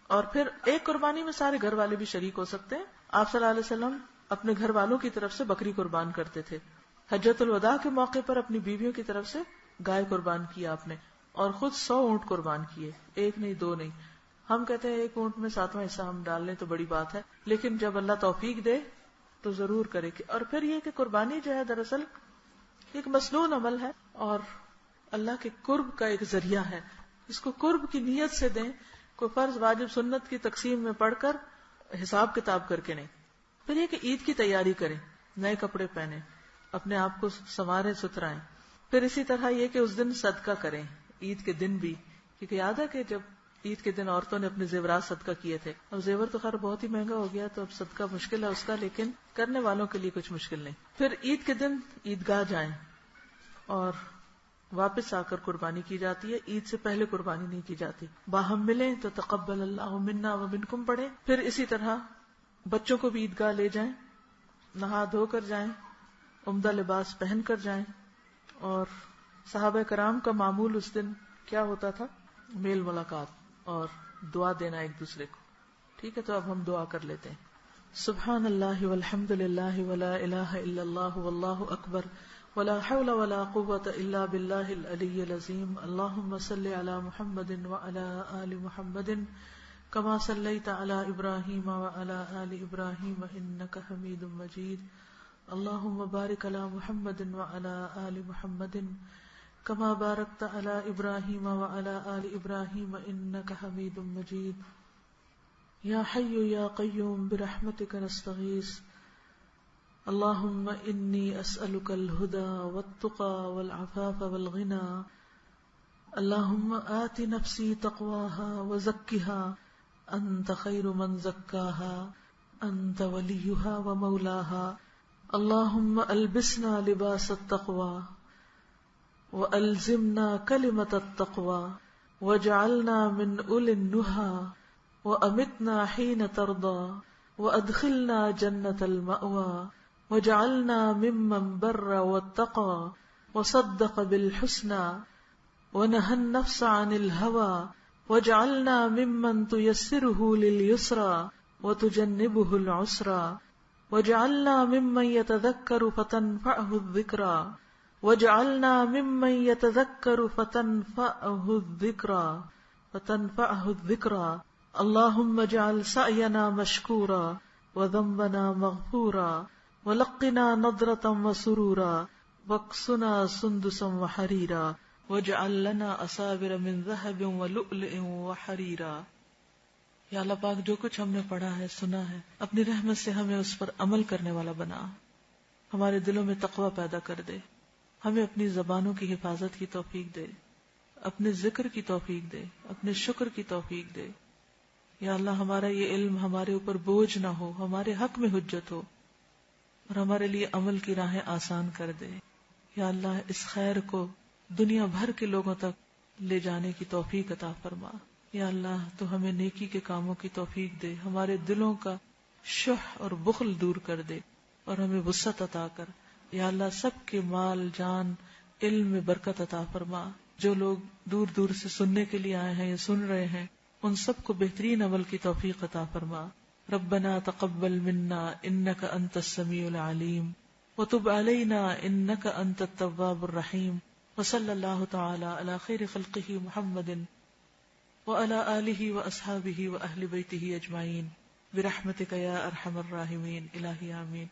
اور پھر ایک قربانی میں سارے گھر والے بھی شریک ہو سکتے ہیں. آپ صلی اللہ علیہ وسلم اپنے گھر والوں کی طرف سے بکری قربان کرتے تھے. حجۃ الوداع کے موقع پر اپنی بیویوں کی طرف سے گائے قربان کیا آپ نے، اور خود 100 اونٹ قربان کیے، 1 نہیں 2 نہیں. ہم کہتے ہیں 1 اونٹ میں 7واں حصہ ہم ڈال لیں تو بڑی بات ہے، لیکن جب اللہ توفیق دے تو ضرور کرے. اور پھر یہ کہ قربانی جو ہے دراصل ایک مسنون عمل ہے اور اللہ کے قرب کا ایک ذریعہ ہے. اس کو قرب کی نیت سے دیں، کوئی فرض واجب سنت کی تقسیم میں پڑھ کر حساب کتاب کر کے نہیں. پھر یہ کہ عید کی تیاری کریں، نئے کپڑے پہنیں، اپنے آپ کو سنواریں ستھرائیں. پھر اسی طرح یہ کہ اس دن صدقہ کریں عید کے دن بھی، کیونکہ یاد ہے کہ جب عید کے دن عورتوں نے اپنے زیورات صدقہ کیے تھے. اب زیور تو خیر بہت ہی مہنگا ہو گیا تو اب صدقہ مشکل ہے اس کا، لیکن کرنے والوں کے لیے کچھ مشکل نہیں. پھر عید کے دن عیدگاہ جائیں اور واپس آ کر قربانی کی جاتی ہے. عید سے پہلے قربانی نہیں کی جاتی. باہم ملیں تو تقبل اللہ منا و منکم پڑھیں. پھر اسی طرح بچوں کو بھی عیدگاہ لے جائیں، نہا دھو کر جائیں، عمدہ لباس پہن کر جائیں. اور صحابہ کرام کا معمول اس دن کیا ہوتا تھا؟ میل ملاقات اور دعا دینا ایک دوسرے کو. ٹھیک ہے، تو اب ہم دعا کر لیتے ہیں. سبحان اللہ والحمد للہ ولا الہ الا اللہ واللہ اکبر ولا حول ولا قوة الا باللہ العلی العظیم. اللہم صل علی محمد وعلی آل محمد كما صليت على إبراهيم وعلى آل إبراهيم إنك حميد مجيد اللهم بارك على محمد وعلى آل محمد كما باركت على إبراهيم وعلى آل إبراهيم إنك حميد مجيد يا حي يا قيوم برحمتك نستغيث اللهم إني أسألك الهدى والتقى والعفاف والغنى اللهم آت نفسي تقواها وزكها أنت خير من زكاها أنت وليها ومولاها اللهم ألبسنا لباس التقوى وألزمنا كلمة التقوى واجعلنا من أولي النهى وأمتنا حين ترضى وأدخلنا جنة المأوى واجعلنا ممن بر واتقى وصدق بالحسنى ونهى النفس عن الهوى واجعلنا ممن تيسره لليسرى وتجنبه العسرى واجعلنا ممن يتذكر فتنفعه الذكرى واجعلنا ممن يتذكر فتنفعه الذكرى اللهم اجعل سعينا مشكورا وذنبنا مغفورا ولقنا نضرة وسرورا واكسنا سندسا وحريرا واجعل لنا أصابر من ذهب ولؤلؤ وحريرا. یا اللہ پاک جو کچھ ہم نے پڑھا ہے سنا ہے اپنی رحمت سے ہمیں اس پر عمل کرنے والا بنا، ہمارے دلوں میں تقوی پیدا کر دے، ہمیں اپنی زبانوں کی حفاظت کی توفیق دے، اپنے ذکر کی توفیق دے، اپنے شکر کی توفیق دے. یا اللہ ہمارا یہ علم ہمارے اوپر بوجھ نہ ہو، ہمارے حق میں حجت ہو اور ہمارے لیے عمل کی راہیں آسان کر دے. یا اللہ اس خیر کو دنیا بھر کے لوگوں تک لے جانے کی توفیق عطا فرما. یا اللہ تو ہمیں نیکی کے کاموں کی توفیق دے، ہمارے دلوں کا شح اور بخل دور کر دے اور ہمیں وسعت عطا کر. یا اللہ سب کے مال جان علم میں برکت عطا فرما. جو لوگ دور دور سے سننے کے لیے آئے ہیں یا سن رہے ہیں ان سب کو بہترین عمل کی توفیق عطا فرما. ربنا تقبل منا انك انت السميع العليم وتب علينا انك انت التواب الرحيم وصلى الله تعالى على خير خلقه محمد وعلى آله وأصحابه وأهل بيته أجمعين برحمتك يا أرحم الراحمين إلهي آمين.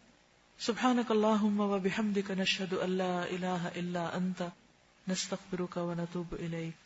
سبحانك اللهم وبحمدك نشهد أن لا إله إلا أنت نستغفرك ونتوب إليك.